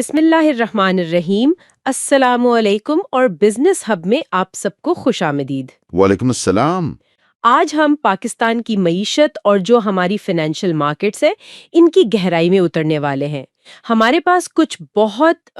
بسم اللہ الرحمن الرحیم، السلام علیکم اور بزنس ہب میں آپ سب کو خوش آمدید۔ وعلیکم السلام۔ آج ہم پاکستان کی معیشت اور جو ہماری فائنینشیل مارکیٹس ہیں ان کی گہرائی میں اترنے والے ہیں۔ ہمارے پاس کچھ بہت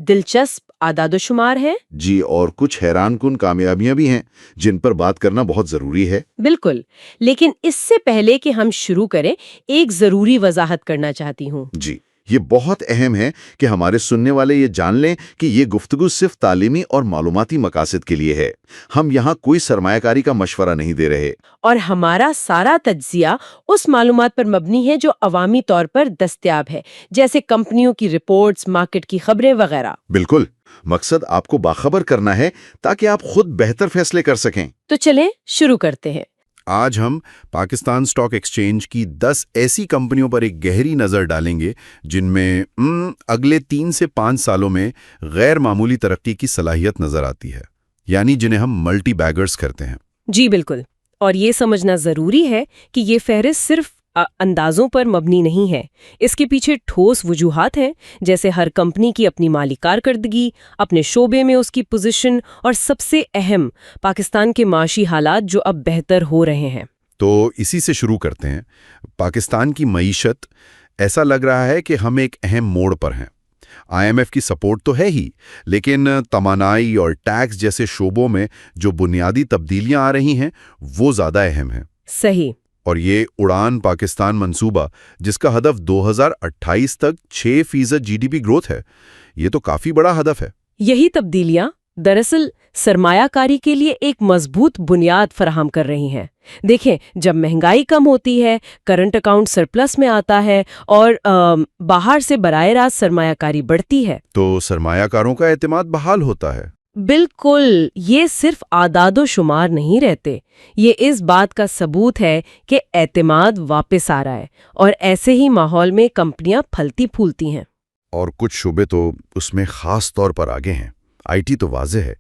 دلچسپ اعداد و شمار ہیں جی، اور کچھ حیران کن کامیابیاں بھی ہیں جن پر بات کرنا بہت ضروری ہے۔ بالکل، لیکن اس سے پہلے کہ ہم شروع کریں ایک ضروری وضاحت کرنا چاہتی ہوں۔ جی، یہ بہت اہم ہے کہ ہمارے سننے والے یہ جان لیں کہ یہ گفتگو صرف تعلیمی اور معلوماتی مقاصد کے لیے ہے۔ ہم یہاں کوئی سرمایہ کاری کا مشورہ نہیں دے رہے، اور ہمارا سارا تجزیہ اس معلومات پر مبنی ہے جو عوامی طور پر دستیاب ہے، جیسے کمپنیوں کی رپورٹس، مارکیٹ کی خبریں وغیرہ۔ بالکل۔ مقصد آپ کو باخبر کرنا ہے تاکہ آپ خود بہتر فیصلے کر سکیں۔ تو چلیں شروع کرتے ہیں۔ آج ہم پاکستان اسٹاک ایکسچینج کی 10 ایسی کمپنیوں پر ایک گہری نظر ڈالیں گے جن میں اگلے 3 سے 5 سالوں میں غیر معمولی ترقی کی صلاحیت نظر آتی ہے، یعنی جنہیں ہم ملٹی بیگرز کرتے ہیں۔ جی بالکل، اور یہ سمجھنا ضروری ہے کہ یہ فہرست صرف اندازوں پر مبنی نہیں ہے۔ اس کے پیچھے ٹھوس وجوہات ہیں، جیسے ہر کمپنی کی اپنی مالی کارکردگی، اپنے شعبے میں اس کی پوزیشن، اور سب سے اہم پاکستان کے معاشی حالات جو اب بہتر ہو رہے ہیں۔ تو اسی سے شروع کرتے ہیں۔ پاکستان کی معیشت، ایسا لگ رہا ہے کہ ہم ایک اہم موڑ پر ہیں۔ IMF کی سپورٹ تو ہے ہی، لیکن توانائی اور ٹیکس جیسے شعبوں میں جو بنیادی تبدیلیاں آ رہی ہیں وہ زیادہ اہم ہیں۔ صحیح۔ اور یہ اڑان پاکستان منصوبہ جس کا ہدف 2028 تک 6% GDP گروتھ ہے، یہ تو کافی بڑا ہدف ہے۔ یہی تبدیلیاں دراصل سرمایہ کاری کے لیے ایک مضبوط بنیاد فراہم کر رہی ہیں۔ دیکھیں، جب مہنگائی کم ہوتی ہے، کرنٹ اکاؤنٹ سرپلس میں آتا ہے اور باہر سے براہ راست سرمایہ کاری بڑھتی ہے تو سرمایہ کاروں کا اعتماد بحال ہوتا ہے۔ بالکل، یہ صرف اعداد و شمار نہیں رہتے، یہ اس بات کا ثبوت ہے کہ اعتماد واپس آ رہا ہے، اور ایسے ہی ماحول میں کمپنیاں پھلتی پھولتی ہیں۔ اور کچھ شعبے تو اس میں خاص طور پر آگے ہیں۔ IT تو واضح ہے،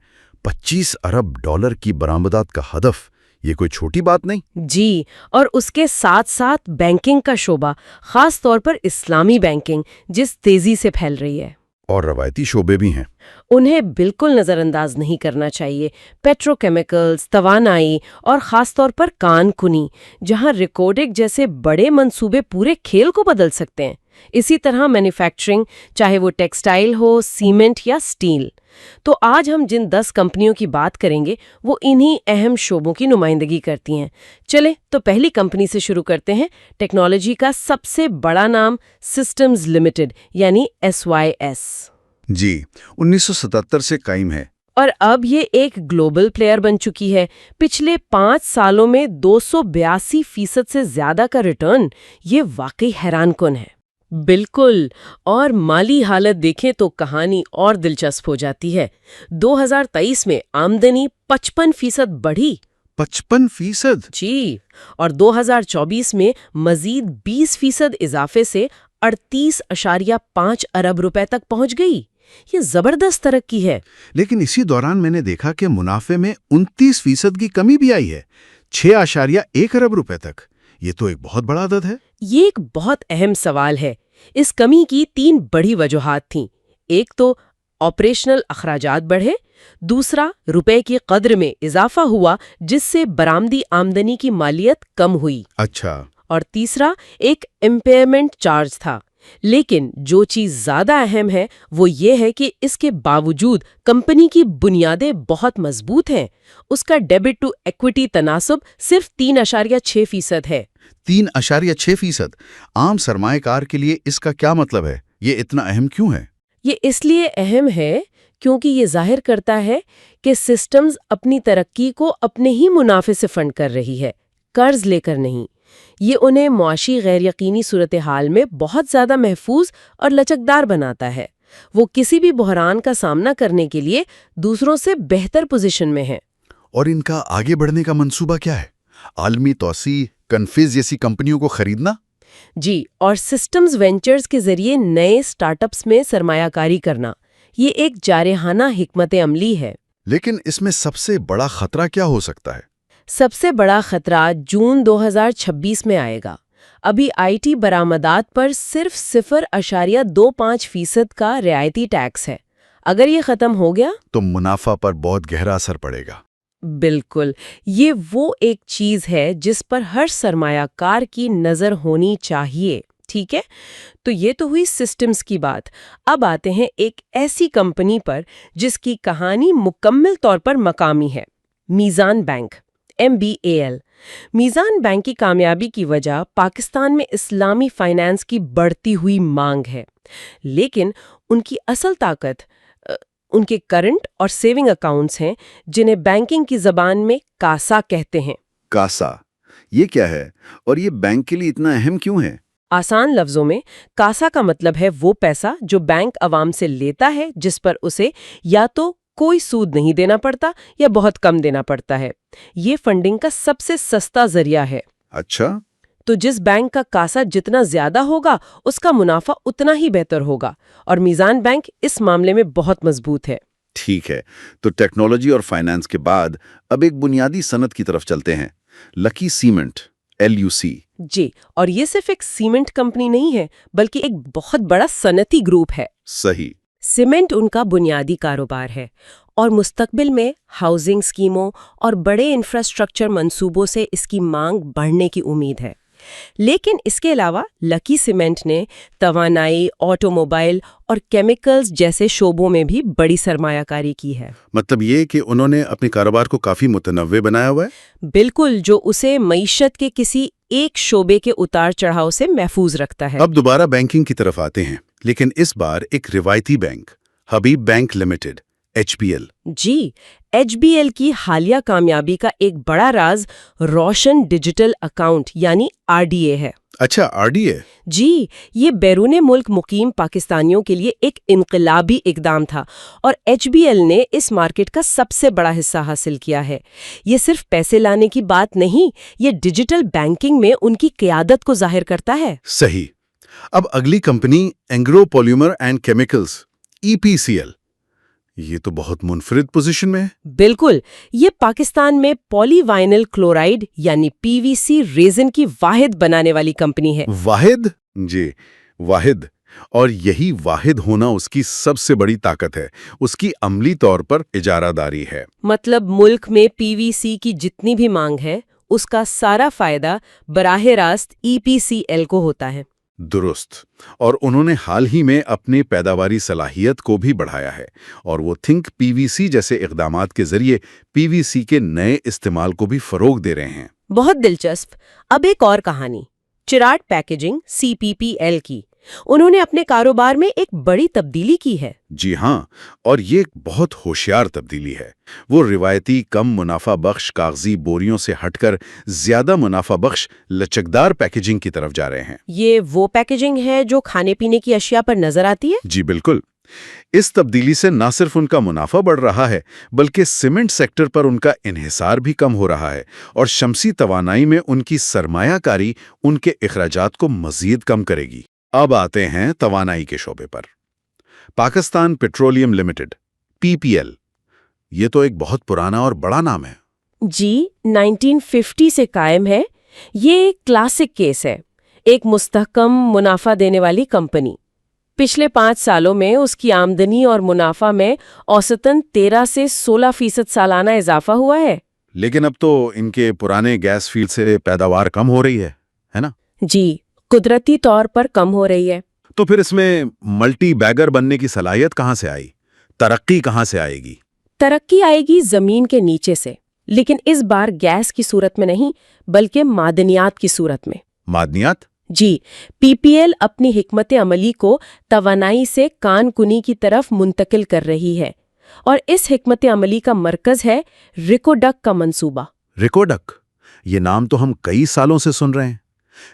$25 ارب کی برآمدات کا ہدف، یہ کوئی چھوٹی بات نہیں۔ جی، اور اس کے ساتھ ساتھ بینکنگ کا شعبہ، خاص طور پر اسلامی بینکنگ، جس تیزی سے پھیل رہی ہے۔ اور روایتی شعبے بھی ہیں۔ انہیں بالکل نظر انداز نہیں کرنا چاہیے۔ پیٹرو کیمیکلز، توانائی، اور خاص طور پر کان کنی، جہاں ریکارڈنگ جیسے بڑے منصوبے پورے کھیل کو بدل سکتے ہیں۔ اسی طرح مینوفیکچرنگ، چاہے وہ ٹیکسٹائل ہو، سیمنٹ یا سٹیل۔ تو آج ہم جن 10 کمپنیوں کی بات کریں گے وہ انہی اہم شعبوں کی نمائندگی کرتی ہیں۔ چلیں تو پہلی کمپنی سے شروع کرتے ہیں۔ ٹیکنالوجی کا سب سے بڑا نام سسٹمز لمیٹڈ یعنی SYS۔ جی، 1977 سے قائم ہے۔ اور اب یہ ایک گلوبل پلیئر بن چکی ہے۔ پچھلے 5 سالوں میں 282% سے زیادہ کا ریٹرن، یہ واقعی حیران کن ہے۔ بالکل، اور مالی حالت دیکھیں تو کہانی اور دلچسپ ہو جاتی ہے۔ 2023 میں آمدنی 55% بڑھی۔ 55%؟ جی، اور 2024 میں مزید 20% اضافے سے 38.5 ارب روپے تک پہنچ گئی۔ یہ زبردست ترقی ہے۔ لیکن اسی دوران میں نے دیکھا کہ منافع میں 29% کی کمی بھی آئی ہے، 6.1 ارب روپے تک۔ یہ تو ایک بہت بڑا عدد ہے۔ یہ ایک بہت اہم سوال ہے۔ اس کمی کی 3 بڑی وجوہات تھیں۔ ایک تو آپریشنل اخراجات بڑھے، دوسرا روپے کی قدر میں اضافہ ہوا جس سے برآمدی آمدنی کی مالیت کم ہوئی۔ اچھا۔ اور تیسرا ایک امپیئرمنٹ چارج تھا۔ لیکن جو چیز زیادہ اہم ہے وہ یہ ہے کہ اس کے باوجود کمپنی کی بنیادیں بہت مضبوط ہیں۔ اس کا ڈیبٹ ٹو ایکوٹی تناسب صرف 3.6% ہے۔ 3.6%؟ عام سرمایہ کار کے لیے اس کا کیا مطلب ہے؟ یہ اتنا اہم کیوں ہے؟ یہ اس لیے اہم ہے کیونکہ یہ ظاہر کرتا ہے کہ سسٹمز اپنی ترقی کو اپنے ہی منافع سے فنڈ کر رہی ہے، قرض لے کر نہیں۔ یہ انہیں معاشی غیر یقینی صورتحال میں بہت زیادہ محفوظ اور لچکدار بناتا ہے۔ وہ کسی بھی بحران کا سامنا کرنے کے لیے دوسروں سے بہتر پوزیشن میں ہیں۔ اور ان کا آگے بڑھنے کا منصوبہ کیا ہے؟ عالمی توسیع، کنفیز جیسی کمپنیوں کو خریدنا؟ جی، اور سسٹمز وینچرز کے ذریعے نئے سٹارٹ اپس میں سرمایہ کاری کرنا، یہ ایک جارحانہ حکمت عملی ہے۔ لیکن اس میں سب سے بڑا خطرہ کیا ہو سکتا ہے؟ سب سے بڑا خطرہ جون 2026 میں آئے گا۔ ابھی IT برآمدات پر صرف 0.25% کا رعایتی ٹیکس ہے۔ اگر یہ ختم ہو گیا تو منافع پر بہت گہرا اثر پڑے گا۔ بالکل، یہ وہ ایک چیز ہے جس پر ہر سرمایہ کار کی نظر ہونی چاہیے، ٹھیک ہے؟ تو یہ تو ہوئی سسٹمز کی بات۔ اب آتے ہیں ایک ایسی کمپنی پر جس کی کہانی مکمل طور پر مقامی ہے، میزان بینک، MBAL۔ میزان بینک کی کامیابی کی وجہ پاکستان میں اسلامی فائنانس کی بڑھتی ہوئی مانگ ہے، لیکن ان کی اصل طاقت ان کے کرنٹ اور سیونگ اکاؤنٹس ہیں، جنہیں بینکنگ کی زبان میں کاسا کہتے ہیں۔ کاسا، یہ کیا ہے اور یہ بینک کے لیے اتنا اہم کیوں ہے؟ آسان لفظوں میں کاسا کا مطلب ہے وہ پیسہ جو بینک عوام سے لیتا ہے، جس پر اسے یا تو کوئی سود نہیں دینا پڑتا یا بہت کم دینا پڑتا ہے۔ یہ فنڈنگ کا سب سے سستا ذریعہ ہے۔ اچھا، تو جس بینک کا کاسا جتنا زیادہ ہوگا اس کا منافع اتنا ہی بہتر ہوگا، اور میزان بینک اس معاملے میں بہت مضبوط ہے۔ ٹھیک ہے، تو ٹیکنالوجی اور فائنانس کے بعد اب ایک بنیادی صنعت کی طرف چلتے ہیں، لکی سیمنٹ، LUC۔ جی، اور یہ صرف ایک سیمنٹ کمپنی نہیں ہے بلکہ ایک بہت بڑا صنعتی گروپ ہے۔ صحیح۔ سیمنٹ ان کا بنیادی کاروبار ہے، اور مستقبل میں ہاؤسنگ اسکیموں اور بڑے انفراسٹرکچر منصوبوں سے اس کی مانگ بڑھنے کی امید ہے۔ لیکن اس کے علاوہ لکی سیمنٹ نے توانائی، آٹو موبائل اور کیمیکلز جیسے شعبوں میں بھی بڑی سرمایہ کاری کی ہے۔ مطلب یہ کہ انہوں نے اپنے کاروبار کو کافی متنوع بنایا ہوا ہے۔ بالکل، جو اسے معیشت کے کسی ایک شعبے کے اتار چڑھاؤ سے محفوظ رکھتا ہے۔ اب دوبارہ بینکنگ کی طرف آتے ہیں، لیکن اس بار ایک روایتی بینک، حبیب بینک لمیٹڈ، HBL۔ جی، HBL کی حالیہ کامیابی کا ایک بڑا راز روشن ڈیجیٹل اکاؤنٹ یعنی RDA ہے۔ اچھا، RDA۔ جی، یہ بیرون ملک مقیم پاکستانیوں کے لیے ایک انقلابی اقدام تھا، اور HBL نے اس مارکیٹ کا سب سے بڑا حصہ حاصل کیا ہے۔ یہ صرف پیسے لانے کی بات نہیں، یہ ڈیجیٹل بینکنگ میں ان کی قیادت کو ظاہر کرتا ہے۔ صحیح۔ اب اگلی company Engro polymer and chemicals, EPCL۔ یہ تو بہت منفرد پوزیشن میں ہے۔ بالکل، یہ پاکستان میں پولی وائنل کلورائڈ یعنی PVC ریزن کی واحد بنانے والی کمپنی ہے۔ واحد؟ جی، واحد۔ اور یہی واحد ہونا اس کی سب سے بڑی طاقت ہے، اس کی عملی طور پر اجارہ داری ہے۔ مطلب ملک میں PVC کی جتنی بھی مانگ ہے، اس کا سارا فائدہ براہ راست EPCL کو ہوتا ہے۔ درست، اور انہوں نے حال ہی میں اپنی پیداواری صلاحیت کو بھی بڑھایا ہے، اور وہ تھنک PVC جیسے اقدامات کے ذریعے PVC کے نئے استعمال کو بھی فروغ دے رہے ہیں۔ بہت دلچسپ۔ اب ایک اور کہانی، چراٹ پیکیجنگ CPPL کی۔ انہوں نے اپنے کاروبار میں ایک بڑی تبدیلی کی ہے۔ جی ہاں، اور یہ ایک بہت ہوشیار تبدیلی ہے۔ وہ روایتی کم منافع بخش کاغذی بوریوں سے ہٹ کر زیادہ منافع بخش لچکدار پیکیجنگ کی طرف جا رہے ہیں۔ یہ وہ پیکیجنگ ہے جو کھانے پینے کی اشیاء پر نظر آتی ہے؟ جی بالکل۔ اس تبدیلی سے نہ صرف ان کا منافع بڑھ رہا ہے، بلکہ سیمنٹ سیکٹر پر ان کا انحصار بھی کم ہو رہا ہے، اور شمسی توانائی میں ان کی سرمایہ کاری ان کے اخراجات کو مزید کم کرے گی۔ اب آتے ہیں توانائی کے شعبے پر۔ Pakistan petroleum limited, PPL۔ یہ تو ایک بہت پرانا اور بڑا نام ہے۔ جی، 1950 سے قائم ہے۔ یہ ایک کلاسک کیس ہے، ایک مستحکم منافع دینے والی کمپنی۔ پچھلے 5 سالوں میں اس کی آمدنی اور منافع میں اوسطاً 13 سے 16% سالانہ اضافہ ہوا ہے۔ لیکن اب تو ان کے پرانے گیس فیلڈ سے پیداوار کم ہو رہی ہے نا؟ جی، قدرتی طور پر کم ہو رہی ہے۔ تو پھر اس میں ملٹی بیگر بننے کی صلاحیت کہاں سے آئی؟ ترقی کہاں سے آئے گی؟ ترقی آئے گی زمین کے نیچے سے، لیکن اس بار گیس کی صورت میں نہیں بلکہ معدنیات کی صورت میں۔ معدنیات؟ جی، PPL اپنی حکمت عملی کو توانائی سے کان کنی کی طرف منتقل کر رہی ہے، اور اس حکمت عملی کا مرکز ہے ریکوڈک کا منصوبہ۔ ریکوڈک، یہ نام تو ہم کئی سالوں سے سن رہے ہیں۔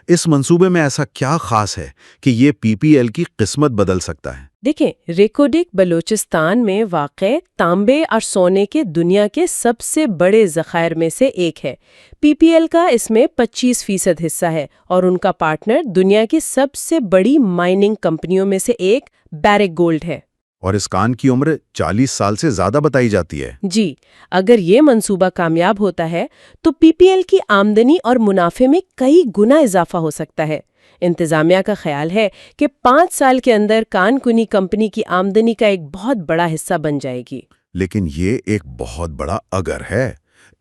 اس منصوبے میں ایسا کیا خاص ہے کہ یہ PPL کی قسمت بدل سکتا ہے؟ دیکھیں، ریکوڈک بلوچستان میں واقع تانبے اور سونے کے دنیا کے سب سے بڑے ذخائر میں سے ایک ہے۔ PPL کا اس میں 25% حصہ ہے، اور ان کا پارٹنر دنیا کی سب سے بڑی مائننگ کمپنیوں میں سے ایک بیرک گولڈ ہے۔ اور اس کان کی عمر 40 سال سے زیادہ بتائی جاتی ہے۔ جی، اگر یہ منصوبہ کامیاب ہوتا ہے تو پی پی ایل کی آمدنی اور منافع میں کئی گنا اضافہ ہو سکتا ہے۔ انتظامیہ کا خیال ہے کہ 5 سال کے اندر کان کنی کمپنی کی آمدنی کا ایک بہت بڑا حصہ بن جائے گی۔ لیکن یہ ایک بہت بڑا اگر ہے۔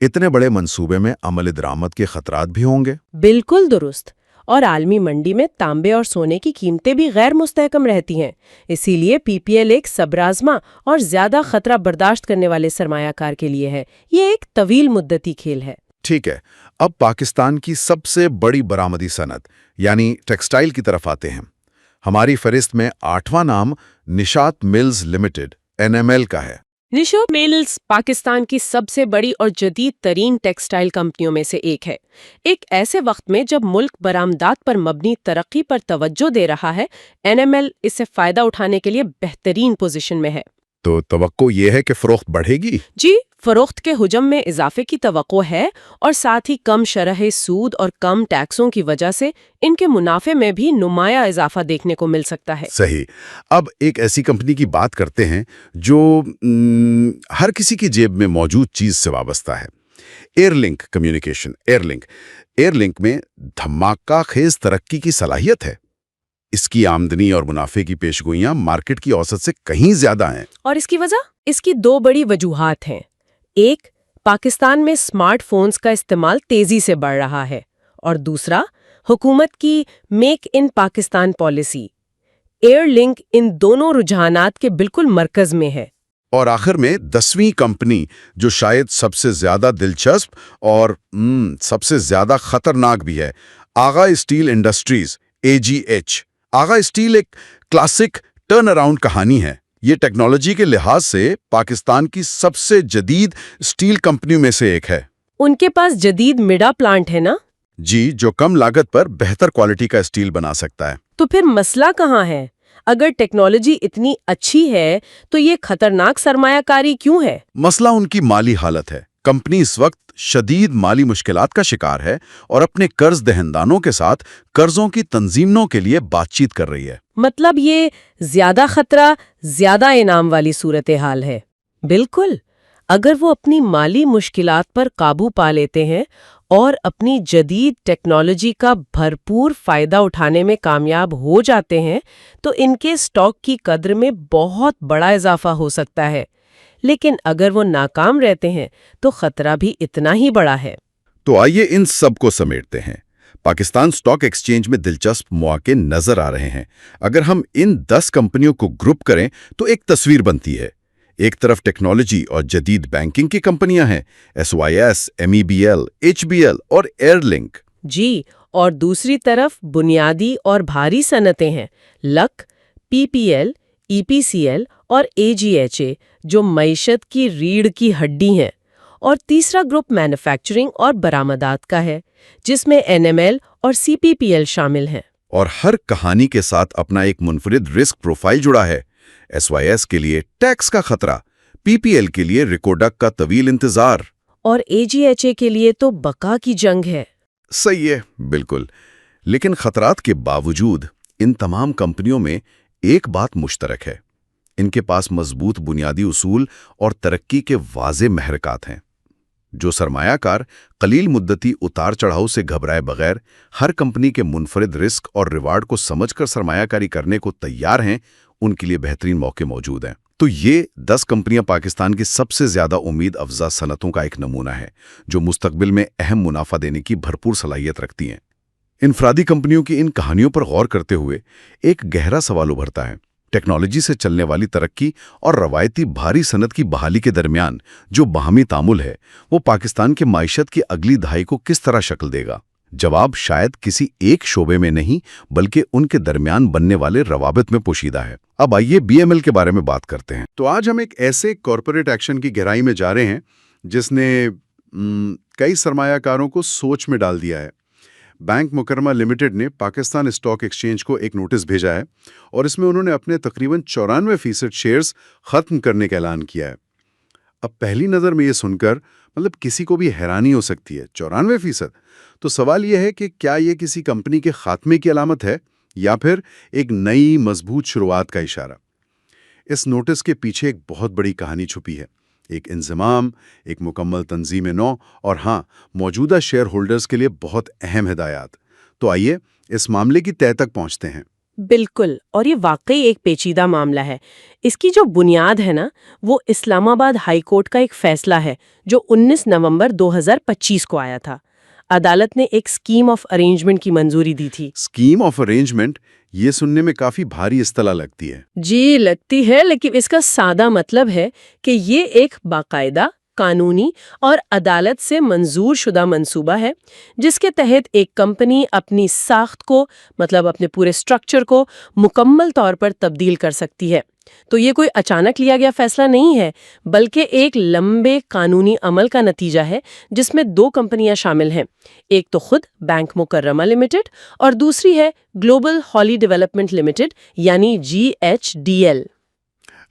اتنے بڑے منصوبے میں عمل درآمد کے خطرات بھی ہوں گے۔ بالکل درست، اور عالمی منڈی میں تانبے اور سونے کی قیمتیں بھی غیر مستحکم رہتی ہیں۔ اسی لیے پی پی ایل ایک صبر آزما اور زیادہ خطرہ برداشت کرنے والے سرمایہ کار کے لیے ہے۔ یہ ایک طویل مدتی کھیل ہے۔ ٹھیک ہے، اب پاکستان کی سب سے بڑی برآمدی صنعت یعنی ٹیکسٹائل کی طرف آتے ہیں۔ ہماری فہرست میں 8واں نام نشاط ملز لمیٹڈ NML کا ہے۔ نشاط ملز پاکستان کی سب سے بڑی اور جدید ترین ٹیکسٹائل کمپنیوں میں سے ایک ہے۔ ایک ایسے وقت میں جب ملک برآمدات پر مبنی ترقی پر توجہ دے رہا ہے، NML اس سے فائدہ اٹھانے کے لیے بہترین پوزیشن میں ہے۔ تو توقع یہ ہے کہ فروخت بڑھے گی؟ جی، فروخت کے حجم میں اضافے کی توقع ہے، اور ساتھ ہی کم شرح سود اور کم ٹیکسوں کی وجہ سے ان کے منافع میں بھی نمایاں اضافہ دیکھنے کو مل سکتا ہے۔ صحیح۔ اب ایک ایسی کمپنی کی بات کرتے ہیں جو ہر کسی کی جیب میں موجود چیز سے وابستہ ہے۔ Air link communication. Air link میں دھماکہ خیز ترقی کی صلاحیت ہے۔ اس کی آمدنی اور منافع کی پیشگوئیاں مارکیٹ کی اوسط سے کہیں زیادہ ہیں۔ اور اس کی وجہ؟ اس کی 2 بڑی وجوہات ہیں۔ ایک، پاکستان میں سمارٹ فونز کا استعمال تیزی سے بڑھ رہا ہے، اور دوسرا، حکومت کی make in Pakistan policy. Air link ان دونوں رجحانات کے بالکل مرکز میں ہے۔ اور آخر میں 10ویں کمپنی جو شاید سب سے زیادہ دلچسپ اور سب سے زیادہ خطرناک بھی ہے، آغا اسٹیل انڈسٹریز AGH۔ آغا اسٹیل ایک کلاسک ٹرن اراؤنڈ کہانی ہے۔ یہ ٹیکنالوجی کے لحاظ سے پاکستان کی سب سے جدید اسٹیل کمپنیوں میں سے ایک ہے۔ ان کے پاس جدید میڈا پلانٹ ہے نا؟ جی، جو کم لاگت پر بہتر کوالٹی کا اسٹیل بنا سکتا ہے۔ تو پھر مسئلہ کہاں ہے؟ اگر ٹیکنالوجی اتنی اچھی ہے تو یہ خطرناک سرمایہ کاری کیوں ہے؟ مسئلہ ان کی مالی حالت ہے۔ کمپنی اس وقت شدید مالی مشکلات کا شکار ہے اور اپنے قرض دہندانوں کے ساتھ قرضوں کی تنظیموں کے لیے بات چیت کر رہی ہے۔ مطلب یہ زیادہ خطرہ، زیادہ انعام والی صورتحال ہے۔ بالکل، اگر وہ اپنی مالی مشکلات پر قابو پا لیتے ہیں اور اپنی جدید ٹیکنالوجی کا بھرپور فائدہ اٹھانے میں کامیاب ہو جاتے ہیں تو ان کے سٹاک کی قدر میں بہت بڑا اضافہ ہو سکتا ہے۔ لیکن اگر وہ ناکام رہتے ہیں تو خطرہ بھی اتنا ہی بڑا ہے۔ تو آئیے ان سب کو سمیٹتے ہیں۔ پاکستان سٹاک ایکسچینج میں دلچسپ مواقع نظر آ رہے ہیں۔ اگر ہم ان 10 کمپنیوں کو گروپ کریں تو ایک تصویر بنتی ہے۔ ایک طرف ٹیکنالوجی اور جدید بینکنگ کی کمپنیاں ہیں، SYS، MEBL، HBL اور ایئر لنک۔ جی، اور دوسری طرف بنیادی اور بھاری صنعتیں ہیں، لک، PPL، EPCL اور AGHA، جو معیشت کی ریڑھ کی ہڈی ہیں۔ اور تیسرا گروپ مینوفیکچرنگ اور برآمدات کا ہے، جس میں NML اور CPPL شامل ہیں۔ اور ہر کہانی کے ساتھ اپنا ایک منفرد رسک پروفائل جڑا ہے۔ SYS کے لیے ٹیکس کا خطرہ، PPL کے لیے ریکوڈک کا طویل انتظار، اور AGHA کے لیے تو بقا کی جنگ ہے۔ صحیح ہے، بالکل۔ لیکن خطرات کے باوجود ان تمام کمپنیوں میں ایک بات مشترک ہے۔ ان کے پاس مضبوط بنیادی اصول اور ترقی کے واضح محرکات ہیں۔ جو سرمایہ کار قلیل مدتی اتار چڑھاؤ سے گھبرائے بغیر ہر کمپنی کے منفرد رسک اور ریوارڈ کو سمجھ کر سرمایہ کاری کرنے کو تیار ہیں، ان کے لیے بہترین موقع موجود ہیں۔ تو یہ 10 کمپنیاں پاکستان کی سب سے زیادہ امید افزا صنعتوں کا ایک نمونہ ہے، جو مستقبل میں اہم منافع دینے کی بھرپور صلاحیت رکھتی ہیں۔ انفرادی کمپنیوں کی ان کہانیوں پر غور کرتے ہوئے ایک گہرا سوال ابھرتا ہے۔ ٹیکنالوجی سے چلنے والی ترقی اور روایتی بھاری صنعت کی بحالی کے درمیان جو باہمی تعامل ہے، وہ پاکستان کے معیشت کی اگلی دہائی کو کس طرح شکل دے گا؟ جواب شاید کسی ایک شعبے میں نہیں، بلکہ ان کے درمیان بننے والے روابط میں پوشیدہ ہے۔ اب آئیے BML کے بارے میں بات کرتے ہیں۔ تو آج ہم ایک ایسے کارپوریٹ ایکشن کی گہرائی میں جا رہے ہیں جس نے کئی سرمایہ کاروں کو سوچ میں ڈال دیا ہے۔ بینک مکرمہ لمیٹڈ نے پاکستان اسٹاک ایکسچینج کو ایک نوٹس بھیجا ہے اور اس میں انہوں نے اپنے تقریباً 94% شیئرز ختم کرنے کا اعلان کیا ہے۔ اب پہلی نظر میں یہ سن کر کسی کو بھی حیرانی ہو سکتی ہے، 94%؟ تو سوال یہ ہے کہ کیا یہ کسی کمپنی کے خاتمے کی علامت ہے یا پھر ایک نئی مضبوط شروعات کا اشارہ؟ اس نوٹس کے پیچھے ایک بہت بڑی کہانی چھپی ہے، ایک انضمام، ایک مکمل تنظیم نو، اور ہاں، موجودہ شیئر ہولڈرز کے لیے بہت اہم ہدایات۔ تو آئیے اس معاملے کی تہہ تک پہنچتے ہیں۔ بالکل، اور یہ واقعی ایک پیچیدہ معاملہ ہے۔ اس کی جو بنیاد ہے نا، وہ اسلام آباد ہائی کورٹ کا ایک فیصلہ ہے جو 19 نومبر 2025 کو آیا تھا۔ عدالت نے ایک اسکیم آف ارینجمنٹ کی منظوری دی تھی۔ اسکیم آف ارینجمنٹ، یہ سننے میں کافی بھاری اصطلاح لگتی ہے۔ جی لگتی ہے، لیکن اس کا سادہ مطلب ہے کہ یہ ایک باقاعدہ، قانونی اور عدالت سے منظور شدہ منصوبہ ہے جس کے تحت ایک کمپنی اپنی ساخت کو، مطلب اپنے پورے سٹرکچر کو مکمل طور پر تبدیل کر سکتی ہے۔ تو یہ کوئی اچانک لیا گیا فیصلہ نہیں ہے، بلکہ ایک لمبے قانونی عمل کا نتیجہ ہے جس میں 2 کمپنیاں شامل ہیں، ایک تو خود بینک مکرمہ لمیٹڈ اور دوسری ہے گلوبل ہالی ڈیولپمنٹ لمیٹڈ یعنی GHDL۔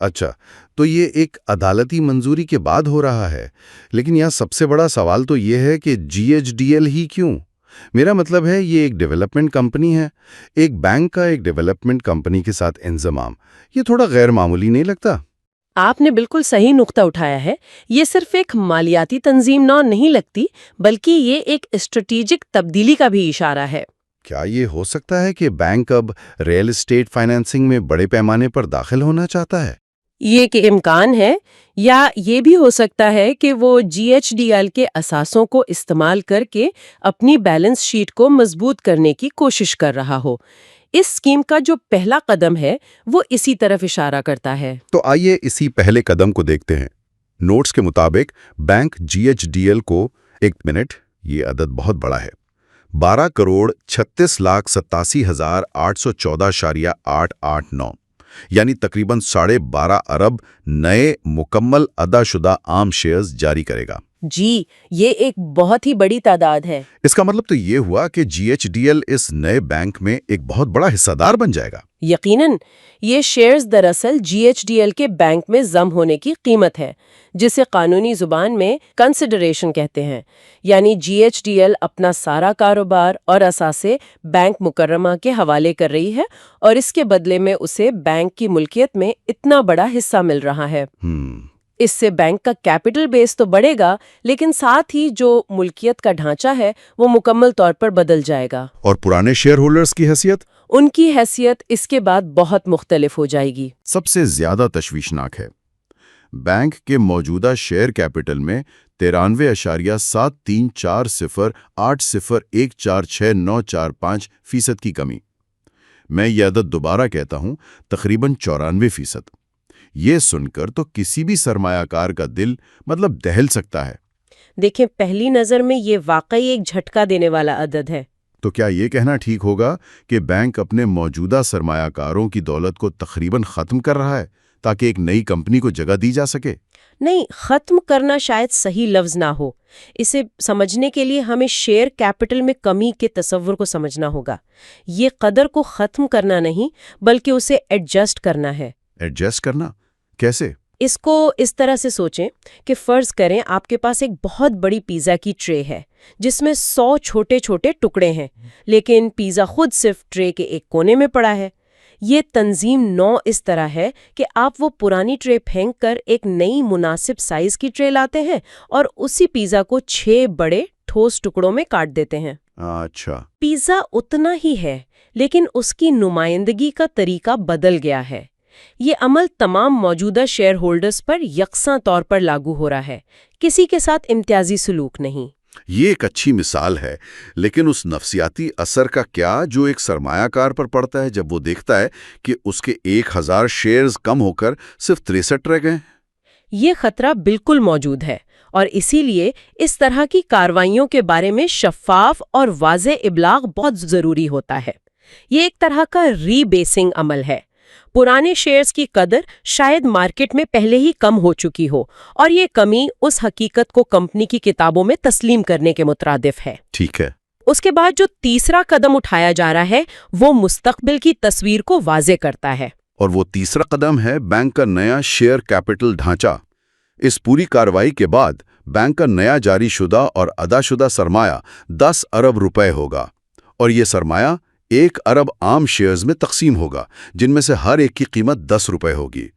اچھا، تو یہ ایک عدالتی منظوری کے بعد ہو رہا ہے، لیکن یہاں سب سے بڑا سوال تو یہ ہے کہ GHDL ہی کیوں؟ میرا مطلب ہے یہ ایک ڈیولپمنٹ کمپنی ہے، ایک بینک کا ایک ڈیولپمنٹ کمپنی کے ساتھ انضمام، یہ تھوڑا غیر معمولی نہیں لگتا؟ آپ نے بالکل صحیح نقطہ اٹھایا ہے۔ یہ صرف ایک مالیاتی تنظیم نو نہیں لگتی، بلکہ یہ ایک اسٹریٹجک تبدیلی کا بھی اشارہ ہے۔ کیا یہ ہو سکتا ہے کہ بینک اب ریئل اسٹیٹ فائنانسنگ میں بڑے پیمانے پر داخل ہونا چاہتا ہے؟ یہ ایک امکان ہے، یا یہ بھی ہو سکتا ہے کہ وہ GHDL کے اثاثوں کو استعمال کر کے اپنی بیلنس شیٹ کو مضبوط کرنے کی کوشش کر رہا ہو۔ اس اسکیم کا جو پہلا قدم ہے وہ اسی طرف اشارہ کرتا ہے۔ تو آئیے اسی پہلے قدم کو دیکھتے ہیں۔ نوٹس کے مطابق بینک GHDL کو، ایک منٹ، یہ عدد بہت بڑا ہے، 12,36,87,814.889 یعنی تقریباً 12.5 ارب نئے مکمل ادا شدہ عام شیئرز جاری کرے گا۔ جی، یہ ایک بہت ہی بڑی تعداد ہے۔ اس کا مطلب تو یہ ہوا کہ GHDL اس نئے بینک میں ایک بہت بڑا حصہ دار بن جائے گا۔ یقیناً، یہ شیئرز دراصل GHDL کے بینک میں ضم ہونے کی قیمت ہے، جسے قانونی زبان میں کنسیڈریشن کہتے ہیں۔ یعنی GHDL اپنا سارا کاروبار اور اثاثے بینک مکرمہ کے حوالے کر رہی ہے، اور اس کے بدلے میں اسے بینک کی ملکیت میں اتنا بڑا حصہ مل رہا ہے۔ اس سے بینک کا کیپٹل بیس تو بڑھے گا، لیکن ساتھ ہی جو ملکیت کا ڈھانچہ ہے وہ مکمل طور پر بدل جائے گا۔ اور پرانے شیئر ہولڈرز کی حیثیت؟ ان کی حیثیت اس کے بعد بہت مختلف ہو جائے گی۔ سب سے زیادہ تشویشناک ہے، بینک کے موجودہ شیئر کیپٹل میں 93,730,801,46945% کی کمی۔ میں یہ عدد دوبارہ کہتا ہوں، تقریباً 94%۔ یہ سن کر تو کسی بھی سرمایہ کار کا دل دہل سکتا ہے۔ دیکھیں، پہلی نظر میں یہ واقعی ایک جھٹکا دینے والا عدد ہے۔ تو کیا یہ کہنا ٹھیک ہوگا کہ بینک اپنے موجودہ سرمایہ کاروں کی دولت کو تقریباً ختم کر رہا ہے تاکہ ایک نئی کمپنی کو جگہ دی جا سکے؟ نہیں، ختم کرنا شاید صحیح لفظ نہ ہو۔ اسے سمجھنے کے لیے ہمیں شیئر کیپٹل میں کمی کے تصور کو سمجھنا ہوگا۔ یہ قدر کو ختم کرنا نہیں، بلکہ اسے ایڈجسٹ کرنا ہے۔ ایڈجسٹ کرنا؟ کیسے؟ اس کو اس طرح سے سوچیں کہ فرض کریں آپ کے پاس ایک بہت بڑی پیزا کی ٹرے ہے جس میں 100 چھوٹے چھوٹے ٹکڑے ہیں، لیکن پیزا خود صرف ٹرے کے ایک کونے میں پڑا ہے۔ یہ تنظیم نو اس طرح ہے کہ آپ وہ پرانی ٹرے پھینک کر ایک نئی مناسب سائز کی ٹرے لاتے ہیں اور اسی پیزا کو 6 بڑے ٹھوس ٹکڑوں میں کاٹ دیتے ہیں۔ اچھا، پیزا اتنا ہی ہے، لیکن اس کی نمائندگی کا طریقہ بدل گیا ہے۔ یہ عمل تمام موجودہ شیئر ہولڈرز پر یکساں طور پر لاگو ہو رہا ہے، کسی کے ساتھ امتیازی سلوک نہیں۔ یہ ایک اچھی مثال ہے، لیکن اس نفسیاتی اثر کا کیا جو ایک سرمایہ کار پر پڑتا ہے جب وہ دیکھتا ہے کہ اس کے 1000 شیئرز کم ہو کر صرف 63 رہ گئے؟ یہ خطرہ بالکل موجود ہے، اور اسی لیے اس طرح کی کارروائیوں کے بارے میں شفاف اور واضح ابلاغ بہت ضروری ہوتا ہے۔ یہ ایک طرح کا ری بیسنگ عمل ہے۔ پرانے شیئرز کی قدر شاید مارکیٹ میں پہلے ہی کم ہو چکی ہو، اور یہ کمی اس حقیقت کو کمپنی کی کتابوں میں تسلیم کرنے کے مترادف ہے۔ ٹھیک ہے۔ اس کے بعد جو تیسرا قدم اٹھایا جا رہا ہے وہ مستقبل کی تصویر کو واضح کرتا ہے۔ اور وہ تیسرا قدم ہے بینک کا نیا شیئر کیپٹل ڈھانچہ۔ اس پوری کارروائی کے بعد بینک کا نیا جاری شدہ اور ادا شدہ سرمایہ 10 ارب روپے ہوگا، اور یہ سرمایہ 1 ارب عام شیئرز میں تقسیم ہوگا، جن میں سے ہر ایک کی قیمت 10 روپے ہوگی۔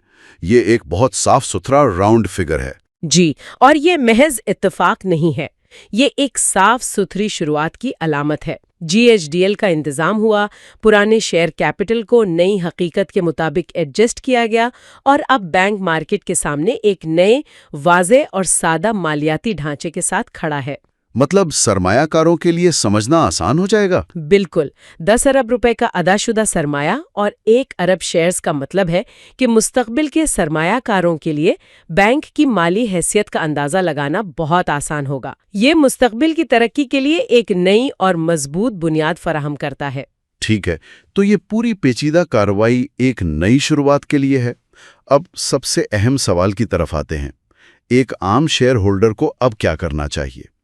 یہ ایک بہت صاف ستھرا راؤنڈ فگر ہے۔ جی، اور یہ محض اتفاق نہیں ہے، یہ ایک صاف ستھری شروعات کی علامت ہے۔ GHDL کا انتظام ہوا، پرانے شیئر کیپٹل کو نئی حقیقت کے مطابق ایڈجسٹ کیا گیا، اور اب بینک مارکیٹ کے سامنے ایک نئے، واضح اور سادہ مالیاتی ڈھانچے کے ساتھ کھڑا ہے۔ مطلب سرمایہ کاروں کے لیے سمجھنا آسان ہو جائے گا؟ بالکل، 10 ارب روپے کا ادا شدہ سرمایہ اور 1 ارب شیئرز کا مطلب ہے کہ مستقبل کے سرمایہ کاروں کے لیے بینک کی مالی حیثیت کا اندازہ لگانا بہت آسان ہوگا۔ یہ مستقبل کی ترقی کے لیے ایک نئی اور مضبوط بنیاد فراہم کرتا ہے۔ ٹھیک ہے، تو یہ پوری پیچیدہ کارروائی ایک نئی شروعات کے لیے ہے۔ اب سب سے اہم سوال کی طرف آتے ہیں۔ ایک عام شیئر ہولڈر کو اب کیا کرنا چاہیے؟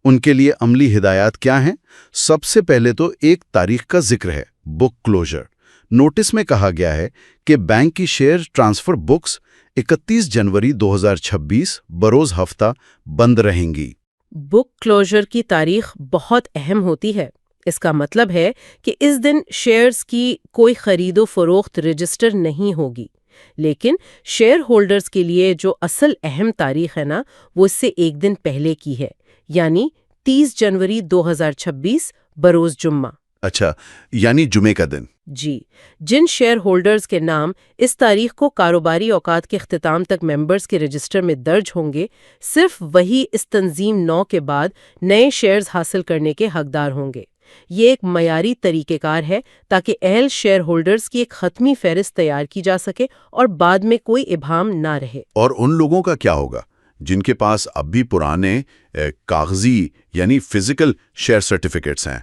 ان کے لیے عملی ہدایات کیا ہیں؟ سب سے پہلے تو ایک تاریخ کا ذکر ہے، بک کلوجر۔ نوٹس میں کہا گیا ہے کہ بینک کی شیئر ٹرانسفر بکس 31 جنوری 2026 بروز ہفتہ بند رہیں گی۔ بک کلوجر کی تاریخ بہت اہم ہوتی ہے۔ اس کا مطلب ہے کہ اس دن شیئرز کی کوئی خرید و فروخت رجسٹر نہیں ہوگی، لیکن شیئر ہولڈرز کے لیے جو اصل اہم تاریخ ہے نا، وہ اس سے ایک دن پہلے کی ہے، یعنی 30 جنوری 2026 بروز جمعہ۔ اچھا، یعنی جمعے کا دن۔ جی، جن شیئر ہولڈرز کے نام اس تاریخ کو کاروباری اوقات کے اختتام تک ممبرز کے رجسٹر میں درج ہوں گے، صرف وہی اس تنظیم 9 کے بعد نئے شیئرز حاصل کرنے کے حقدار ہوں گے۔ یہ ایک معیاری طریقہ کار ہے تاکہ اہل شیئر ہولڈرز کی ایک حتمی فہرست تیار کی جا سکے اور بعد میں کوئی ابہام نہ رہے۔ اور ان لوگوں کا کیا ہوگا جن کے پاس اب بھی پرانے کاغذی یعنی فزیکل شیئر سرٹیفکیٹس ہیں؟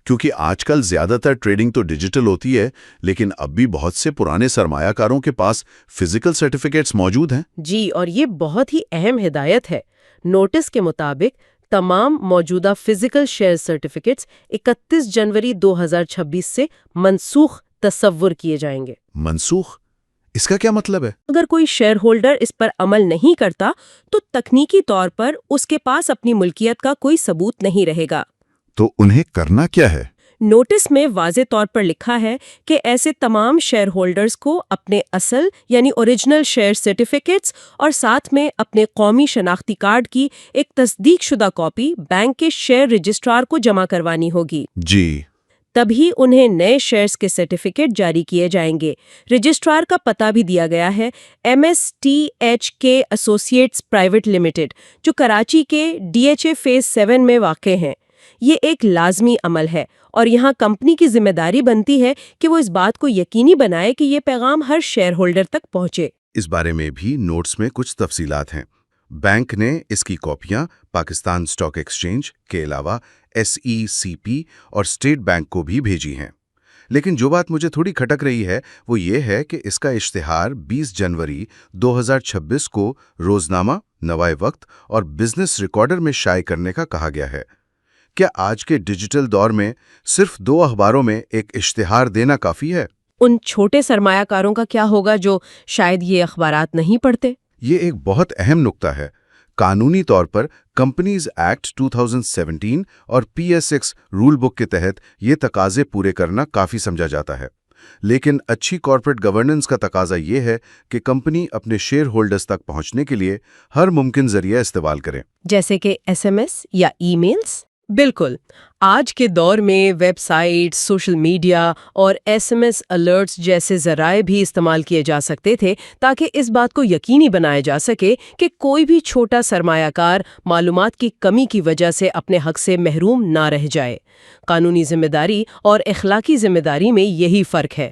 کیونکہ آج کل زیادہ تر ٹریڈنگ تو ڈیجیٹل ہوتی ہے، لیکن اب بھی بہت سے پرانے سرمایہ کاروں کے پاس فزیکل سرٹیفکیٹس موجود ہیں۔ جی، اور یہ بہت ہی اہم ہدایت ہے۔ نوٹس کے مطابق تمام موجودہ فزیکل شیئر سرٹیفکیٹس 31 جنوری 2026 سے منسوخ تصور کیے جائیں گے۔ منسوخ؟ اس کا کیا مطلب ہے؟ اگر کوئی شیئر ہولڈر اس پر عمل نہیں کرتا تو تکنیکی طور پر اس کے پاس اپنی ملکیت کا کوئی ثبوت نہیں رہے گا۔ تو انہیں کرنا کیا ہے؟ نوٹس میں واضح طور پر لکھا ہے کہ ایسے تمام شیئر ہولڈرز کو اپنے اصل یعنی اوریجنل شیئر سرٹیفکیٹس اور ساتھ میں اپنے قومی شناختی کارڈ کی ایک تصدیق شدہ کاپی بینک کے شیئر رجسٹرار کو جمع کروانی ہوگی۔ جی، تبھی انہیں نئے شیئرز کے سرٹیفکیٹ جاری کیے جائیں گے۔ رجسٹرار کا پتہ بھی دیا گیا ہے، MSTHK ایسوسیٹس پرائیویٹ لمیٹڈ، جو کراچی کے DHA فیز 7 میں واقع ہیں۔ یہ ایک لازمی عمل ہے اور یہاں کمپنی کی ذمہ داری بنتی ہے کہ وہ اس بات کو یقینی بنائے کہ یہ پیغام ہر شیئر ہولڈر تک پہنچے۔ اس بارے میں بھی نوٹس میں کچھ تفصیلات ہیں۔ بینک نے اس کی کاپیاں پاکستان اسٹاک ایکسچینج کے علاوہ SECP اور اسٹیٹ بینک کو بھی بھیجی ہیں۔ لیکن جو بات مجھے تھوڑی کھٹک رہی ہے وہ یہ ہے کہ اس کا اشتہار 20 جنوری 2026 کو روزنامہ، نوائے وقت اور بزنس ریکارڈر میں شائع کرنے کا کہا گیا ہے۔ کیا آج کے ڈیجیٹل دور میں صرف 2 اخباروں میں ایک اشتہار دینا کافی ہے؟ ان چھوٹے سرمایہ کاروں کا کیا ہوگا جو شاید یہ اخبارات نہیں پڑھتے؟ یہ ایک بہت اہم نکتہ ہے۔ قانونی طور پر کمپنیز ایکٹ 2017 اور PSX رول بک کے تحت یہ تقاضے پورے کرنا کافی سمجھا جاتا ہے، لیکن اچھی کارپوریٹ گورننس کا تقاضا یہ ہے کہ کمپنی اپنے شیئر ہولڈرز تک پہنچنے کے لیے ہر ممکن ذریعہ استعمال کرے، جیسے کہ SMS یا ای میلز؟ بالکل، آج کے دور میں ویب سائٹ، سوشل میڈیا اور SMS الرٹس جیسے ذرائع بھی استعمال کیے جا سکتے تھے تاکہ اس بات کو یقینی بنایا جا سکے کہ کوئی بھی چھوٹا سرمایہ کار معلومات کی کمی کی وجہ سے اپنے حق سے محروم نہ رہ جائے۔ قانونی ذمہ داری اور اخلاقی ذمہ داری میں یہی فرق ہے۔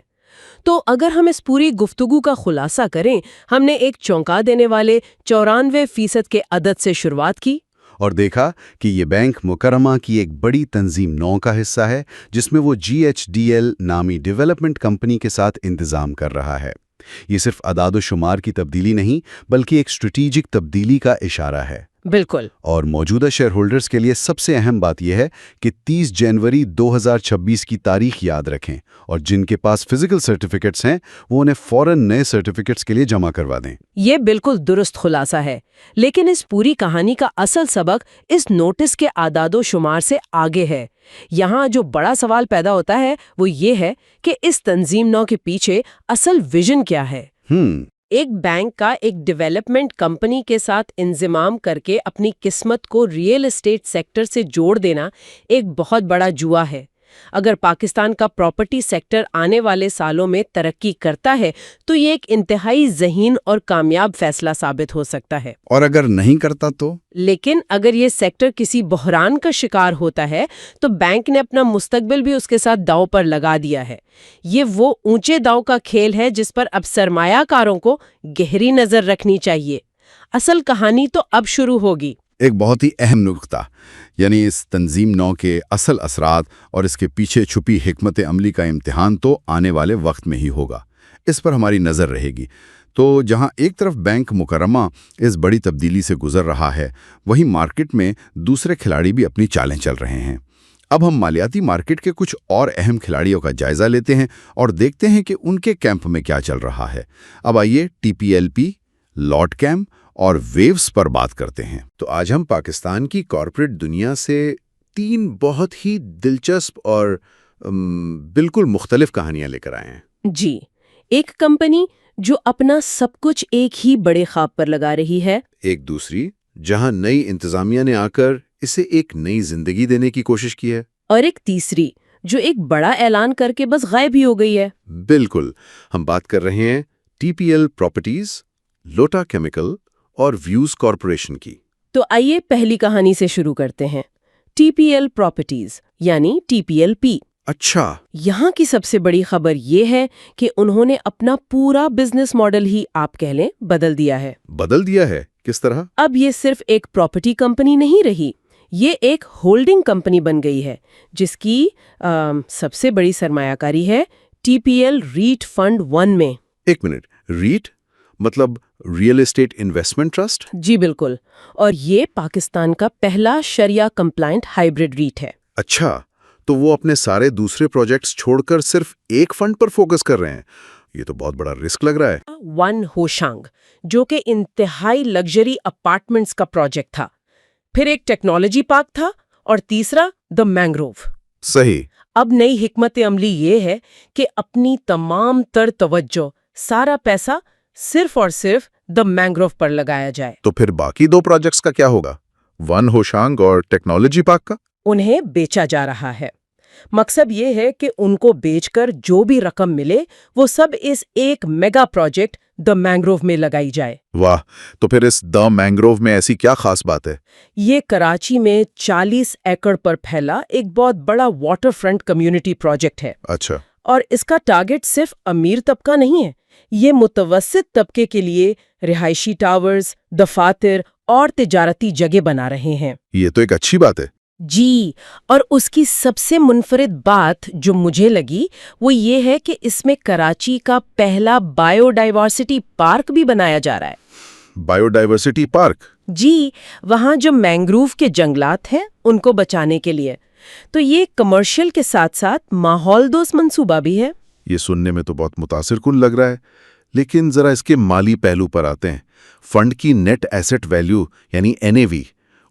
تو اگر ہم اس پوری گفتگو کا خلاصہ کریں، ہم نے ایک چونکا دینے والے 94% کے عدد سے شروعات کی اور دیکھا کہ یہ بینک مکرمہ کی ایک بڑی تنظیم 9 کا حصہ ہے جس میں وہ GHDL نامی ڈیولپمنٹ کمپنی کے ساتھ انتظام کر رہا ہے۔ یہ صرف اعداد و شمار کی تبدیلی نہیں بلکہ ایک اسٹریٹجک تبدیلی کا اشارہ ہے۔ بالکل، اور موجودہ شیئر ہولڈرز کے لیے سب سے اہم بات یہ ہے کہ 30 جنوری 2026 کی تاریخ یاد رکھیں اور جن کے پاس فزیکل سرٹیفکیٹس ہیں وہ انہیں فوراً نئے سرٹیفکیٹس کے لیے جمع کروا دیں۔ یہ بالکل درست خلاصہ ہے، لیکن اس پوری کہانی کا اصل سبق اس نوٹس کے اعداد و شمار سے آگے ہے۔ یہاں جو بڑا سوال پیدا ہوتا ہے وہ یہ ہے کہ اس تنظیم 9 کے پیچھے اصل ویژن کیا ہے؟ ایک بینک کا ایک ڈیولپمنٹ کمپنی کے ساتھ انضمام کر کے اپنی قسمت کو ریئل اسٹیٹ سیکٹر سے جوڑ دینا ایک بہت بڑا جوا ہے۔ اگر پاکستان کا پراپرٹی سیکٹر آنے والے سالوں میں ترقی کرتا ہے تو یہ ایک انتہائی ذہین اور کامیاب فیصلہ ثابت ہو سکتا ہے۔ اور اگر نہیں کرتا تو؟ لیکن اگر یہ سیکٹر کسی بحران کا شکار ہوتا ہے تو بینک نے اپنا مستقبل بھی اس کے ساتھ داؤ پر لگا دیا ہے۔ یہ وہ اونچے داؤ کا کھیل ہے جس پر اب سرمایہ کاروں کو گہری نظر رکھنی چاہیے۔ اصل کہانی تو اب شروع ہوگی۔ ایک بہت ہی اہم نقطہ، یعنی اس تنظیم نو کے اصل اثرات اور اس کے پیچھے چھپی حکمت عملی کا امتحان تو آنے والے وقت میں ہی ہوگا۔ اس پر ہماری نظر رہے گی۔ تو جہاں ایک طرف بینک مکرمہ اس بڑی تبدیلی سے گزر رہا ہے، وہیں مارکیٹ میں دوسرے کھلاڑی بھی اپنی چالیں چل رہے ہیں۔ اب ہم مالیاتی مارکیٹ کے کچھ اور اہم کھلاڑیوں کا جائزہ لیتے ہیں اور دیکھتے ہیں کہ ان کے کیمپ میں کیا چل رہا ہے۔ اب آئیے TPLP، لاٹ کیم اور ویوز پر بات کرتے ہیں۔ تو آج ہم پاکستان کی کارپوریٹ دنیا سے 3 بہت ہی دلچسپ اور بالکل مختلف کہانیاں لے کر آئے ہیں۔ جی، ایک کمپنی جو اپنا سب کچھ ایک ہی بڑے خواب پر لگا رہی ہے، ایک دوسری جہاں نئی انتظامیہ نے آ کر اسے ایک نئی زندگی دینے کی کوشش کی ہے، اور ایک تیسری جو ایک بڑا اعلان کر کے بس غائب ہی ہو گئی ہے۔ بالکل، ہم بات کر رہے ہیں TPL پراپرٹیز، لوٹا کیمیکل اور ویوز کارپوریشن کی۔ تو آئیے پہلی کہانی سے شروع کرتے ہیں۔ TPL پراپرٹیز یعنی TPLP۔ اچھا، یہاں کی سب سے بڑی خبر یہ ہے کہ انہوں نے اپنا پورا بزنس ماڈل ہی آپ کہہ لیں بدل دیا ہے۔ بدل دیا ہے؟ کس طرح؟ اب یہ صرف ایک پراپرٹی کمپنی نہیں رہی، یہ ایک ہولڈنگ کمپنی بن گئی ہے جس کی سب سے بڑی سرمایہ کاری ہے TPL ریٹ فنڈ 1 میں۔ ایک منٹ، ریٹ مطلب ریئل اسٹیٹ انویسٹمنٹ ٹرسٹ؟ جی بالکل، اور یہ پاکستان کا پہلا شریعہ کمپلائنٹ ہائیبرڈ ریٹ ہے۔ اچھا، تو وہ اپنے سارے دوسرے پروجیکٹس چھوڑ کر صرف ایک فنڈ پر فوکس کر رہے ہیں۔ یہ تو بہت بڑا رسک لگ رہا ہے۔ ون ہوشانگ جو کہ انتہائی لگژری اپارٹمنٹس کا پروجیکٹ تھا، پھر ایک ٹیکنالوجی پارک تھا، اور تیسرا دا مینگروو۔ صحیح۔ اب نئی حکمت عملی یہ ہے کہ اپنی تمام تر توجہ، سارا پیسہ صرف اور صرف دا مینگروو پر لگایا جائے۔ تو پھر باقی 2 پروجیکٹس کا کیا ہوگا؟ ون ہوشانگ اور ٹیکنالوجی پارک کا؟ انہیں بیچا جا رہا ہے۔ مقصد یہ ہے کہ ان کو بیچ کر جو بھی رقم ملے وہ سب اس ایک میگا پروجیکٹ دا مینگروو میں لگائی جائے۔ واہ، تو پھر اس دا مینگروو میں ایسی کیا خاص بات ہے؟ یہ کراچی میں 40 ایکڑ پر پھیلا ایک بہت بڑا واٹر فرنٹ کمیونٹی پروجیکٹ ہے، اچھا، اور اس کا ٹارگٹ صرف امیر طبقہ نہیں ہے، یہ متوسط طبقے کے لیے رہائشی ٹاورز، دفاتر اور تجارتی جگہ بنا رہے ہیں۔ یہ تو ایک اچھی بات ہے۔ جی، اور اس کی سب سے منفرد بات جو مجھے لگی وہ یہ ہے کہ اس میں کراچی کا پہلا بائیو ڈائیورسٹی پارک بھی بنایا جا رہا ہے۔ Bio diversity park? جی، وہاں جو مینگروو کے جنگلات ہیں ان کو بچانے کے لیے۔ تو یہ کمرشل کے ساتھ ساتھ ماحول دوست منصوبہ بھی ہے۔ یہ سننے میں تو بہت متاثر کن لگ رہا ہے، لیکن ذرا اس کے مالی پہلو پر آتے ہیں۔ فنڈ کی نیٹ ایسٹ ویلیو یعنی NAV،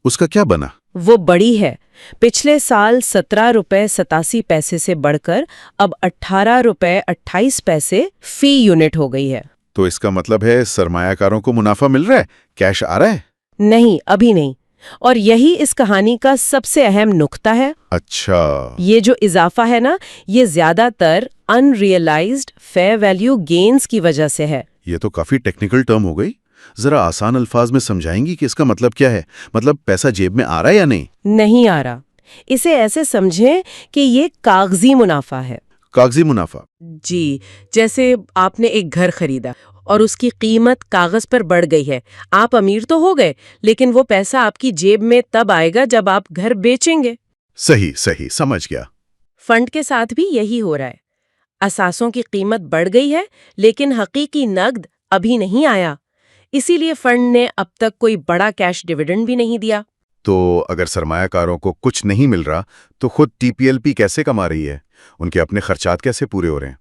اس کا کیا بنا؟ وہ بڑی ہے، پچھلے سال 17 روپے 87 پیسے سے بڑھ کر اب 18 روپے 28 پیسے فی یونٹ ہو گئی ہے۔ تو اس کا مطلب ہے سرمایہ کاروں کو منافع مل رہا ہے، کیش آ رہا ہے؟ نہیں، ابھی نہیں، اور یہی اس کہانی کا سب سے اہم نقطہ ہے۔ اچھا، یہ جو اضافہ ہے نا، یہ زیادہ تر ان ریئلائزڈ فیئر ویلیو گینز کی وجہ سے ہے۔ یہ تو کافی ٹیکنیکل ٹرم ہو گئی، ذرا آسان الفاظ میں سمجھائیں گی کہ اس کا مطلب کیا ہے؟ مطلب پیسہ جیب میں آ رہا ہے یا نہیں؟ نہیں آ رہا، اسے ایسے سمجھیں کہ یہ کاغذی منافع ہے۔ کاغذی منافع؟ جی، جیسے آپ نے ایک گھر خریدا اور اس کی قیمت کاغذ پر بڑھ گئی ہے، آپ امیر تو ہو گئے، لیکن وہ پیسہ آپ کی جیب میں تب آئے گا جب آپ گھر بیچیں گے۔ صحیح، سمجھ گیا۔ فنڈ کے ساتھ بھی یہی ہو رہا ہے، اثاثوں کی قیمت بڑھ گئی ہے لیکن حقیقی نقد ابھی نہیں آیا، اسی لیے فنڈ نے اب تک کوئی بڑا کیش ڈیویڈنڈ بھی نہیں دیا۔ تو اگر سرمایہ کاروں کو کچھ نہیں مل رہا تو خود TPLP کیسے کما رہی ہے؟ ان کے اپنے خرچات کیسے پورے ہو رہے ہیں؟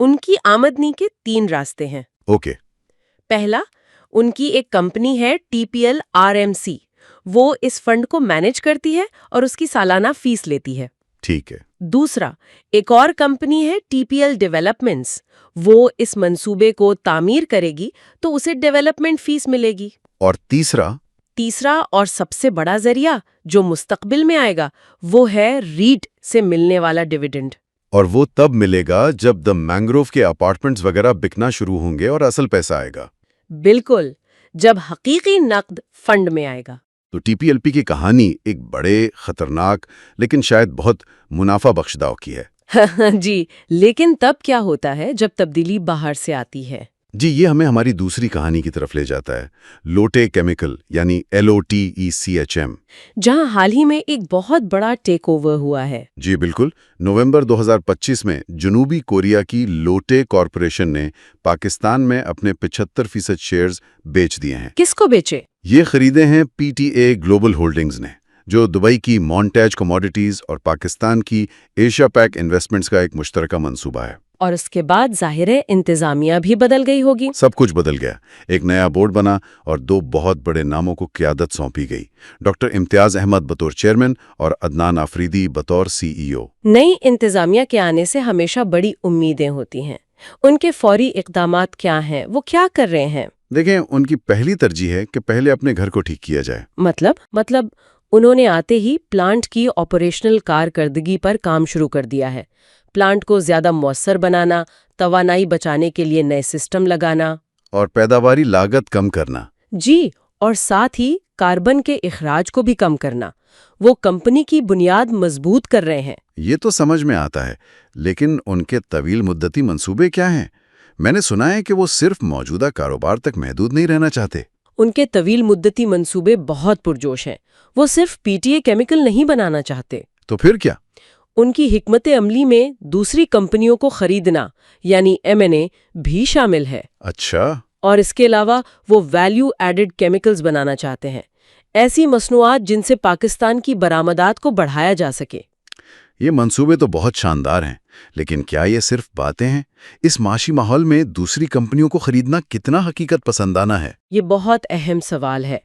ان کی آمدنی کے 3 راستے ہیں۔ اوکے۔ پہلا، ان کی ایک کمپنی ہے TPL RMC، وہ اس فنڈ کو مینج کرتی ہے اور اس کی سالانہ فیس لیتی ہے۔ ٹھیک ہے. دوسرا، ایک اور کمپنی ہے TPL ڈیولپمنٹس، وہ اس منصوبے کو تعمیر کرے گی تو اسے ڈیولپمنٹ فیس ملے گی. اور تیسرا اور سب سے بڑا ذریعہ جو مستقبل میں آئے گا وہ ہے ریٹ سے ملنے والا ڈیویڈنڈ. اور وہ تب ملے گا جب مینگروو کے اپارٹمنٹس وغیرہ بکنا شروع ہوں گے اور اصل پیسہ آئے گا. بالکل، جب حقیقی نقد فنڈ میں آئے گا. تو TPLP کی کہانی ایک بڑے، خطرناک لیکن شاید بہت منافع بخش داؤ کی ہے. جی، لیکن تب کیا ہوتا ہے جب تبدیلی باہر سے آتی ہے؟ جی، یہ ہمیں ہماری دوسری کہانی کی طرف لے جاتا ہے، لوٹے کیمیکل یعنی LOTECHM، جہاں حال ہی میں ایک بہت بڑا ٹیک اوور ہوا ہے. جی بالکل. نومبر 2025 میں جنوبی کوریا کی لوٹے کارپوریشن نے پاکستان میں اپنے 75% شیئرز بیچ دیے ہیں. کس کو بیچے؟ یہ خریدے ہیں PTA گلوبل ہولڈنگز نے، جو دبئی کی مونٹیج کموڈیٹیز اور پاکستان کی ایشیا پیک انویسٹمنٹس کا ایک مشترکہ منصوبہ ہے. اور اس کے بعد ظاہر ہے انتظامیہ بھی بدل گئی ہوگی. سب کچھ بدل گیا. ایک نیا بورڈ بنا اور 2 بہت بڑے ناموں کو قیادت سونپی گئی، ڈاکٹر امتیاز احمد بطور چیئرمین اور عدنان آفریدی بطور CEO. نئی انتظامیہ کے آنے سے ہمیشہ بڑی امیدیں ہوتی ہیں. ان کے فوری اقدامات کیا ہیں؟ وہ کیا کر رہے ہیں؟ دیکھیں، ان کی پہلی ترجیح ہے کہ پہلے اپنے گھر کو ٹھیک کیا جائے. مطلب انہوں نے آتے ہی پلانٹ کی آپریشنل کارکردگی پر کام شروع کر دیا ہے. پلانٹ کو زیادہ مؤثر بنانا، توانائی بچانے کے لیے نئے سسٹم لگانا اور پیداواری لاگت کم کرنا. جی، اور ساتھ ہی کاربن کے اخراج کو بھی کم کرنا. وہ کمپنی کی بنیاد مضبوط کر رہے ہیں. یہ تو سمجھ میں آتا ہے، لیکن ان کے طویل مدتی منصوبے کیا ہیں؟ میں نے سنا ہے کہ وہ صرف موجودہ کاروبار تک محدود نہیں رہنا چاہتے. ان کے طویل مدتی منصوبے بہت پرجوش ہیں. وہ صرف PTA کیمیکل نہیں بنانا چاہتے. تو پھر کیا؟ ان کی حکمت عملی میں دوسری کمپنیوں کو خریدنا یعنی M&A بھی شامل ہے. اچھا. اور اس کے علاوہ وہ ویلیو ایڈڈ کیمیکلز بنانا چاہتے ہیں، ایسی مصنوعات جن سے پاکستان کی برآمدات کو بڑھایا جا سکے. یہ منصوبے تو بہت شاندار ہیں، لیکن کیا یہ صرف باتیں ہیں؟ اس معاشی ماحول میں دوسری کمپنیوں کو خریدنا کتنا حقیقت پسندانہ ہے؟ یہ بہت اہم سوال ہے.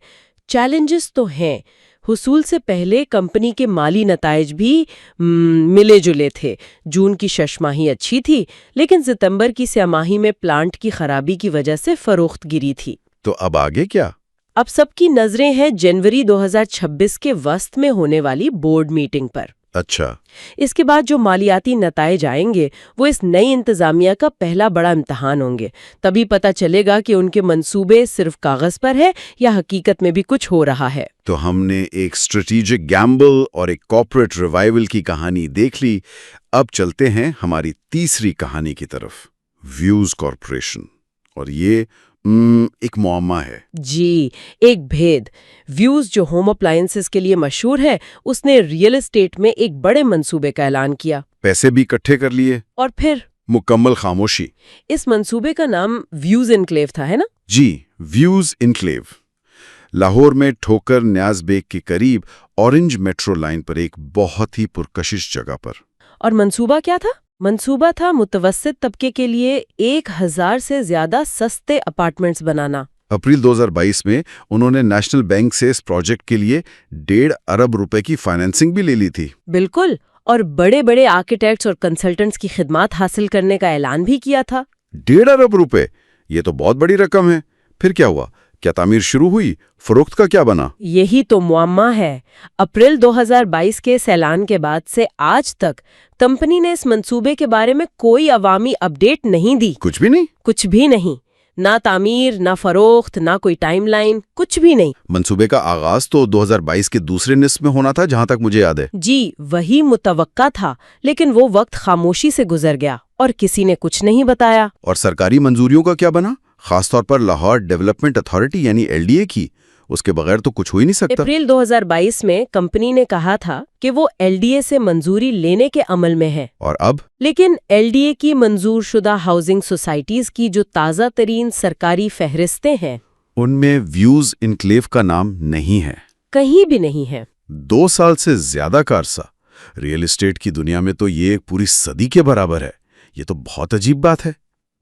چیلنجز تو ہیں. حصول سے پہلے کمپنی کے مالی نتائج بھی ملے جلے تھے. جون کی 6 ماہی اچھی تھی، لیکن ستمبر کی 3 ماہی میں پلانٹ کی خرابی کی وجہ سے فروخت گری تھی. تو اب آگے کیا؟ اب سب کی نظریں ہیں جنوری 2026 کے وسط میں ہونے والی بورڈ میٹنگ پر. اچھا. اس کے بعد جو مالیاتی نتائج آئیں گے وہ اس نئی انتظامیہ کا پہلا بڑا امتحان ہوں گے. تبھی پتہ چلے گا کہ ان کے منصوبے صرف کاغذ پر ہے یا حقیقت میں بھی کچھ ہو رہا ہے. تو ہم نے ایک اسٹریٹجک گیمبل اور ایک کارپوریٹ ریوائیول کی کہانی دیکھ لی. اب چلتے ہیں ہماری تیسری کہانی کی طرف، ویوز کارپوریشن. اور یہ ایک معمہ ہے. جی، ایک بھید. ویوز جو ہوم اپلائنسز کے لیے مشہور ہے، اس نے ریئل اسٹیٹ میں ایک بڑے منصوبے کا اعلان کیا. پیسے بھی اکٹھے کر لیے اور پھر مکمل خاموشی. اس منصوبے کا نام ویوز انکلیو تھا، ہے نا؟ جی، ویوز انکلیو. لاہور میں ٹھوکر نیاز بیگ کے قریب اورنج میٹرو لائن پر ایک بہت ہی پرکشش جگہ پر. اور منصوبہ کیا تھا؟ منصوبہ تھا متوسط طبقے کے لیے 1000 سے زیادہ سستے اپارٹمنٹس بنانا. اپریل 2022 میں انہوں نے نیشنل بینک سے اس پروجیکٹ کے لیے 1.5 ارب روپے کی فائنینسنگ بھی لے لی تھی. بالکل، اور بڑے بڑے آرکیٹیکٹس اور کنسلٹنٹس کی خدمات حاصل کرنے کا اعلان بھی کیا تھا. 1.5 ارب روپے، یہ تو بہت بڑی رقم ہے. پھر کیا ہوا؟ کیا تعمیر شروع ہوئی؟ فروخت کا کیا بنا؟ یہی تو معمہ ہے. اپریل 2022 کے اس اعلان کے بعد سے آج تک کمپنی نے اس منصوبے کے بارے میں کوئی عوامی اپڈیٹ نہیں دی. کچھ بھی نہیں؟ کچھ بھی نہیں. نہ تعمیر، نہ فروخت، نہ کوئی ٹائم لائن، کچھ بھی نہیں. منصوبے کا آغاز تو 2022 کے دوسرے نصف میں ہونا تھا، جہاں تک مجھے یاد ہے. جی، وہی متوقع تھا، لیکن وہ وقت خاموشی سے گزر گیا اور کسی نے کچھ نہیں بتایا. اور سرکاری منظوریوں کا کیا بنا؟ خاص طور پر لاہور ڈیولپمنٹ اتھارٹی یعنی LDA کی. اس کے بغیر تو کچھ ہو ہی نہیں سکتا. اپریل 2022 میں کمپنی نے کہا تھا کہ وہ LDA سے منظوری لینے کے عمل میں ہے. اور اب؟ لیکن LDA کی منظور شدہ ہاؤسنگ سوسائٹیز کی جو تازہ ترین سرکاری فہرستیں ہیں، ان میں ویوز انکلیو کا نام نہیں ہے. کہیں بھی نہیں ہے. 2 سال سے زیادہ کا عرصہ. ریئل اسٹیٹ کی دنیا میں تو یہ ایک پوری صدی کے برابر ہے. یہ تو بہت عجیب بات ہے.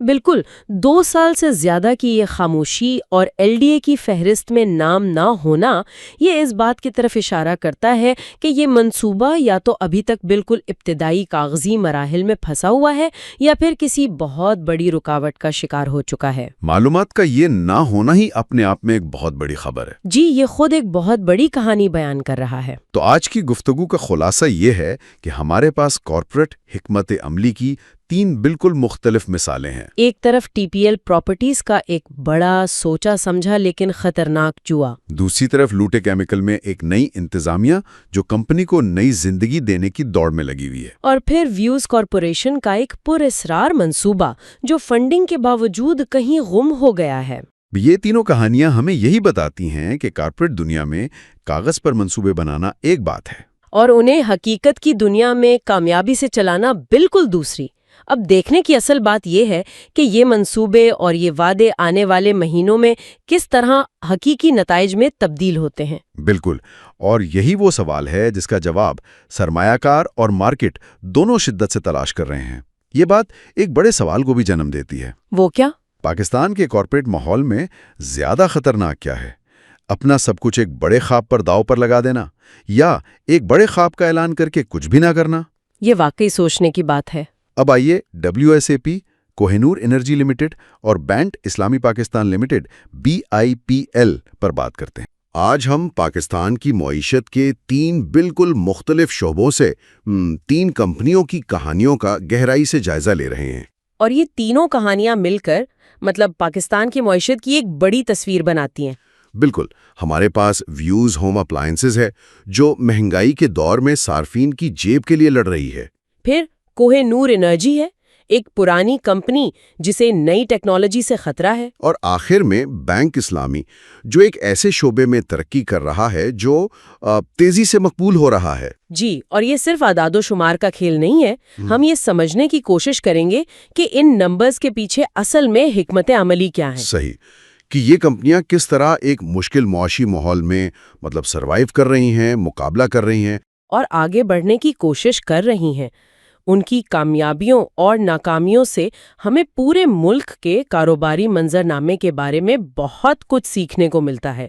بالکل 2 سال سے زیادہ کی یہ خاموشی اور LDA کی فہرست میں نام نہ ہونا یہ اس بات کی طرف اشارہ کرتا ہے کہ یہ منصوبہ یا تو ابھی تک بالکل ابتدائی کاغذی مراحل میں پھنسا ہوا ہے یا پھر کسی بہت بڑی رکاوٹ کا شکار ہو چکا ہے۔ معلومات کا یہ نہ ہونا ہی اپنے آپ میں ایک بہت بڑی خبر ہے۔ جی، یہ خود ایک بہت بڑی کہانی بیان کر رہا ہے۔ تو آج کی گفتگو کا خلاصہ یہ ہے کہ ہمارے پاس کارپوریٹ حکمت عملی کی 3 بالکل مختلف مثالیں ہیں۔ ایک طرف TPL پراپرٹیز کا ایک بڑا سوچا سمجھا لیکن خطرناک جوا، دوسری طرف لوٹے کیمیکل میں ایک نئی انتظامیہ جو کمپنی کو نئی زندگی دینے کی دوڑ میں لگی ہوئی ہے۔ اور پھر ویوز کارپوریشن کا ایک پراسرار منصوبہ جو فنڈنگ کے باوجود کہیں گم ہو گیا ہے۔ یہ تینوں کہانیاں ہمیں یہی بتاتی ہیں کہ کارپوریٹ دنیا میں کاغذ پر منصوبے بنانا ایک بات ہے اور انہیں حقیقت کی دنیا میں کامیابی سے چلانا بالکل دوسری۔ اب دیکھنے کی اصل بات یہ ہے کہ یہ منصوبے اور یہ وعدے آنے والے مہینوں میں کس طرح حقیقی نتائج میں تبدیل ہوتے ہیں۔ بالکل، اور یہی وہ سوال ہے جس کا جواب سرمایہ کار اور مارکیٹ دونوں شدت سے تلاش کر رہے ہیں۔ یہ بات ایک بڑے سوال کو بھی جنم دیتی ہے۔ وہ کیا؟ پاکستان کے کارپوریٹ ماحول میں زیادہ خطرناک کیا ہے؟ اپنا سب کچھ ایک بڑے خواب پر داؤ پر لگا دینا یا ایک بڑے خواب کا اعلان کر کے کچھ بھی نہ کرنا؟ یہ واقعی سوچنے کی بات ہے۔ اب آئیے WSAP، Koh Noor energy limited اور بینٹ اسلامی پاکستان لمیٹڈ BIPL پر بات کرتے ہیں۔ آج ہم پاکستان کی معیشت کے 3 بالکل مختلف شعبوں سے 3 کمپنیوں کی کہانیوں کا گہرائی سے جائزہ لے رہے ہیں۔ اور یہ تینوں کہانیاں مل کر پاکستان کی معیشت کی ایک بڑی تصویر بناتی ہیں۔ بالکل، ہمارے پاس ویوز ہوم اپلائنسز ہے جو مہنگائی کے دور میں صارفین کی جیب کے لیے لڑ رہی ہے۔ پھر کوہ نور انرجی ہے، ایک پرانی کمپنی جسے نئی ٹیکنالوجی سے خطرہ ہے۔ اور آخر میں بینک اسلامی، جو ایک ایسے شعبے میں ترقی کر رہا ہے جو تیزی سے مقبول ہو رہا ہے۔ جی، اور یہ صرف اعداد و شمار کا کھیل نہیں ہے۔ ہم یہ سمجھنے کی کوشش کریں گے کہ ان نمبرز کے پیچھے اصل میں حکمت عملی کیا ہے۔ صحیح، کہ یہ کمپنیاں کس طرح ایک مشکل معاشی ماحول میں سروائیو کر رہی ہیں، مقابلہ کر رہی ہیں اور آگے بڑھنے کی کوشش کر رہی ہیں۔ ان کی کامیابیوں اور ناکامیوں سے ہمیں پورے ملک کے کاروباری منظرنامے کے بارے میں بہت کچھ سیکھنے کو ملتا ہے۔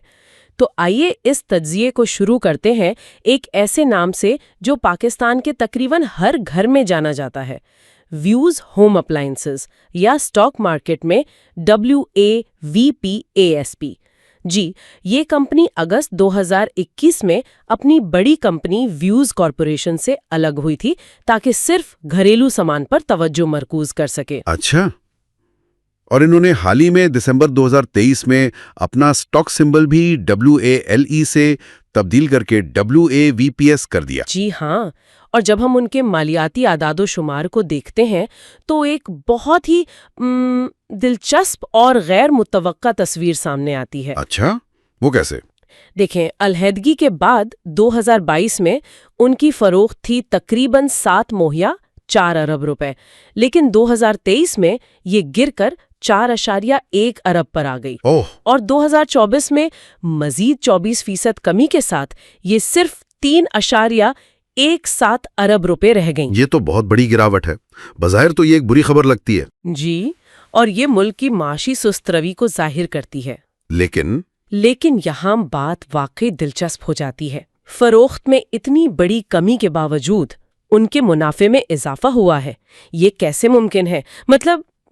تو آئیے اس تجزیے کو شروع کرتے ہیں ایک ایسے نام سے جو پاکستان کے تقریباً ہر گھر میں جانا جاتا ہے، ویوز ہوم اپلائنسز یا اسٹاک مارکیٹ میں WAVPASP۔ جی، یہ کمپنی اگست 2021 میں اپنی بڑی کمپنی ویوز کارپوریشن سے الگ ہوئی تھی تاکہ صرف گھریلو سامان پر توجہ مرکوز کر سکے۔ اچھا، اور انہوں نے حال ہی میں دسمبر 2023 میں اپنا سٹاک سمبل بھی WALE سے تبدیل کر کے WAVPS کر دیا۔ جی ہاں، اور جب ہم ان کے مالیاتی اعداد و شمار کو دیکھتے ہیں تو ایک بہت ہی دلچسپ اور غیر متوقع تصویر سامنے آتی ہے۔ اچھا، وہ کیسے؟ دیکھیں، علیحدگی کے بعد 2022 میں ان کی فروخت تھی تقریباً 7 ماہیہ 4 ارب روپے، لیکن 2023 میں یہ گر کر 4.1 ارب پر آ گئی، اور 2024 میں مزید 24% کمی کے ساتھ یہ صرف 3.17 ارب روپے رہ گئیں۔ یہ تو بہت بڑی گراوٹ ہے۔ بظاہر تو یہ ایک بری خبر لگتی ہے۔ جی، اور یہ ملک کی معاشی سست روی کو ظاہر کرتی ہے۔ لیکن یہاں بات واقعی دلچسپ ہو جاتی ہے۔ فروخت میں اتنی بڑی کمی کے باوجود ان کے منافع میں اضافہ ہوا ہے۔ یہ کیسے ممکن ہے؟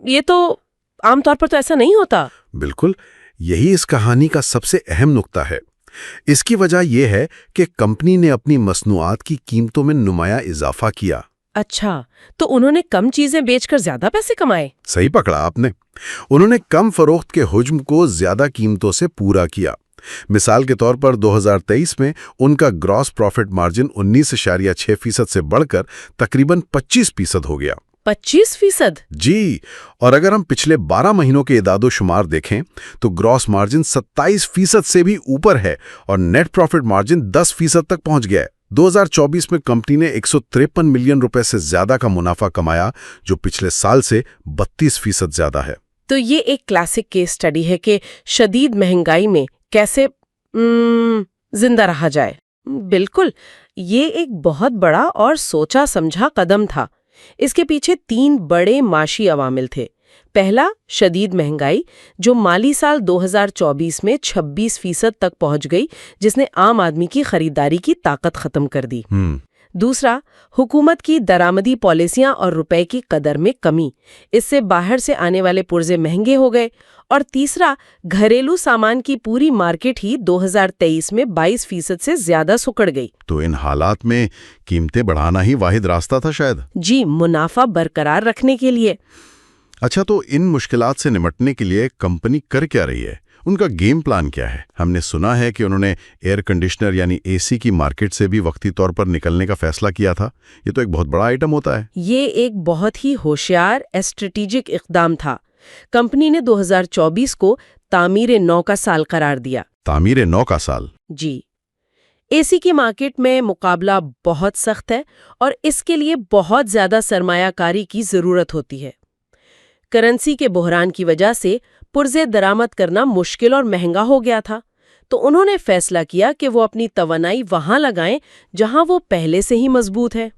یہ تو عام طور پر تو ایسا نہیں ہوتا۔ بالکل، یہی اس کہانی کا سب سے اہم نقطہ ہے۔ اس کی وجہ یہ ہے کہ کمپنی نے اپنی مصنوعات کی قیمتوں میں نمایاں اضافہ کیا۔ اچھا، تو انہوں نے کم چیزیں بیچ کر زیادہ پیسے کمائے؟ صحیح پکڑا آپ نے۔ انہوں نے کم فروخت کے حجم کو زیادہ قیمتوں سے پورا کیا۔ مثال کے طور پر 2023 میں ان کا گراس پروفٹ مارجن 19.6% سے بڑھ کر تقریباً 25% ہو گیا۔ 25%؟ جی، اور اگر ہم پچھلے 12 مہینوں کے اعداد و شمار دیکھیں تو گراس مارجن 27% سے بھی اوپر ہے اور نیٹ پروفٹ مارجن 10% تک پہنچ گیا ہے۔ 2024 میں کمپنی نے 153 ملین روپے سے زیادہ کا منافع کمایا، جو پچھلے سال سے 32% زیادہ ہے۔ تو یہ ایک کلاسک کیس سٹڈی ہے کہ شدید مہنگائی میں کیسے زندہ رہا جائے۔ بالکل، یہ ایک بہت بڑا اور سوچا سمجھا قدم تھا۔ اس کے پیچھے 3 بڑے معاشی عوامل تھے۔ پہلا شدید مہنگائی جو مالی سال 2024 میں 26% تک پہنچ گئی، جس نے عام آدمی کی خریداری کی طاقت ختم کر دی۔ دوسرا حکومت کی درآمدی پالیسیاں اور روپے کی قدر میں کمی، اس سے باہر سے آنے والے پرزے مہنگے ہو گئے۔ اور تیسرا گھریلو سامان کی پوری مارکیٹ ہی 2023 میں 22% سے زیادہ سکڑ گئی۔ تو ان حالات میں قیمتیں بڑھانا ہی واحد راستہ تھا شاید؟ جی، منافع برقرار رکھنے کے لیے۔ اچھا، تو ان مشکلات سے نمٹنے کے لیے کمپنی کر کیا رہی ہے؟ ان کا گیم پلان کیا ہے؟ ہم نے سنا ہے کہ انہوں نے ایئر کنڈیشنر یعنی اے سی کی مارکیٹ سے بھی وقتی طور پر نکلنے کا فیصلہ کیا تھا۔ یہ تو ایک بہت بڑا آئٹم ہوتا ہے۔ یہ ایک بہت ہی ہوشیار اسٹریٹجک اقدام تھا۔ کمپنی نے 2024 کو تعمیر نو کا سال قرار دیا۔ تعمیر نو کا سال؟ جی، اے سی کی مارکیٹ میں مقابلہ بہت سخت ہے اور اس کے لیے بہت زیادہ سرمایہ کاری کی ضرورت ہوتی ہے۔ کرنسی کے بحران کی وجہ سے پرزے درآمد کرنا مشکل اور مہنگا ہو گیا تھا، تو انہوں نے فیصلہ کیا کہ وہ اپنی توانائی وہاں لگائیں جہاں وہ پہلے سے ہی مضبوط ہے۔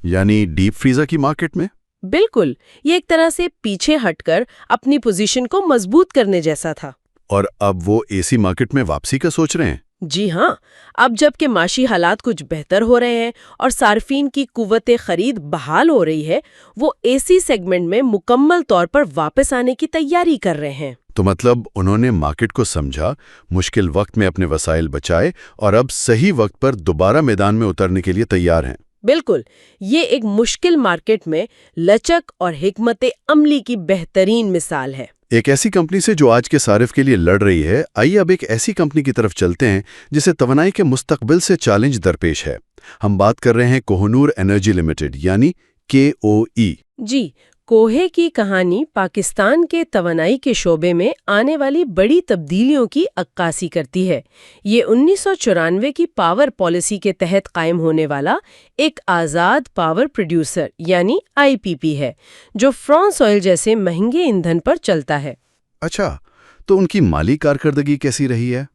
یعنی ڈیپ فریزر کی مارکیٹ میں؟ بالکل، یہ ایک طرح سے پیچھے ہٹ کر اپنی پوزیشن کو مضبوط کرنے جیسا تھا۔ اور اب وہ اے سی مارکیٹ میں واپسی کا سوچ رہے ہیں؟ جی ہاں، اب جب کہ معاشی حالات کچھ بہتر ہو رہے ہیں اور صارفین کی قوت خرید بحال ہو رہی ہے، وہ اے سی سیگمنٹ میں مکمل طور پر واپس آنے کی تیاری کر رہے ہیں۔ تو مطلب انہوں نے مارکیٹ کو سمجھا، مشکل وقت میں اپنے وسائل بچائے اور اب صحیح وقت پر دوبارہ میدان میں اترنے کے لیے تیار ہیں۔ بالکل، یہ ایک مشکل مارکیٹ میں لچک اور حکمت عملی کی بہترین مثال ہے۔ ایک ایسی کمپنی سے جو آج کے صارف کے لیے لڑ رہی ہے، آئیے اب ایک ایسی کمپنی کی طرف چلتے ہیں جسے توانائی کے مستقبل سے چیلنج درپیش ہے۔ ہم بات کر رہے ہیں کوہ نور انرجی لمیٹڈ یعنی KOE۔ جی، کوہے کی کہانی پاکستان کے توانائی کے شعبے میں آنے والی بڑی تبدیلیوں کی عکاسی کرتی ہے۔ یہ 1994 کی پاور پالیسی کے تحت قائم ہونے والا ایک آزاد پاور پروڈیوسر یعنی IPP ہے، جو فرانس آئل جیسے مہنگے ایندھن پر چلتا ہے۔ اچھا، تو ان کی مالی کارکردگی کیسی رہی ہے؟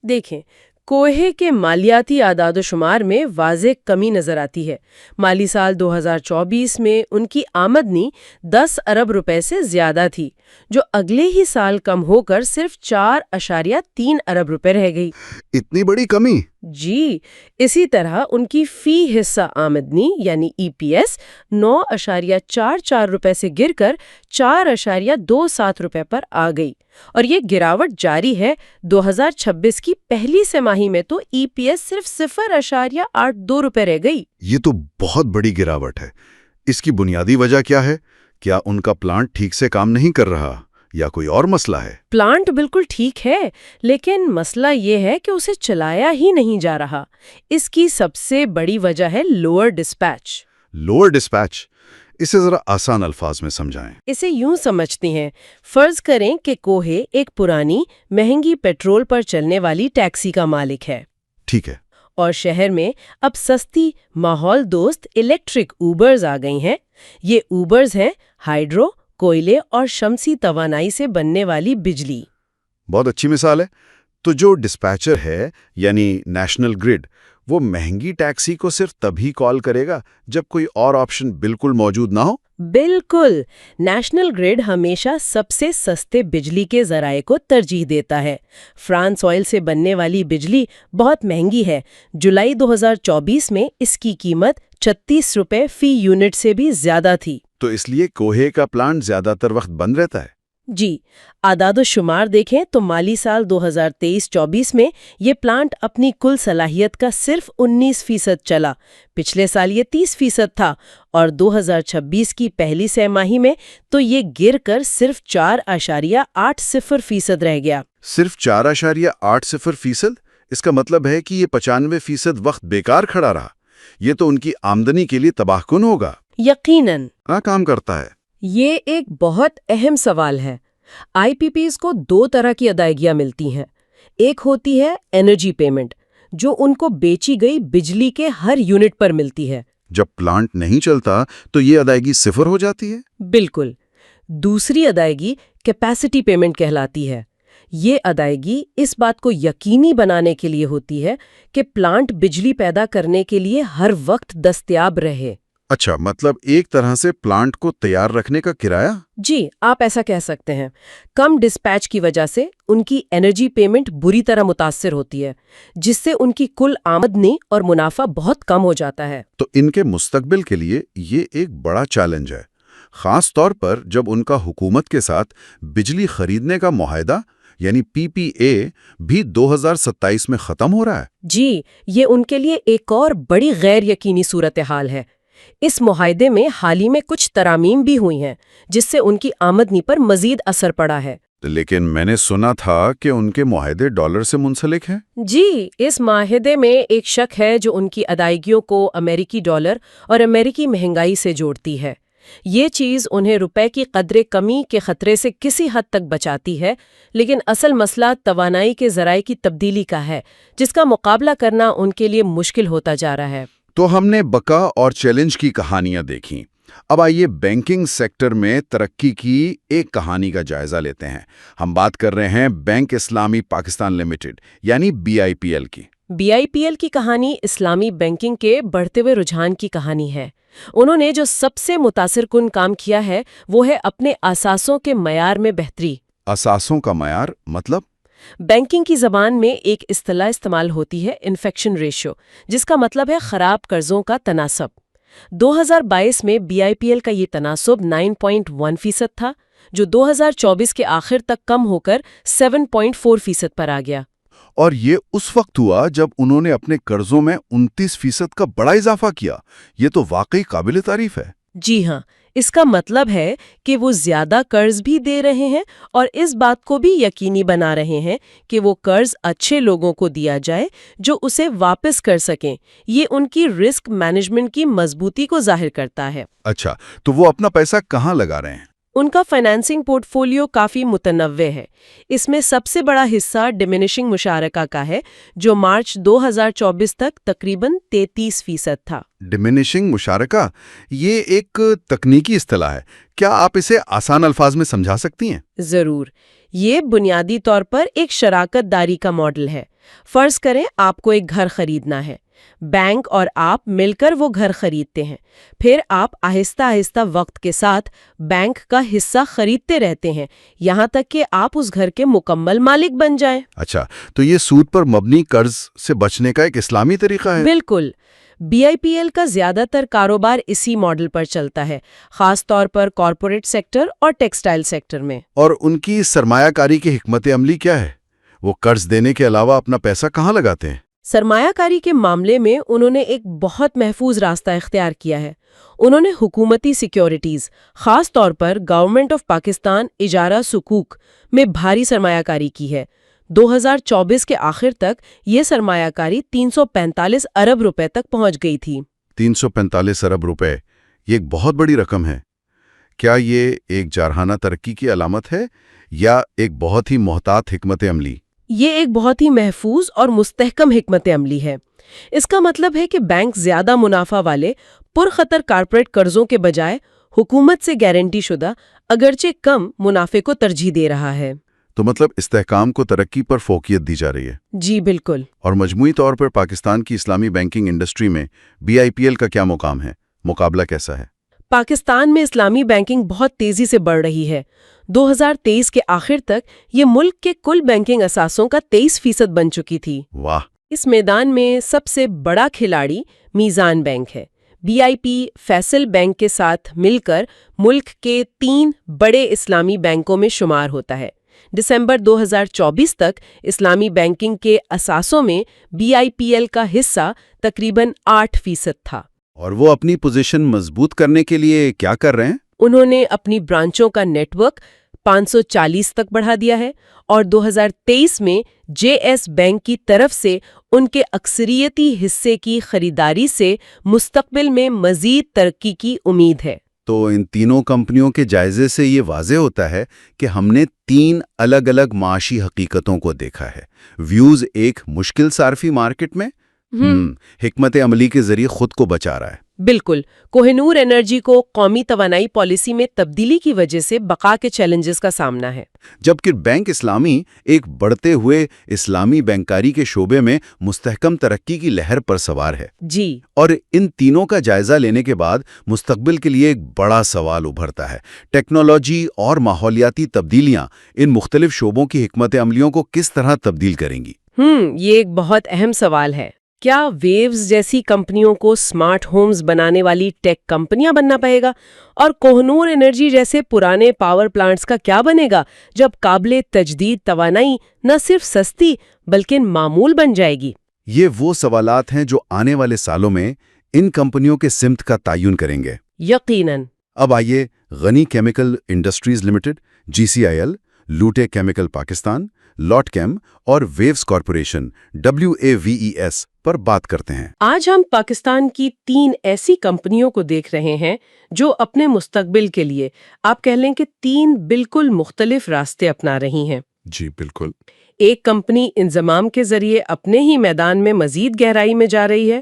دیکھیں، کوہے کے مالیاتی اعداد و شمار میں واضح کمی نظر آتی ہے۔ مالی سال 2024 میں ان کی آمدنی 10 ارب روپے سے زیادہ تھی، جو اگلے ہی سال کم ہو کر صرف 4.3 ارب روپے رہ گئی۔ اتنی بڑی کمی؟ جی، اسی طرح ان کی فی حصہ آمدنی یعنی EPS 9.44 روپے سے گر کر 4.27 روپے پر آ گئی، اور یہ گراوٹ جاری ہے۔ 2026 کی پہلی سہ ماہی میں تو EPS صرف 0.82 روپے رہ گئی۔ یہ تو بہت بڑی گراوٹ ہے۔ اس کی بنیادی وجہ کیا ہے؟ کیا ان کا پلانٹ ٹھیک سے کام نہیں کر رہا یا کوئی اور مسئلہ ہے؟ پلانٹ بالکل ٹھیک ہے، لیکن مسئلہ یہ ہے کہ اسے چلایا ہی نہیں جا رہا۔ اس کی سب سے بڑی وجہ ہے لوور ڈسپیچ۔ Lower dispatch? اسے ذرا آسان الفاظ میں سمجھائیں۔ اسے یوں سمجھتے ہیں، فرض کریں کہ کوہے ایک پرانی مہنگی پیٹرول پر چلنے والی ٹیکسی کا مالک ہے۔ ٹھیک ہے۔ اور شہر میں اب سستی ماحول دوست الیکٹرک اوبرز آ گئی ہیں۔ یہ اوبرز ہیں ہائیڈرو، کوئلے اور شمسی توانائی سے بننے والی بجلی۔ بہت اچھی مثال ہے۔ تو جو ڈسپیچر ہے یعنی نیشنل گریڈ، وہ مہنگی ٹیکسی کو صرف تبھی کال کرے گا جب کوئی اور آپشن بالکل موجود نہ ہو؟ بالکل، نیشنل گریڈ ہمیشہ سب سے سستے بجلی کے ذرائع کو ترجیح دیتا ہے۔ فرانس آئل سے بننے والی بجلی بہت مہنگی ہے۔ جولائی 2024 میں اس کی قیمت 36 روپے فی یونٹ سے بھی زیادہ تھی۔ تو اس لیے کوہے کا پلانٹ زیادہ تر وقت بند رہتا ہے؟ جی، اعداد و شمار دیکھیں تو مالی سال 2023-24 میں یہ پلانٹ اپنی کل صلاحیت کا صرف 19% چلا۔ پچھلے سال یہ 30% تھا، اور 2026 کی پہلی سہ ماہی میں تو یہ گر کر صرف 4.80% رہ گیا۔ صرف 4.80%؟ اس کا مطلب ہے کہ یہ 95% وقت بیکار کھڑا رہا۔ یہ تو ان کی آمدنی کے لیے تباہ کن ہوگا۔ یقیناً۔ کیا کام کرتا ہے؟ یہ ایک بہت اہم سوال ہے۔ IPPs کو 2 طرح کی ادائیگیاں ملتی ہیں۔ ایک ہوتی ہے انرجی پیمنٹ، جو ان کو بیچی گئی بجلی کے ہر یونٹ پر ملتی ہے۔ جب پلانٹ نہیں چلتا تو یہ ادائیگی صفر ہو جاتی ہے؟ بالکل۔ دوسری ادائیگی کیپیسٹی پیمنٹ کہلاتی ہے۔ یہ ادائیگی اس بات کو یقینی بنانے کے لیے ہوتی ہے کہ پلانٹ بجلی پیدا کرنے کے لیے ہر وقت دستیاب رہے۔ اچھا، مطلب ایک طرح سے پلانٹ کو تیار رکھنے کا کرایہ؟ جی، آپ ایسا کہہ سکتے ہیں۔ کم ڈسپیچ کی وجہ سے ان کی انرجی پیمنٹ بری طرح متاثر ہوتی ہے، جس سے ان کی کل آمدنی اور منافع بہت کم ہو جاتا ہے۔ تو ان کے مستقبل کے لیے یہ ایک بڑا چیلنج ہے، خاص طور پر جب ان کا حکومت کے ساتھ بجلی خریدنے کا معاہدہ یعنی PPA بھی 2027 میں ختم ہو رہا ہے۔ جی، یہ ان کے لیے ایک اور بڑی غیر یقینی صورتحال ہے۔ اس معاہدے میں حال ہی میں کچھ ترامیم بھی ہوئی ہیں، جس سے ان کی آمدنی پر مزید اثر پڑا ہے۔ لیکن میں نے سنا تھا کہ ان کے معاہدے ڈالر سے منسلک ہیں۔ جی، اس معاہدے میں ایک شق ہے جو ان کی ادائیگیوں کو امریکی ڈالر اور امریکی مہنگائی سے جوڑتی ہے۔ یہ چیز انہیں روپے کی قدر کمی کے خطرے سے کسی حد تک بچاتی ہے، لیکن اصل مسئلہ توانائی کے ذرائع کی تبدیلی کا ہے، جس کا مقابلہ کرنا ان کے لیے مشکل ہوتا جا رہا ہے۔ تو ہم نے بقا اور چیلنج کی کہانیاں دیکھیں، اب آئیے بینکنگ سیکٹر میں ترقی کی ایک کہانی کا جائزہ لیتے ہیں۔ ہم بات کر رہے ہیں بینک اسلامی پاکستان لمیٹڈ یعنی BIPL کی۔ BIPL کی کہانی اسلامی بینکنگ کے بڑھتے ہوئے رجحان کی کہانی ہے۔ انہوں نے جو سب سے متاثر کن کام کیا ہے وہ ہے اپنے اثاثوں کے معیار میں بہتری۔ اثاثوں کا معیار مطلب؟ بینکنگ کی زبان میں ایک اصطلاح استعمال ہوتی ہے انفیکشن ریشو، جس کا مطلب ہے خراب قرضوں کا تناسب۔ 2022 میں BIPL کا یہ تناسب 9.1% تھا، جو 2024 کے آخر تک کم ہو کر 7.4% پر آ گیا۔ اور یہ اس وقت ہوا جب انہوں نے اپنے قرضوں میں 29% کا بڑا اضافہ کیا۔ یہ تو واقعی قابل تعریف ہے۔ جی ہاں، اس کا مطلب ہے کہ وہ زیادہ قرض بھی دے رہے ہیں اور اس بات کو بھی یقینی بنا رہے ہیں کہ وہ قرض اچھے لوگوں کو دیا جائے جو اسے واپس کر سکیں۔ یہ ان کی رسک مینجمنٹ کی مضبوطی کو ظاہر کرتا ہے۔ اچھا، تو وہ اپنا پیسہ کہاں لگا رہے ہیں؟ ان کا فائنانسنگ پورٹ فولیو کافی متنوع ہے۔ اس میں سب سے بڑا حصہ ڈیمینشنگ مشارکہ کا ہے، جو مارچ 2024 تک تقریباً 33% تھا۔ ڈیمینشنگ مشارکہ یہ ایک تکنیکی اصطلاح ہے، کیا آپ اسے آسان الفاظ میں سمجھا سکتی ہیں؟ ضرور۔ یہ بنیادی طور پر ایک شراکت داری کا ماڈل ہے۔ فرض کریں آپ کو ایک گھر خریدنا ہے، بینک اور آپ مل کر وہ گھر خریدتے ہیں، پھر آپ آہستہ آہستہ وقت کے ساتھ بینک کا حصہ خریدتے رہتے ہیں یہاں تک کہ آپ اس گھر کے مکمل مالک بن جائیں۔ اچھا، تو یہ سود پر مبنی قرض سے بچنے کا ایک اسلامی طریقہ ہے؟ بالکل۔ BIPL کا زیادہ تر کاروبار اسی ماڈل پر چلتا ہے، خاص طور پر کارپوریٹ سیکٹر اور ٹیکسٹائل سیکٹر میں۔ اور ان کی سرمایہ کاری کی حکمت عملی کیا ہے؟ وہ قرض دینے کے علاوہ اپنا پیسہ کہاں لگاتے ہیں؟ سرمایہ کاری کے معاملے میں انہوں نے ایک بہت محفوظ راستہ اختیار کیا ہے۔ انہوں نے حکومتی سیکیورٹیز، خاص طور پر گورنمنٹ آف پاکستان اجارہ سکوک میں بھاری سرمایہ کاری کی ہے۔ 2024 کے آخر تک یہ سرمایہ کاری 345 ارب روپے تک پہنچ گئی تھی۔ 345 ارب روپے، یہ ایک بہت بڑی رقم ہے۔ کیا یہ ایک جارحانہ ترقی کی علامت ہے یا ایک بہت ہی محتاط حکمت عملی؟ یہ ایک بہت ہی محفوظ اور مستحکم حکمت عملی ہے۔ اس کا مطلب ہے کہ بینک زیادہ منافع والے پرخطر کارپوریٹ قرضوں کے بجائے حکومت سے گارنٹی شدہ اگرچہ کم منافع کو ترجیح دے رہا ہے۔ تو مطلب استحکام کو ترقی پر فوقیت دی جا رہی ہے۔ جی بالکل۔ اور مجموعی طور پر پاکستان کی اسلامی بینکنگ انڈسٹری میں BIPL کا کیا مقام ہے؟ مقابلہ کیسا ہے؟ پاکستان میں اسلامی بینکنگ بہت تیزی سے بڑھ رہی ہے۔ 2023 کے آخر تک یہ ملک کے کل بینکنگ اثاثوں کا 23% بن چکی تھی۔ واہ! اس میدان میں سب سے بڑا کھلاڑی میزان بینک ہے۔ BIP فیصل بینک کے ساتھ مل کر ملک کے 3 بڑے اسلامی بینکوں میں شمار ہوتا ہے۔ دسمبر 2024 تک اسلامی بینکنگ کے اثاثوں میں BIPL کا حصہ تقریباً 8% تھا۔ اور وہ اپنی پوزیشن مضبوط کرنے کے لیے کیا کر رہے ہیں؟ انہوں نے اپنی برانچوں کا نیٹ ورک 540 تک بڑھا دیا ہے اور 2023 میں JS بینک کی طرف سے ان کے اکثریتی حصے کی خریداری سے مستقبل میں مزید ترقی کی امید ہے۔ تو ان تینوں کمپنیوں کے جائزے سے یہ واضح ہوتا ہے کہ ہم نے 3 الگ الگ معاشی حقیقتوں کو دیکھا ہے۔ ویوز ایک مشکل صارفی مارکیٹ میں حکمت عملی کے ذریعے خود کو بچا رہا ہے۔ بالکل، کوہ نور انرجی کو قومی توانائی پالیسی میں تبدیلی کی وجہ سے بقا کے چیلنجز کا سامنا ہے۔ جبکہ بینک اسلامی ایک بڑھتے ہوئے اسلامی بینکاری کے شعبے میں مستحکم ترقی کی لہر پر سوار ہے۔ جی، اور ان تینوں کا جائزہ لینے کے بعد مستقبل کے لیے ایک بڑا سوال ابھرتا ہے، ٹیکنالوجی اور ماحولیاتی تبدیلیاں ان مختلف شعبوں کی حکمت عملیوں کو کس طرح تبدیل کریں گی؟ یہ ایک بہت اہم سوال ہے۔ کیا ویوز جیسی کمپنیوں کو سمارٹ ہومز بنانے والی ٹیک کمپنیاں بننا پڑے گا؟ اور کوہ نور انرجی جیسے پرانے پاور پلانٹس کا کیا بنے گا جب قابل تجدید توانائی نہ صرف سستی بلکہ معمول بن جائے گی؟ یہ وہ سوالات ہیں جو آنے والے سالوں میں ان کمپنیوں کے سمت کا تعین کریں گے۔ یقیناً۔ اب آئیے غنی کیمیکل انڈسٹریز لمیٹڈ GCIL، لوٹے کیمیکل پاکستان، لاٹ کیم اور ویوز کارپوریشن WAVES پر بات کرتے ہیں۔ آج ہم پاکستان کی 3 ایسی کمپنیوں کو دیکھ رہے ہیں جو اپنے مستقبل کے لیے آپ کہہ لیں کہ 3 بالکل مختلف راستے اپنا رہی ہیں۔ جی بالکل۔ ایک کمپنی انضمام کے ذریعے اپنے ہی میدان میں مزید گہرائی میں جا رہی ہے،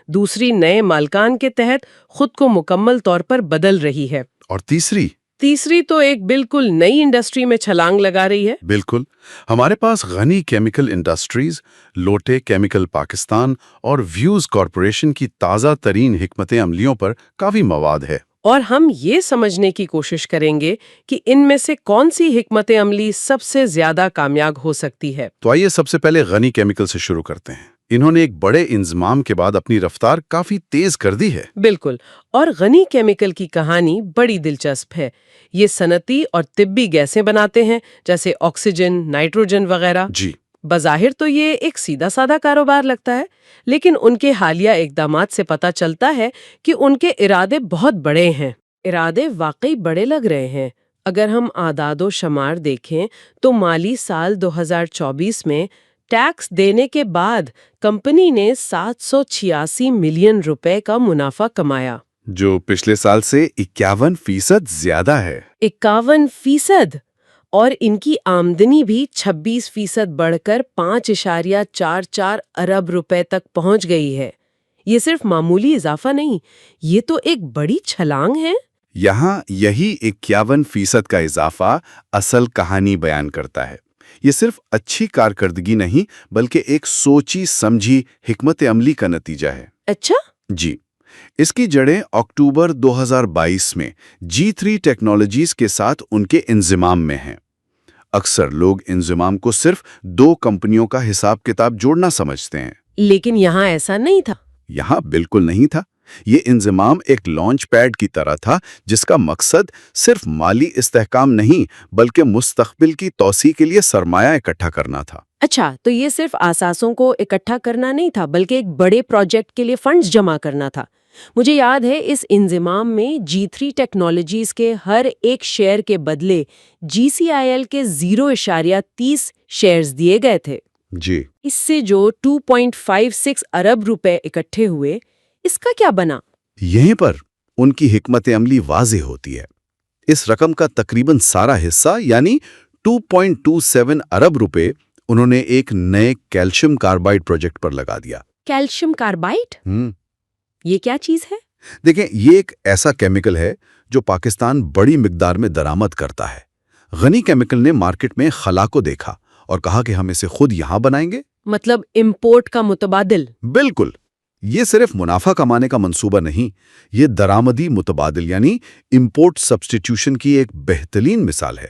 دوسری نئے مالکان کے تحت خود کو مکمل طور پر بدل رہی ہے، اور تیسری تو ایک بالکل نئی انڈسٹری میں چھلانگ لگا رہی ہے۔ بالکل، ہمارے پاس غنی کیمیکل انڈسٹریز، لوٹے کیمیکل پاکستان اور ویوز کارپوریشن کی تازہ ترین حکمت عملیوں پر کافی مواد ہے۔ اور ہم یہ سمجھنے کی کوشش کریں گے کہ ان میں سے کون سی حکمت عملی سب سے زیادہ کامیاب ہو سکتی ہے۔ تو آئیے سب سے پہلے غنی کیمیکل سے شروع کرتے ہیں۔ انہوں نے ایک بڑے انضمام کے بعد اپنی رفتار کافی تیز کر دی ہے۔ بالکل، اور غنی کیمیکل کی کہانی بڑی دلچسپ ہے۔ یہ صنعتی اور طبی گیسیں بناتے ہیں جیسے آکسیجن، نائٹروجن وغیرہ۔ جی بظاہر تو یہ ایک سیدھا سادہ کاروبار لگتا ہے، لیکن ان کے حالیہ اقدامات سے پتہ چلتا ہے کہ ان کے ارادے بہت بڑے ہیں۔ ارادے واقعی بڑے لگ رہے ہیں۔ اگر ہم اعداد و شمار دیکھیں تو مالی سال 2024 میں ٹیکس دینے کے بعد کمپنی نے 786 ملین روپے کا منافع کمایا، جو پچھلے سال سے 51% زیادہ ہے۔ 51%، اور ان کی آمدنی بھی 26% بڑھ کر 5.44 ارب روپے تک پہنچ گئی ہے۔ یہ صرف معمولی اضافہ نہیں، یہ تو ایک بڑی چھلانگ ہے۔ یہاں یہی 51% کا اضافہ اصل کہانی بیان کرتا ہے۔ یہ صرف اچھی کارکردگی نہیں بلکہ ایک سوچی سمجھی حکمت عملی کا نتیجہ ہے۔ اچھا؟ جی، اس کی جڑیں اکتوبر 2022 میں G3 ٹیکنالوجیز کے ساتھ ان کے انضمام میں ہیں۔ اکثر لوگ انضمام کو صرف 2 کمپنیوں کا حساب کتاب جوڑنا سمجھتے ہیں، لیکن یہاں ایسا نہیں تھا۔ یہاں بالکل نہیں تھا۔ یہ انضمام ایک لانچ پیڈ کی طرح تھا جس کا مقصد صرف مالی استحکام نہیں بلکہ مستقبل کی توسیع کے لیے سرمایہ اکٹھا کرنا تھا۔ اچھا، تو یہ صرف اثاثوں کو اکٹھا کرنا نہیں تھا بلکہ ایک بڑے پروجیکٹ کے لیے فنڈز جمع کرنا تھا۔ مجھے یاد ہے اس انضمام میں G3 ٹیکنالوجیز کے ہر ایک شیئر کے بدلے GCIL کے 0.30 شیئرز دیے گئے تھے۔ جی، اس سے جو 2.56 ارب روپے اکٹھے ہوئے، اس کا کیا بنا؟ یہیں پر ان کی حکمت عملی واضح ہوتی ہے۔ اس رقم کا تقریباً سارا حصہ یعنی 2.27 ارب روپے انہوں نے ایک نئے کیلشیم کاربائڈ پروجیکٹ پر لگا دیا۔ Calcium carbide? یہ کیا چیز ہے؟ دیکھیں، یہ ایک ایسا کیمیکل ہے جو پاکستان بڑی مقدار میں درآمد کرتا ہے۔ غنی کیمیکل نے مارکیٹ میں خلا کو دیکھا اور کہا کہ ہم اسے خود یہاں بنائیں گے۔ مطلب امپورٹ کا متبادل؟ بالکل، یہ صرف منافع کمانے کا منصوبہ نہیں، یہ درآمدی متبادل یعنی امپورٹ سبسٹیٹیوشن کی ایک بہترین مثال ہے۔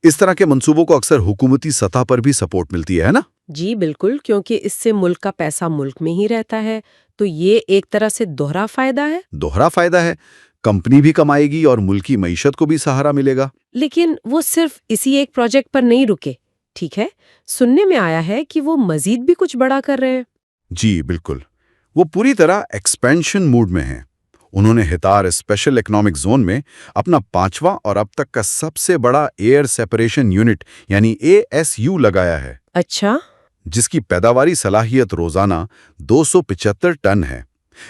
اس طرح کے منصوبوں کو اکثر حکومتی سطح پر بھی سپورٹ ملتی ہے نا؟ جی بالکل، کیونکہ اس سے ملک کا پیسہ ملک میں ہی رہتا ہے، تو یہ ایک طرح سے دوہرا فائدہ ہے۔ دوہرا فائدہ ہے، کمپنی بھی کمائے گی اور ملکی معیشت کو بھی سہارا ملے گا۔ لیکن وہ صرف اسی ایک پروجیکٹ پر نہیں رکے، ٹھیک ہے؟ سننے میں آیا ہے کہ وہ مزید بھی کچھ بڑا کر رہے ہیں۔ جی بالکل، وہ پوری طرح ایکسپینشن موڈ میں ہیں۔ انہوں نے ہتار اسپیشل اکنامک زون میں اپنا 5واں اور اب تک کا سب سے بڑا ایئر سیپریشن یونٹ یعنی ASU لگایا ہے۔ اچھا، جس کی پیداواری صلاحیت روزانہ 275 ٹن ہے۔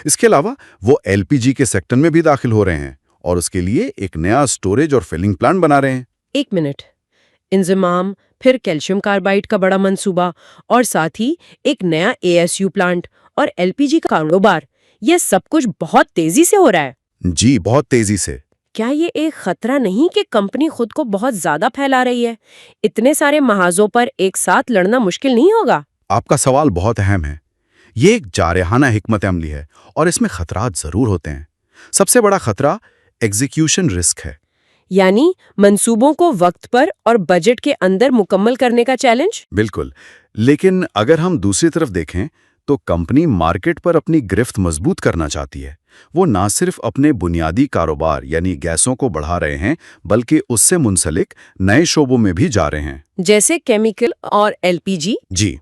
اس کے علاوہ وہ LPG کے سیکٹر میں بھی داخل ہو رہے ہیں اور اس کے لیے ایک نیا سٹوریج اور فلنگ پلانٹ بنا رہے ہیں۔ ایک منٹ، انضمام، پھر کیلشیم کاربائڈ کا بڑا منصوبہ اور ساتھ ہی ایک نیا ASU پلانٹ اور LPG کا کاروبار، یہ سب کچھ بہت تیزی سے ہو رہا ہے۔ جی، بہت تیزی سے۔ کیا یہ ایک خطرہ نہیں کہ کمپنی خود کو بہت زیادہ پھیلا رہی ہے؟ اتنے سارے محاذوں پر ایک ساتھ لڑنا مشکل نہیں ہوگا؟ آپ کا سوال بہت اہم ہے۔ یہ ایک جارحانہ حکمت عملی ہے اور اس میں خطرات ضرور ہوتے ہیں۔ سب سے بڑا خطرہ ایگزیکیوشن رسک ہے۔ یعنی منصوبوں کو وقت پر اور بجٹ کے اندر مکمل کرنے کا چیلنج؟ بالکل، لیکن اگر ہم دوسری طرف دیکھیں تو کمپنی مارکیٹ پر اپنی گرفت مضبوط کرنا چاہتی ہے۔ وہ نہ صرف اپنے بنیادی کاروبار یعنی گیسوں کو بڑھا رہے ہیں بلکہ اس سے منسلک نئے شعبوں میں بھی جا رہے ہیں، جیسے کیمیکل اور LPG؟ جی،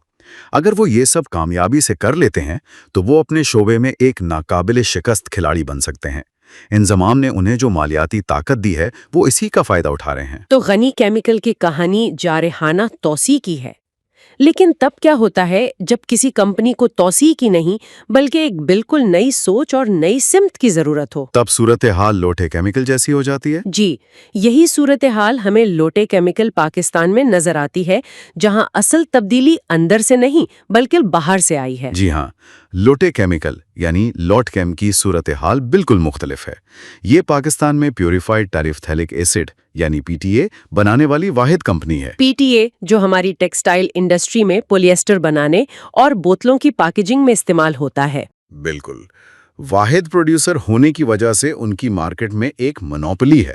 اگر وہ یہ سب کامیابی سے کر لیتے ہیں تو وہ اپنے شعبے میں ایک ناقابل شکست کھلاڑی بن سکتے ہیں۔ انضمام نے انہیں جو مالیاتی طاقت دی ہے وہ اسی کا فائدہ اٹھا رہے ہیں۔ تو غنی کیمیکل کی کہانی جارحانہ توسیع کی ہے، لیکن تب کیا ہوتا ہے جب کسی کمپنی کو توسیع کی نہیں بلکہ ایک بالکل نئی سوچ اور نئی سمت کی ضرورت ہو؟ تب صورتحال لوٹے کیمیکل جیسی ہو جاتی ہے۔ جی، یہی صورتحال ہمیں لوٹے کیمیکل پاکستان میں نظر آتی ہے، جہاں اصل تبدیلی اندر سے نہیں بلکہ باہر سے آئی ہے۔ جی ہاں، لوٹے کیمیکل یعنی لوٹ کیم کی صورتحال بالکل مختلف ہے۔ یہ پاکستان میں پیوریفائڈ ٹیریفتھیلک ایسڈ یعنی PTA بنانے والی واحد کمپنی ہے۔ PTA جو ہماری ٹیکسٹائل انڈسٹری میں پولی ایسٹر بنانے اور بوتلوں کی پیکیجنگ میں استعمال ہوتا ہے۔ بالکل، واحد پروڈیوسر ہونے کی وجہ سے ان کی مارکیٹ میں ایک مونوپلی ہے،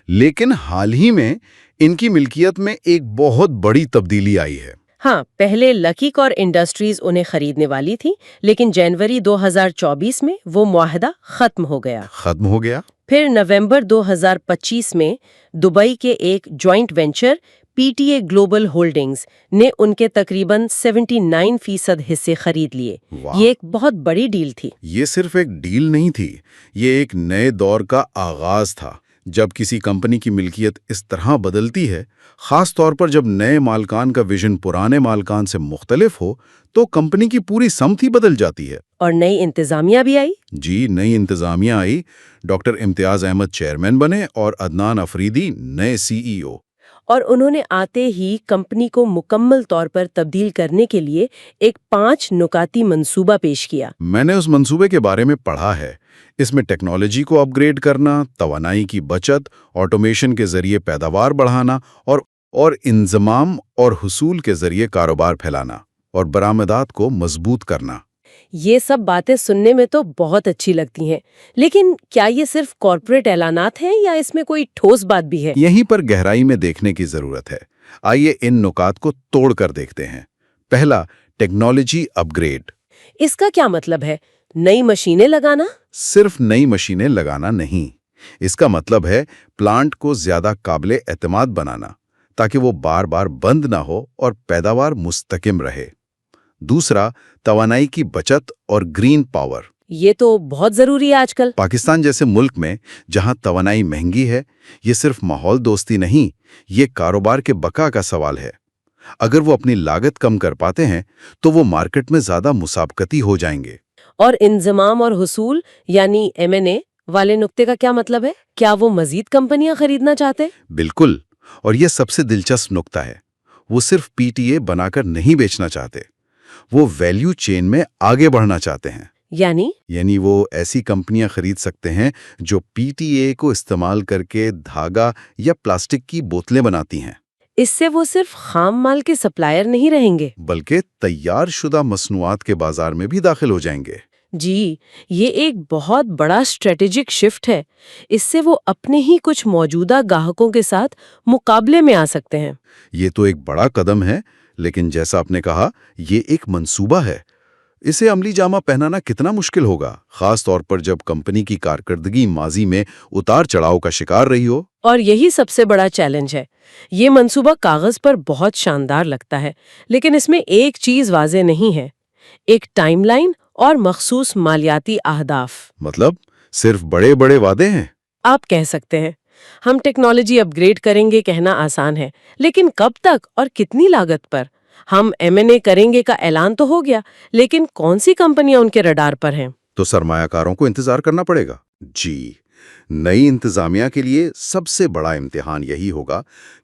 لیکن حال ہی میں ان کی ملکیت میں ایک بہت بڑی تبدیلی آئی ہے۔ ہاں، پہلے لکی کور انڈسٹریز انہیں خریدنے والی تھی، لیکن جنوری 2024 میں وہ معاہدہ ختم ہو گیا۔ ختم ہو گیا؟ پھر نومبر 2025 میں دبئی کے ایک joint venture PTA global holdings نے ان کے تقریباً 79% حصے خرید لیے۔ واہ! یہ ایک بہت بڑی ڈیل تھی۔ یہ صرف ایک ڈیل نہیں تھی، یہ ایک نئے دور کا آغاز تھا۔ جب کسی کمپنی کی ملکیت اس طرح بدلتی ہے، خاص طور پر جب نئے مالکان کا ویژن پرانے مالکان سے مختلف ہو، تو کمپنی کی پوری سمت ہی بدل جاتی ہے۔ اور نئی انتظامیہ بھی آئی۔ جی، نئی انتظامیہ آئی۔ ڈاکٹر امتیاز احمد چیئرمین بنے اور عدنان افریدی نئے CEO۔ اور انہوں نے آتے ہی کمپنی کو مکمل طور پر تبدیل کرنے کے لیے ایک 5 نکاتی منصوبہ پیش کیا۔ میں نے اس منصوبے کے بارے میں پڑھا ہے۔ اس میں ٹیکنالوجی کو اپ گریڈ کرنا، توانائی کی بچت، آٹومیشن کے ذریعے پیداوار بڑھانا اور انضمام اور حصول کے ذریعے کاروبار پھیلانا اور برآمدات کو مضبوط کرنا۔ یہ سب باتیں سننے میں تو بہت اچھی لگتی ہیں، لیکن کیا یہ صرف کارپوریٹ اعلانات ہیں یا اس میں کوئی ٹھوس بات بھی ہے؟ یہیں پر گہرائی میں دیکھنے کی ضرورت ہے۔ آئیے ان نکات کو توڑ کر دیکھتے ہیں۔ پہلا، ٹیکنالوجی اپ گریڈ۔ اس کا کیا مطلب ہے؟ نئی مشینیں لگانا؟ صرف نئی مشینیں لگانا نہیں، اس کا مطلب ہے پلانٹ کو زیادہ قابل اعتماد بنانا تاکہ وہ بار بار بند نہ ہو اور پیداوار مستحکم رہے۔ دوسرا، توانائی کی بچت اور گرین پاور۔ یہ تو بہت ضروری ہے آج کل۔ پاکستان جیسے ملک میں جہاں توانائی مہنگی ہے، یہ صرف ماحول دوستی نہیں، یہ کاروبار کے بقا کا سوال ہے۔ اگر وہ اپنی لاگت کم کر پاتے ہیں تو وہ مارکیٹ میں زیادہ مسابقتی ہو جائیں گے۔ اور انضمام اور حصول یعنی M&A والے نقطے کا کیا مطلب ہے؟ کیا وہ مزید کمپنیاں خریدنا چاہتے؟ بالکل، اور یہ سب سے دلچسپ نقطہ ہے۔ وہ صرف PTA بنا کر نہیں بیچنا چاہتے، وہ ویلیو چین میں آگے بڑھنا چاہتے ہیں۔ یعنی وہ ایسی کمپنیاں خرید سکتے ہیں جو PTA کو استعمال کر کے دھاگا یا پلاسٹک کی بوتلیں بناتی ہیں۔ اس سے وہ صرف خام مال کے سپلائر نہیں رہیں گے بلکہ تیار شدہ مصنوعات کے بازار میں بھی داخل ہو جائیں گے۔ جی، یہ ایک بہت بڑا اسٹریٹجک شفٹ ہے۔ اس سے وہ اپنے ہی کچھ موجودہ گاہکوں کے ساتھ مقابلے میں آ سکتے ہیں۔ یہ تو ایک بڑا قدم ہے، لیکن جیسا آپ نے کہا، یہ ایک منصوبہ ہے۔ اسے عملی جامہ پہنانا کتنا مشکل ہوگا، خاص طور پر جب کمپنی کی کارکردگی ماضی میں اتار چڑھاؤ کا شکار رہی ہو۔ اور یہی سب سے بڑا چیلنج ہے۔ یہ منصوبہ کاغذ پر بہت شاندار لگتا ہے، لیکن اس میں ایک چیز واضح نہیں ہے، ایک ٹائم لائن اور مخصوص مالیاتی اہداف۔ مطلب صرف بڑے بڑے وعدے ہیں؟ آپ کہہ سکتے ہیں، ہم ٹیکنالوجی اپ گریڈ کریں گے کہنا آسان ہے، لیکن کب تک اور کتنی لاگت پر؟ ہم M&A کریں گے کا اعلان تو ہو گیا، لیکن کون سی کمپنیاں ان کے رڈار پر ہیں؟ تو سرمایہ کاروں کو انتظار کرنا پڑے گا۔ جی، نئی انتظامیہ کے لیے سب سے بڑا امتحان یہی ہوگا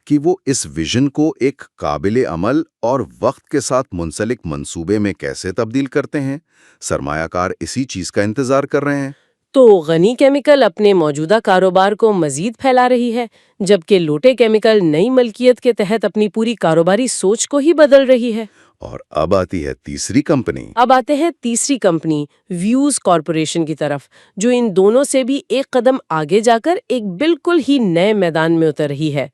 کہ وہ اس ویژن کو ایک قابل عمل اور وقت کے ساتھ منسلک منصوبے میں کیسے تبدیل کرتے ہیں۔ سرمایہ کار اسی چیز کا انتظار کر رہے ہیں۔ تو غنی کیمیکل اپنے موجودہ کاروبار کو مزید پھیلا رہی ہے، جبکہ لوٹے کیمیکل نئی ملکیت کے تحت اپنی پوری کاروباری سوچ کو ہی بدل رہی ہے۔ اور اب آتی ہے تیسری کمپنی۔ اب آتے ہیں تیسری کمپنی ویوز کارپوریشن کی طرف، جو ان دونوں سے بھی ایک قدم آگے جا کر ایک بالکل ہی نئے میدان میں اتر رہی ہے۔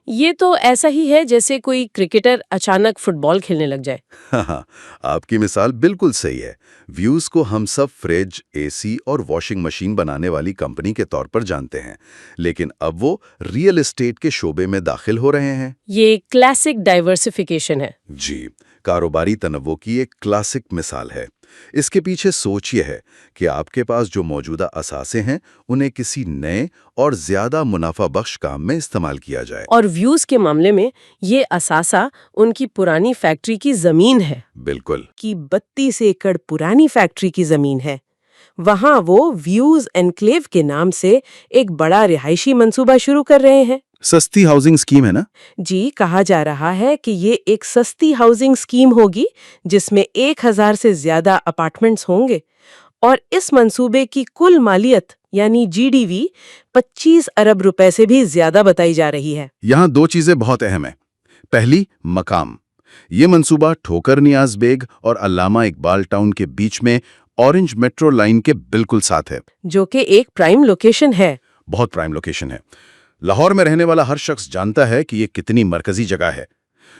یہ تو ایسا ہی ہے جیسے کوئی کرکٹر اچانک فٹ بال کھیلنے لگ جائے۔ ہاں، آپ کی مثال بالکل صحیح ہے۔ ویوز کو ہم سب فریج، اے سی اور واشنگ مشین بنانے والی کمپنی کے طور پر جانتے ہیں، لیکن اب وہ ریئل اسٹیٹ کے شعبے میں داخل ہو رہے ہیں۔ یہ کلاسک ڈائیورسفیکیشن ہے۔ جی، کاروباری تنوع کی ایک کلاسک مثال ہے۔ اس کے پیچھے سوچ یہ ہے کہ آپ کے پاس جو موجودہ اثاثے ہیں انہیں کسی نئے اور زیادہ منافع بخش کام میں استعمال کیا جائے۔ اور ویوز کے معاملے میں یہ اثاثہ ان کی پرانی فیکٹری کی زمین ہے۔ بالکل۔ کی 32 ایکڑ پرانی فیکٹری کی زمین ہے۔ وہاں وہ ویوز انکلیو کے نام سے ایک بڑا رہائشی منصوبہ شروع کر رہے ہیں۔ سستی ہاؤسنگ اسکیم ہے نا؟ جی، کہا جا رہا ہے کہ یہ ایک سستی ہاؤسنگ اسکیم ہوگی جس میں 1000 سے زیادہ اپارٹمنٹس ہوں گے، اور اس منصوبے کی کل مالیت یعنی جی ڈی وی 25 ارب روپے سے بھی زیادہ بتائی جا رہی ہے۔ یہاں دو چیزیں بہت اہم ہیں۔ پہلی، مقام۔ یہ منصوبہ ٹھوکر نیاز بیگ اور علامہ اقبال ٹاؤن کے بیچ میں اورنج میٹرو لائن کے بالکل ساتھ ہے، جو کہ ایک پرائم لوکیشن ہے۔ بہت پرائم لوکیشن ہے۔ لاہور میں رہنے والا ہر شخص جانتا ہے کہ یہ کتنی مرکزی جگہ ہے۔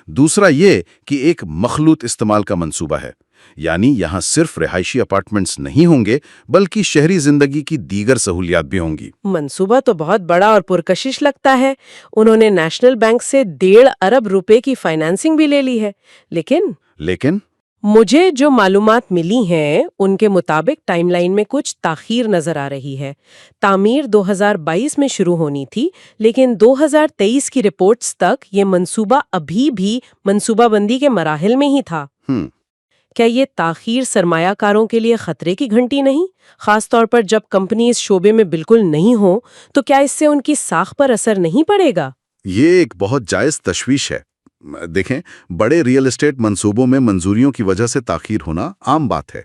دوسرا یہ کہ ایک مخلوط استعمال کا منصوبہ ہے، یعنی یہاں صرف رہائشی اپارٹمنٹس نہیں ہوں گے بلکہ شہری زندگی کی دیگر سہولیات بھی ہوں گی۔ منصوبہ تو بہت بڑا اور پرکشش لگتا ہے۔ انہوں نے نیشنل بینک سے 1.5 ارب روپے کی فائنانسنگ بھی لے لی ہے، لیکن مجھے جو معلومات ملی ہیں ان کے مطابق ٹائم لائن میں کچھ تاخیر نظر آ رہی ہے۔ تعمیر 2022 میں شروع ہونی تھی، لیکن 2023 کی رپورٹس تک یہ منصوبہ ابھی بھی منصوبہ بندی کے مراحل میں ہی تھا۔ کیا یہ تاخیر سرمایہ کاروں کے لیے خطرے کی گھنٹی نہیں؟ خاص طور پر جب کمپنی اس شعبے میں بالکل نہیں ہو، تو کیا اس سے ان کی ساکھ پر اثر نہیں پڑے گا؟ یہ ایک بہت جائز تشویش ہے۔ دیکھیں، بڑے ریئل اسٹیٹ منصوبوں میں منظوریوں کی وجہ سے تاخیر ہونا عام بات ہے،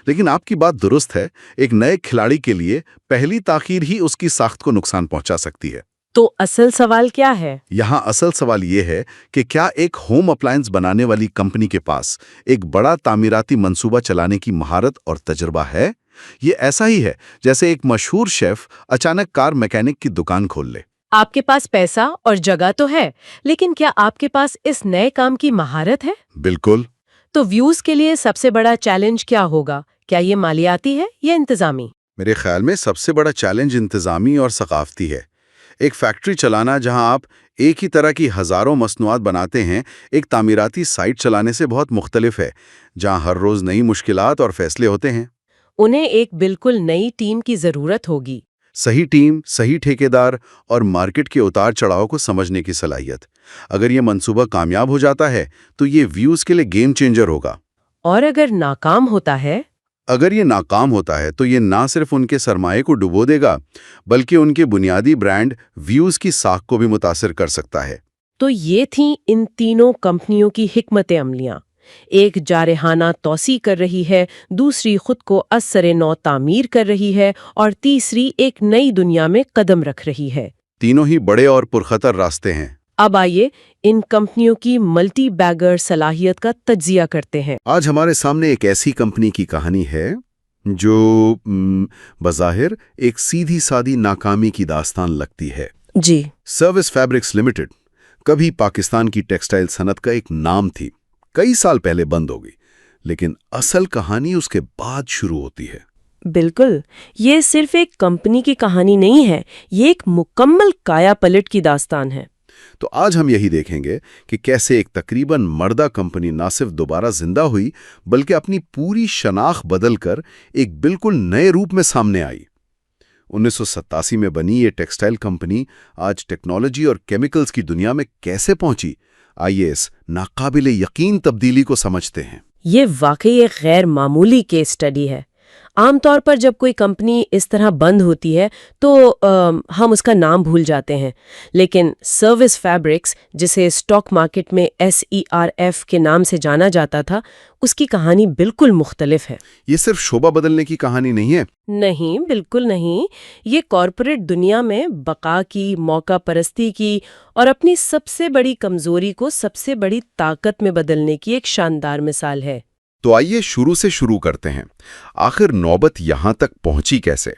لیکن آپ کی بات درست ہے، ایک نئے کھلاڑی کے لیے پہلی تاخیر ہی اس کی ساخت کو نقصان پہنچا سکتی ہے۔ تو اصل سوال کیا ہے؟ یہاں اصل سوال یہ ہے کہ کیا ایک ہوم اپلائنس بنانے والی کمپنی کے پاس ایک بڑا تعمیراتی منصوبہ چلانے کی مہارت اور تجربہ ہے؟ یہ ایسا ہی ہے جیسے ایک مشہور شیف اچانک کار میکینک کی دکان کھول لے۔ آپ کے پاس پیسہ اور جگہ تو ہے، لیکن کیا آپ کے پاس اس نئے کام کی مہارت ہے؟ بالکل۔ تو ویوز کے لیے سب سے بڑا چیلنج کیا ہوگا؟ کیا یہ مالیاتی ہے یا انتظامی؟ میرے خیال میں سب سے بڑا چیلنج انتظامی اور ثقافتی ہے۔ ایک فیکٹری چلانا جہاں آپ ایک ہی طرح کی ہزاروں مصنوعات بناتے ہیں، ایک تعمیراتی سائٹ چلانے سے بہت مختلف ہے، جہاں ہر روز نئی مشکلات اور فیصلے ہوتے ہیں۔ انہیں ایک بالکل نئی ٹیم کی ضرورت ہوگی۔ صحیح ٹیم، صحیح ٹھیکیدار اور مارکیٹ کے اتار چڑھاؤ کو سمجھنے کی صلاحیت۔ اگر یہ منصوبہ کامیاب ہو جاتا ہے تو یہ ویوز کے لیے گیم چینجر ہوگا۔ اور اگر ناکام ہوتا ہے؟ اگر یہ ناکام ہوتا ہے تو یہ نہ صرف ان کے سرمایے کو ڈبو دے گا بلکہ ان کے بنیادی برانڈ ویوز کی ساکھ کو بھی متاثر کر سکتا ہے۔ تو یہ تھیں ان تینوں کمپنیوں کی حکمت عملیاں۔ ایک جارحانہ توسیع کر رہی ہے، دوسری خود کو از سر نو تعمیر کر رہی ہے، اور تیسری ایک نئی دنیا میں قدم رکھ رہی ہے۔ تینوں ہی بڑے اور پرخطر راستے ہیں۔ اب آئیے ان کمپنیوں کی ملٹی بیگر صلاحیت کا تجزیہ کرتے ہیں۔ آج ہمارے سامنے ایک ایسی کمپنی کی کہانی ہے جو بظاہر ایک سیدھی سادی ناکامی کی داستان لگتی ہے۔ جی، سروس فیبرکس لمیٹڈ کبھی پاکستان کی ٹیکسٹائل صنعت کا ایک نام تھی، کئی سال پہلے بند ہو گئی، لیکن اصل کہانی اس کے بعد شروع ہوتی ہے۔ بالکل، یہ صرف ایک کمپنی کی کہانی نہیں ہے، یہ ایک مکمل کایا پلٹ کی داستان ہے۔ تو آج ہم یہی دیکھیں گے کہ کیسے ایک تقریباً مردہ کمپنی نہ صرف دوبارہ زندہ ہوئی بلکہ اپنی پوری شناخت بدل کر ایک بالکل نئے روپ میں سامنے آئی۔ 1987 میں بنی یہ ٹیکسٹائل کمپنی آج ٹیکنالوجی اور کیمیکلز کی دنیا میں کیسے پہنچی؟ آئیے اس ناقابل یقین تبدیلی کو سمجھتے ہیں۔ یہ واقعی ایک غیر معمولی کیس سٹڈی ہے۔ عام طور پر جب کوئی کمپنی اس طرح بند ہوتی ہے تو ہم اس کا نام بھول جاتے ہیں، لیکن سروس فیبرکس، جسے اسٹاک مارکیٹ میں SERF کے نام سے جانا جاتا تھا، اس کی کہانی بالکل مختلف ہے۔ یہ صرف شعبہ بدلنے کی کہانی نہیں ہے؟ نہیں، بالکل نہیں۔ یہ کارپوریٹ دنیا میں بقا کی، موقع پرستی کی اور اپنی سب سے بڑی کمزوری کو سب سے بڑی طاقت میں بدلنے کی ایک شاندار مثال ہے۔ تو آئیے شروع سے شروع کرتے ہیں۔ آخر نوبت یہاں تک پہنچی کیسے؟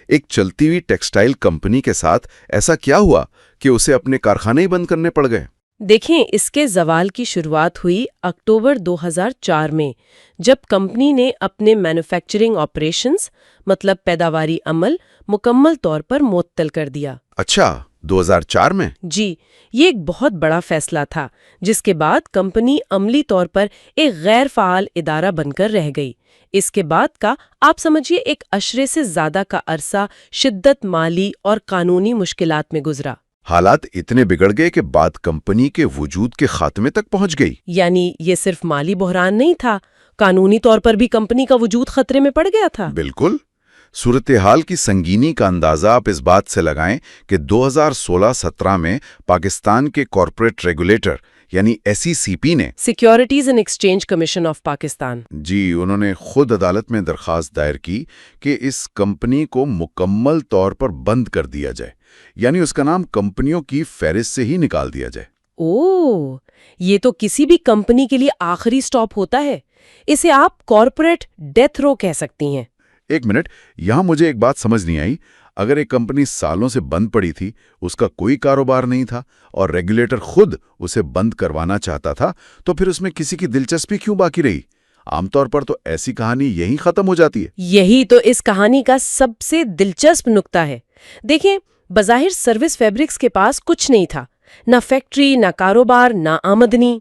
ایک چلتی ہوئی ٹیکسٹائل کمپنی کے ساتھ ایسا کیا ہوا کہ اسے اپنے کارخانے ہی بند کرنے پڑ گئے؟ دیکھیں، اس کے زوال کی شروعات ہوئی اکتوبر 2004 میں، جب کمپنی نے اپنے مینوفیکچرنگ آپریشنز، مطلب پیداواری عمل، مکمل طور پر معطل کر دیا۔ اچھا، 2004 میں؟ جی، یہ ایک بہت بڑا فیصلہ تھا، جس کے بعد کمپنی عملی طور پر ایک غیر فعال ادارہ بن کر رہ گئی۔ اس کے بعد کا آپ سمجھیے ایک عشرے سے زیادہ کا عرصہ شدت مالی اور قانونی مشکلات میں گزرا۔ حالات اتنے بگڑ گئے کہ بعد کمپنی کے وجود کے خاتمے تک پہنچ گئی۔ یعنی یہ صرف مالی بحران نہیں تھا، قانونی طور پر بھی کمپنی کا وجود خطرے میں پڑ گیا تھا۔ بالکل۔ صورتحال کی سنگینی کا اندازہ آپ اس بات سے لگائیں کہ 2016-17 میں پاکستان کے کارپوریٹ ریگولیٹر یعنی SECP نے securities and exchange commission of Pakistan, انہوں نے خود عدالت میں درخواست دائر کی کہ اس کمپنی کو مکمل طور پر بند کر دیا جائے، یعنی اس کا نام کمپنیوں کی فہرست سے ہی نکال دیا جائے۔ اوہ، یہ تو کسی بھی کمپنی کے لیے آخری سٹاپ ہوتا ہے۔ اسے آپ کارپوریٹ ڈیتھ رو کہہ سکتی ہیں۔ ایک منٹ، یہاں مجھے ایک بات سمجھ نہیں آئی۔ اگر ایک کمپنی سالوں سے بند پڑی تھی، اس کا کوئی کاروبار نہیں تھا اور ریگولیٹر خود اسے بند کروانا چاہتا تھا، تو پھر اس میں کسی کی دلچسپی کیوں باقی رہی؟ عام طور پر تو ایسی کہانی یہیں ختم ہو جاتی ہے۔ یہی تو اس کہانی کا سب سے دلچسپ نقطہ ہے۔ دیکھیں، بظاہر سروس فیبرکس کے پاس کچھ نہیں تھا، نہ فیکٹری، نہ کاروبار، نہ آمدنی،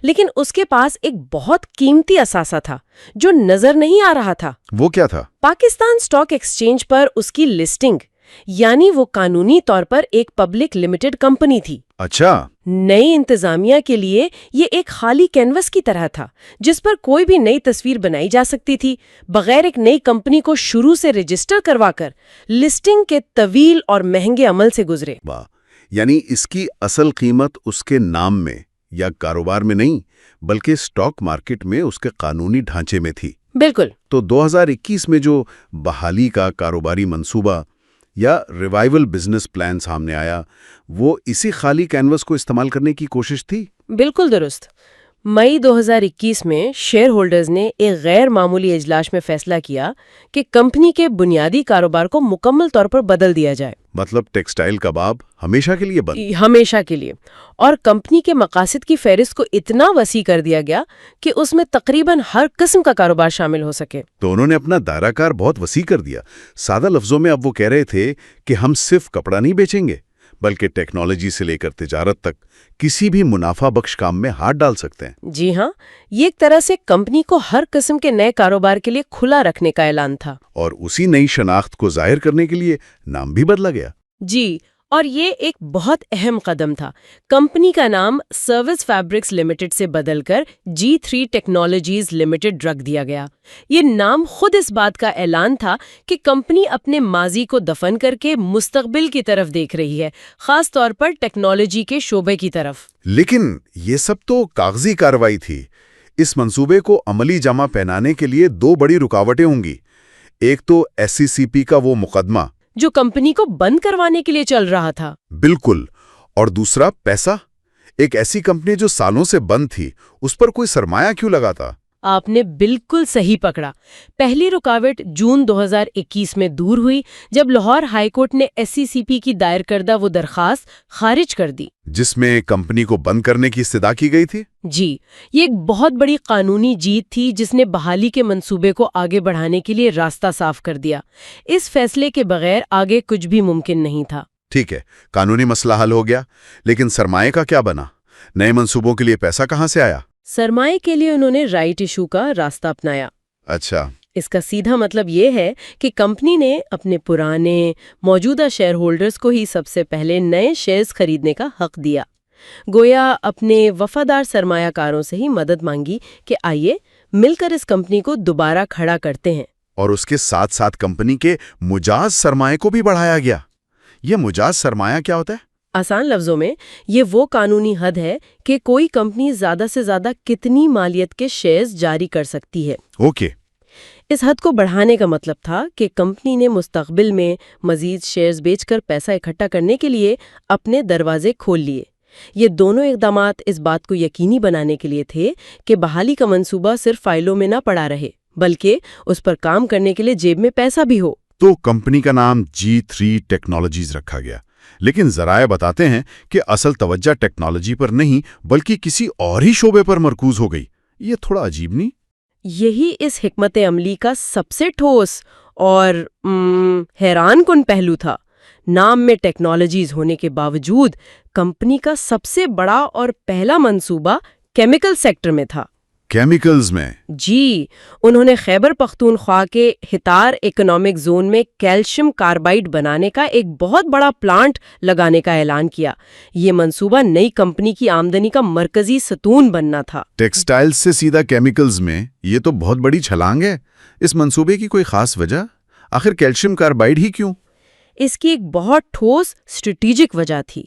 لیکن اس کے پاس ایک بہت قیمتی اثاثہ تھا جو نظر نہیں آ رہا تھا۔ وہ کیا تھا؟ پاکستان اسٹاک ایکسچینج پر اس کی لسٹنگ، یعنی وہ قانونی طور پر ایک پبلک لمیٹڈ کمپنی تھی۔ اچھا، نئی انتظامیہ کے لیے یہ ایک خالی کینوس کی طرح تھا، جس پر کوئی بھی نئی تصویر بنائی جا سکتی تھی، بغیر ایک نئی کمپنی کو شروع سے رجسٹر کروا کر لسٹنگ کے طویل اور مہنگے عمل سے گزرے۔ واہ، یعنی اس کی اصل قیمت اس کے نام میں یا کاروبار میں نہیں، بلکہ اسٹاک مارکیٹ میں اس کے قانونی ڈھانچے میں تھی۔ بالکل۔ تو 2021 میں جو بحالی کا کاروباری منصوبہ یا ریوائیول بزنس پلان سامنے آیا، وہ اسی خالی کینوس کو استعمال کرنے کی کوشش تھی؟ بالکل درست۔ مئی 2021 میں شیئر ہولڈرز نے ایک غیر معمولی اجلاس میں فیصلہ کیا کہ کمپنی کے بنیادی کاروبار کو مکمل طور پر بدل دیا جائے۔ مطلب ٹیکسٹائل کباب ہمیشہ کے لیے بند؟ ہمیشہ کے لیے۔ اور کمپنی کے مقاصد کی فہرست کو اتنا وسیع کر دیا گیا کہ اس میں تقریباً ہر قسم کا کاروبار شامل ہو سکے۔ تو انہوں نے اپنا دائرہ کار بہت وسیع کر دیا۔ سادہ لفظوں میں اب وہ کہہ رہے تھے کہ ہم صرف کپڑا نہیں بیچیں گے، بلکہ ٹیکنالوجی سے لے کر تجارت تک کسی بھی منافع بخش کام میں ہاتھ ڈال سکتے ہیں۔ جی ہاں، یہ ایک طرح سے کمپنی کو ہر قسم کے نئے کاروبار کے لیے کھلا رکھنے کا اعلان تھا۔ اور اسی نئی شناخت کو ظاہر کرنے کے لیے نام بھی بدلا گیا۔ جی، اور یہ ایک بہت اہم قدم تھا۔ کمپنی کا نام سروس فیبرکس لمیٹڈ سے بدل کر G3 ٹیکنالوجیز لمیٹڈ رکھ دیا گیا۔ یہ نام خود اس بات کا اعلان تھا کہ کمپنی اپنے ماضی کو دفن کر کے مستقبل کی طرف دیکھ رہی ہے، خاص طور پر ٹیکنالوجی کے شعبے کی طرف۔ لیکن یہ سب تو کاغذی کارروائی تھی۔ اس منصوبے کو عملی جامہ پہنانے کے لیے دو بڑی رکاوٹیں ہوں گی۔ ایک تو SECP کا وہ مقدمہ جو کمپنی کو بند کروانے کے لیے چل رہا تھا۔ بالکل، اور دوسرا پیسہ۔ ایک ایسی کمپنی جو سالوں سے بند تھی، اس پر کوئی سرمایہ کیوں لگا تھا؟ آپ نے بالکل صحیح پکڑا۔ پہلی رکاوٹ جون 2021 میں دور ہوئی جب لاہور ہائی کورٹ نے SECP کی دائر کردہ وہ درخواست خارج کر دی جس میں کمپنی کو بند کرنے کی استدعا کی گئی تھی۔ جی، یہ ایک بہت بڑی قانونی جیت تھی جس نے بحالی کے منصوبے کو آگے بڑھانے کے لیے راستہ صاف کر دیا۔ اس فیصلے کے بغیر آگے کچھ بھی ممکن نہیں تھا۔ ٹھیک ہے، قانونی مسئلہ حل ہو گیا، لیکن سرمایہ کا کیا بنا؟ نئے منصوبوں کے لیے پیسہ کہاں سے آیا؟ سرمایہ کے لیے انہوں نے رائٹ ایشو کا راستہ اپنایا۔ اچھا، اس کا سیدھا مطلب یہ ہے کہ کمپنی نے اپنے پرانے موجودہ شیئر ہولڈرز کو ہی سب سے پہلے نئے شیئرز خریدنے کا حق دیا۔ گویا اپنے وفادار سرمایہ کاروں سے ہی مدد مانگی کہ آئیے مل کر اس کمپنی کو دوبارہ کھڑا کرتے ہیں۔ اور اس کے ساتھ ساتھ کمپنی کے مجاز سرمایہ کو بھی بڑھایا گیا۔ یہ مجاز سرمایہ کیا ہوتا ہے؟ آسان لفظوں میں یہ وہ قانونی حد ہے کہ کوئی کمپنی زیادہ سے زیادہ کتنی مالیت کے شیئرز جاری کر سکتی ہے۔ اوکے۔ اس حد کو بڑھانے کا مطلب تھا کہ کمپنی نے مستقبل میں مزید شیئرز بیچ کر پیسہ اکٹھا کرنے کے لیے اپنے دروازے کھول لیے۔ یہ دونوں اقدامات اس بات کو یقینی بنانے کے لیے تھے کہ بحالی کا منصوبہ صرف فائلوں میں نہ پڑا رہے بلکہ اس پر کام کرنے کے لیے جیب میں پیسہ بھی ہو۔ تو کمپنی کا نام G3 ٹیکنالوجیز رکھا گیا، لیکن ذرائع بتاتے ہیں کہ اصل توجہ ٹیکنالوجی پر نہیں بلکہ کسی اور ہی شعبے پر مرکوز ہو گئی۔ یہ تھوڑا عجیب نہیں؟ یہی اس حکمت عملی کا سب سے ٹھوس اور حیران کن پہلو تھا۔ نام میں ٹیکنالوجیز ہونے کے باوجود کمپنی کا سب سے بڑا اور پہلا منصوبہ کیمیکل سیکٹر میں تھا۔ کیمیکلز میں؟ جی، انہوں نے خیبر پختونخوا کے ہتار اکنامک زون میں کیلشیم کاربائڈ بنانے کا ایک بہت بڑا پلانٹ لگانے کا اعلان کیا۔ یہ منصوبہ نئی کمپنی کی آمدنی کا مرکزی ستون بننا تھا۔ ٹیکسٹائل سے سیدھا کیمیکلز میں، یہ تو بہت بڑی چھلانگ ہے۔ اس منصوبے کی کوئی خاص وجہ؟ آخر کیلشیم کاربائڈ ہی کیوں؟ اس کی ایک بہت ٹھوس اسٹریٹجک وجہ تھی۔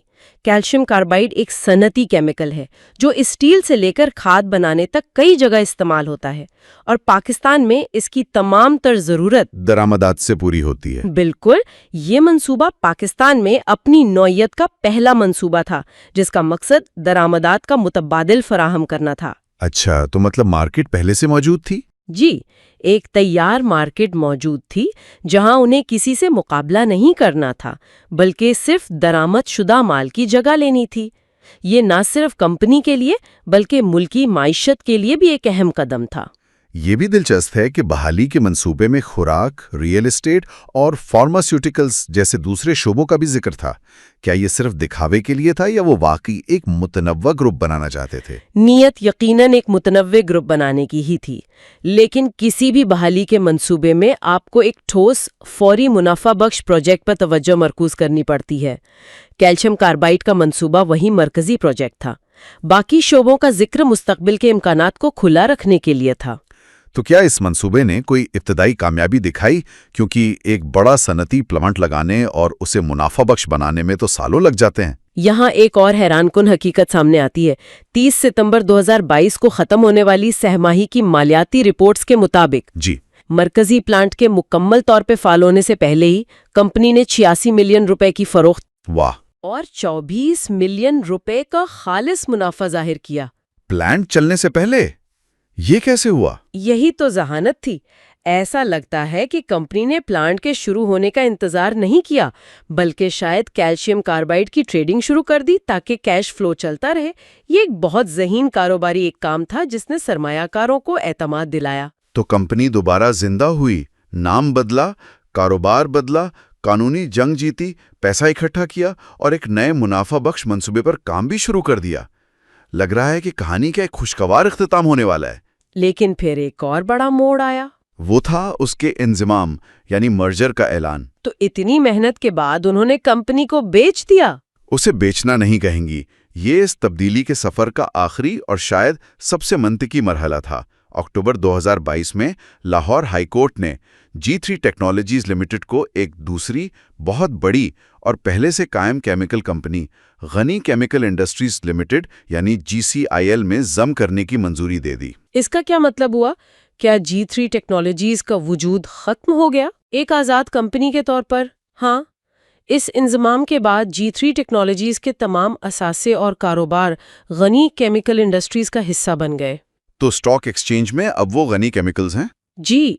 کیلشیم کاربائڈ ایک صنعتی کیمیکل ہے جو اسٹیل سے لے کر کھاد بنانے تک کئی جگہ استعمال ہوتا ہے، اور پاکستان میں اس کی تمام تر ضرورت درآمدات سے پوری ہوتی ہے۔ بالکل۔ یہ منصوبہ پاکستان میں اپنی نوعیت کا پہلا منصوبہ تھا جس کا مقصد درآمدات کا متبادل فراہم کرنا تھا۔ اچھا، تو مطلب مارکیٹ پہلے سے موجود تھی؟ جی، ایک تیار مارکیٹ موجود تھی جہاں انہیں کسی سے مقابلہ نہیں کرنا تھا بلکہ صرف درآمد شدہ مال کی جگہ لینی تھی۔ یہ نہ صرف کمپنی کے لیے بلکہ ملکی معیشت کے لیے بھی ایک اہم قدم تھا۔ یہ بھی دلچسپ ہے کہ بحالی کے منصوبے میں خوراک، ریئل اسٹیٹ اور فارماسیوٹیکلز جیسے دوسرے شعبوں کا بھی ذکر تھا۔ کیا یہ صرف دکھاوے کے لیے تھا یا وہ واقعی ایک متنوع گروپ بنانا چاہتے تھے؟ نیت یقیناً ایک متنوع گروپ بنانے کی ہی تھی، لیکن کسی بھی بحالی کے منصوبے میں آپ کو ایک ٹھوس، فوری منافع بخش پروجیکٹ پر توجہ مرکوز کرنی پڑتی ہے۔ کیلشیم کاربائڈ کا منصوبہ وہی مرکزی پروجیکٹ تھا، باقی شعبوں کا ذکر مستقبل کے امکانات کو کھلا رکھنے کے لیے تھا۔ تو کیا اس منصوبے نے کوئی ابتدائی کامیابی دکھائی؟ کیونکہ ایک بڑا صنعتی پلانٹ لگانے اور اسے منافع بخش بنانے میں تو سالوں لگ جاتے ہیں۔ یہاں ایک اور حیران کن حقیقت سامنے آتی ہے۔ 30 ستمبر 2022 کو ختم ہونے والی سہ ماہی کی مالیاتی رپورٹس کے مطابق جی، مرکزی پلانٹ کے مکمل طور پہ فعال ہونے سے پہلے ہی کمپنی نے 86 ملین روپے کی فروخت واہ، اور 24 ملین روپے کا خالص منافع ظاہر کیا۔ پلانٹ چلنے سے پہلے؟ یہ کیسے ہوا؟ یہی تو ذہانت تھی۔ ایسا لگتا ہے کہ کمپنی نے پلانٹ کے شروع ہونے کا انتظار نہیں کیا بلکہ شاید کیلشیم کاربائڈ کی ٹریڈنگ شروع کر دی تاکہ کیش فلو چلتا رہے۔ یہ ایک بہت ذہین کاروباری ایک کام تھا جس نے سرمایہ کاروں کو اعتماد دلایا۔ تو کمپنی دوبارہ زندہ ہوئی، نام بدلا، کاروبار بدلا، قانونی جنگ جیتی، پیسہ اکٹھا کیا اور ایک نئے منافع بخش منصوبے پر کام بھی شروع کر دیا۔ لگ رہا ہے کہ کہانی کا ایک خوشگوار اختتام ہونے والا ہے۔ لیکن پھر ایک اور بڑا موڑ آیا۔ وہ تھا اس کے انضمام یعنی مرجر کا اعلان۔ تو اتنی محنت کے بعد انہوں نے کمپنی کو بیچ دیا۔ اسے بیچنا نہیں کہیں گی، یہ اس تبدیلی کے سفر کا آخری اور شاید سب سے منطقی مرحلہ تھا۔ اکتوبر 2022 میں لاہور ہائی کورٹ نے G3 ٹیکنالوجیز لمیٹڈ کو ایک دوسری بہت بڑی اور پہلے سے قائم کیمیکل کمپنی غنی کیمیکل انڈسٹریز لمیٹڈ یعنی GCIL میں ضم کرنے کی منظوری دے دی۔ اس کا کیا مطلب ہوا؟ کیا G3 ٹیکنالوجیز کا وجود ختم ہو گیا ایک آزاد کمپنی کے طور پر؟ ہاں، اس انضمام کے بعد G3 ٹیکنالوجیز کے تمام اثاثے اور کاروبار غنی کیمیکل انڈسٹریز کا حصہ بن گئے۔ تو اسٹاک ایکسچینج میں اب وہ غنی کیمیکلز ہیں؟ جی،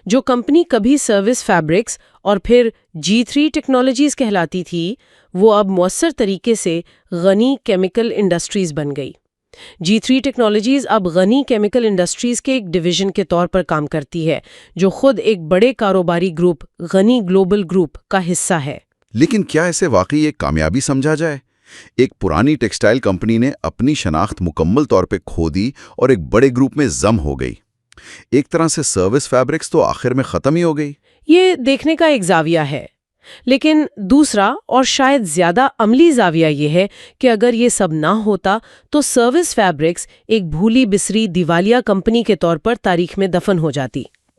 جو کمپنی کبھی سروس فیبرکس اور پھر G3 ٹیکنالوجیز کہلاتی تھی، وہ اب مؤثر طریقے سے غنی کیمیکل انڈسٹریز بن گئی۔ G3 ٹیکنالوجیز اب غنی کیمیکل انڈسٹریز کے ایک ڈویژن کے طور پر کام کرتی ہے جو خود ایک بڑے کاروباری گروپ غنی گلوبل گروپ کا حصہ ہے۔ لیکن کیا اسے واقعی ایک کامیابی سمجھا جائے؟ ایک پرانی ٹیکسٹائل کمپنی نے اپنی شناخت مکمل طور پہ کھو دی اور ایک بڑے گروپ میں ضم ہو گئی۔ ایک طرح سے سروس فیبرکس تو آخر میں ختم ہی ہو گئی۔ یہ دیکھنے کا ایک زاویہ ہے، لیکن دوسرا اور شاید زیادہ عملی زاویہ یہ ہے کہ اگر یہ سب نہ ہوتا تو سروس فیبرکس ایک بھولی بسری دیوالیہ کمپنی کے طور پر تاریخ میں دفن ہو جاتی۔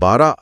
12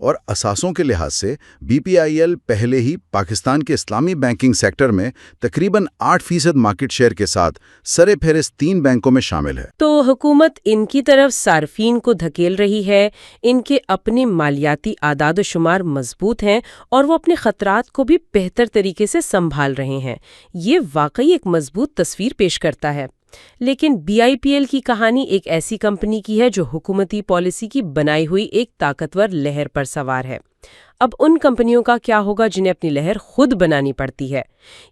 اور اثاثوں کے لحاظ سے BPIL پہلے ہی پاکستان کے اسلامی بینکنگ سیکٹر میں تقریباً 8% مارکیٹ شیئر کے ساتھ سرِ فہرست 3 بینکوں میں شامل ہے۔ تو حکومت ان کی طرف صارفین کو دھکیل رہی ہے، ان کے اپنے مالیاتی اعداد و شمار مضبوط ہیں اور وہ اپنے خطرات کو بھی بہتر طریقے سے سنبھال رہے ہیں۔ یہ واقعی ایک مضبوط تصویر پیش کرتا ہے۔ لیکن BIPL کی کہانی ایک ایسی کمپنی کی ہے جو حکومتی پالیسی کی بنائی ہوئی ایک طاقتور لہر پر سوار ہے۔ اب ان کمپنیوں کا کیا ہوگا جنہیں اپنی لہر خود بنانی پڑتی ہے؟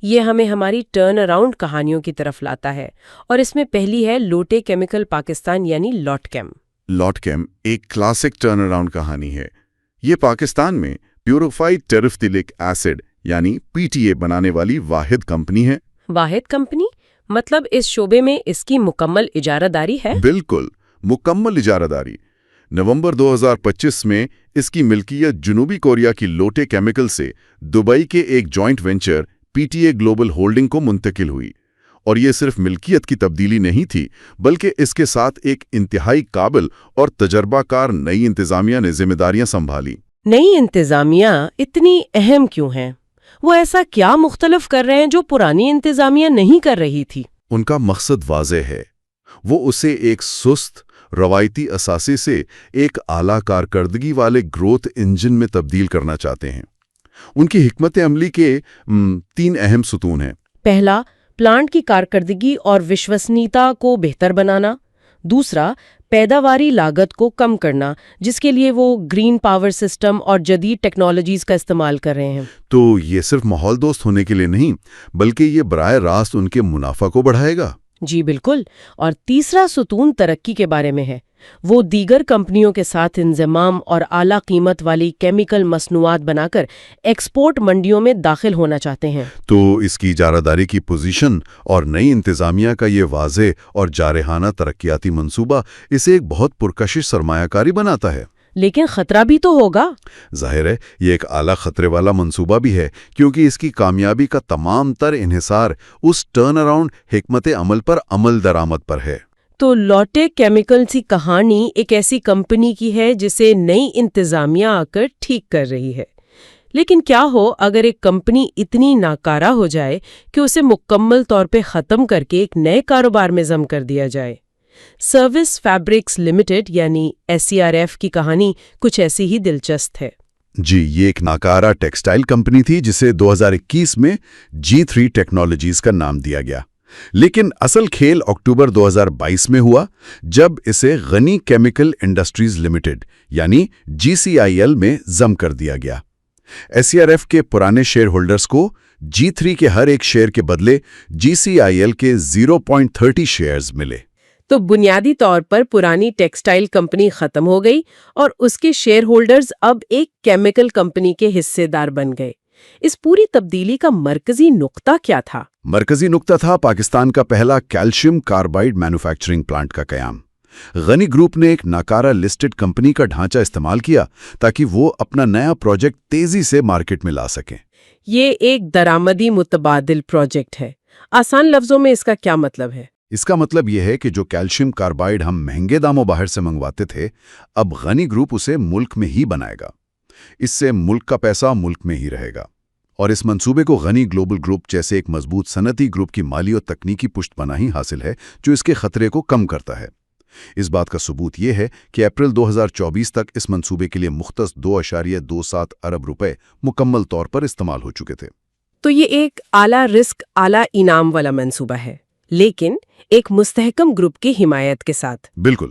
یہ ہمیں ہماری ٹرن اراؤنڈ کہانیوں کی طرف لاتا ہے، اور اس میں پہلی ہے لوٹے کیمیکل پاکستان یعنی لوٹکیم۔ لوٹکیم ایک کلاسک ٹرن اراؤنڈ کہانی ہے۔ یہ پاکستان میں پیوریفائڈ ٹیریفتیلک ایسڈ یعنی PTA بنانے والی واحد کمپنی ہے۔ واحد کمپنی؟ مطلب اس شعبے میں اس کی مکمل اجارہ داری ہے؟ بالکل، مکمل اجارہ داری۔ نومبر 2025 میں اس کی ملکیت جنوبی کوریا کی لوٹے کیمیکل سے دبئی کے ایک joint venture PTA global holding کو منتقل ہوئی۔ اور یہ صرف ملکیت کی تبدیلی نہیں تھی، بلکہ اس کے ساتھ ایک انتہائی قابل اور تجربہ کار نئی انتظامیہ نے ذمہ داریاں سنبھالی۔ نئی انتظامیہ اتنی اہم کیوں ہیں؟ وہ ایسا کیا مختلف کر رہے ہیں جو پرانی انتظامیہ نہیں کر رہی تھی؟ ان کا مقصد واضح ہے، وہ اسے ایک سست روایتی اثاثے سے ایک اعلیٰ کارکردگی والے گروتھ انجن میں تبدیل کرنا چاہتے ہیں۔ ان کی حکمت عملی کے 3 اہم ستون ہیں۔ پہلا، پلانٹ کی کارکردگی اور وشوسنیتا کو بہتر بنانا۔ دوسرا، پیداواری لاگت کو کم کرنا، جس کے لیے وہ گرین پاور سسٹم اور جدید ٹیکنالوجیز کا استعمال کر رہے ہیں۔ تو یہ صرف ماحول دوست ہونے کے لیے نہیں، بلکہ یہ براہ راست ان کے منافع کو بڑھائے گا۔ جی بالکل۔ اور تیسرا ستون ترقی کے بارے میں ہے۔ وہ دیگر کمپنیوں کے ساتھ انضمام اور اعلیٰ قیمت والی کیمیکل مصنوعات بنا کر ایکسپورٹ منڈیوں میں داخل ہونا چاہتے ہیں۔ تو اس کی اجارہ داری کی پوزیشن اور نئی انتظامیہ کا یہ واضح اور جارحانہ ترقیاتی منصوبہ اسے ایک بہت پرکشش سرمایہ کاری بناتا ہے۔ لیکن خطرہ بھی تو ہوگا۔ ظاہر ہے، یہ ایک اعلیٰ خطرے والا منصوبہ بھی ہے، کیونکہ اس کی کامیابی کا تمام تر انحصار اس ٹرن اراؤنڈ حکمت عمل پر عمل درآمد پر ہے۔ تو لوٹے کیمیکلز کی کہانی ایک ایسی کمپنی کی ہے جسے نئی انتظامیہ آ کر ٹھیک کر رہی ہے۔ لیکن کیا ہو اگر ایک کمپنی اتنی ناکارہ ہو جائے کہ اسے مکمل طور پہ ختم کر کے ایک نئے کاروبار میں ضم کر دیا جائے؟ سروس فیبرکس لمیٹڈ یعنی SCRF کی کہانی کچھ ایسی ہی دلچسپ ہے۔ جی، یہ ایک ناکارہ ٹیکسٹائل کمپنی تھی جسے 2021 میں G3 ٹیکنالوجیز کا نام دیا گیا۔ لیکن اصل کھیل اکتوبر 2022 میں ہوا، جب اسے غنی کیمیکل انڈسٹریز لمیٹڈ یعنی GCIL میں ضم کر دیا گیا۔ SCRF کے پرانے شیئر ہولڈرز کو G3 کے ہر ایک شیئر کے بدلے GCIL کے 0.30 شیئرز ملے۔ تو بنیادی طور پر پرانی ٹیکسٹائل کمپنی ختم ہو گئی اور اس کے شیئر ہولڈرز اب ایک کیمیکل کمپنی کے حصے دار بن گئے۔ اس پوری تبدیلی کا مرکزی نقطہ کیا تھا؟ مرکزی نقطہ تھا پاکستان کا پہلا کیلشیم کاربائڈ مینوفیکچرنگ پلانٹ کا قیام۔ غنی گروپ نے ایک ناکارہ لسٹڈ کمپنی کا ڈھانچہ استعمال کیا تاکہ وہ اپنا نیا پروجیکٹ تیزی سے مارکیٹ میں لا سکیں۔ یہ ایک درآمدی متبادل پروجیکٹ ہے۔ آسان لفظوں میں اس کا کیا مطلب ہے؟ اس کا مطلب یہ ہے کہ جو کیلشیم کاربائڈ ہم مہنگے داموں باہر سے منگواتے تھے، اب غنی گروپ اسے ملک میں ہی بنائے گا۔ اس سے ملک کا پیسہ ملک میں ہی رہے گا، اور اس منصوبے کو غنی گلوبل گروپ جیسے ایک مضبوط صنعتی گروپ کی مالی اور تکنیکی پشت پناہی حاصل ہے جو اس کے خطرے کو کم کرتا ہے۔ اس بات کا ثبوت یہ ہے کہ اپریل 2024 تک اس منصوبے کے لیے مختص 2.27 ارب روپے مکمل طور پر استعمال ہو چکے تھے۔ تو یہ ایک اعلیٰ رسک اعلیٰ انعام والا منصوبہ ہے، لیکن ایک مستحکم گروپ کی حمایت کے ساتھ۔ بالکل،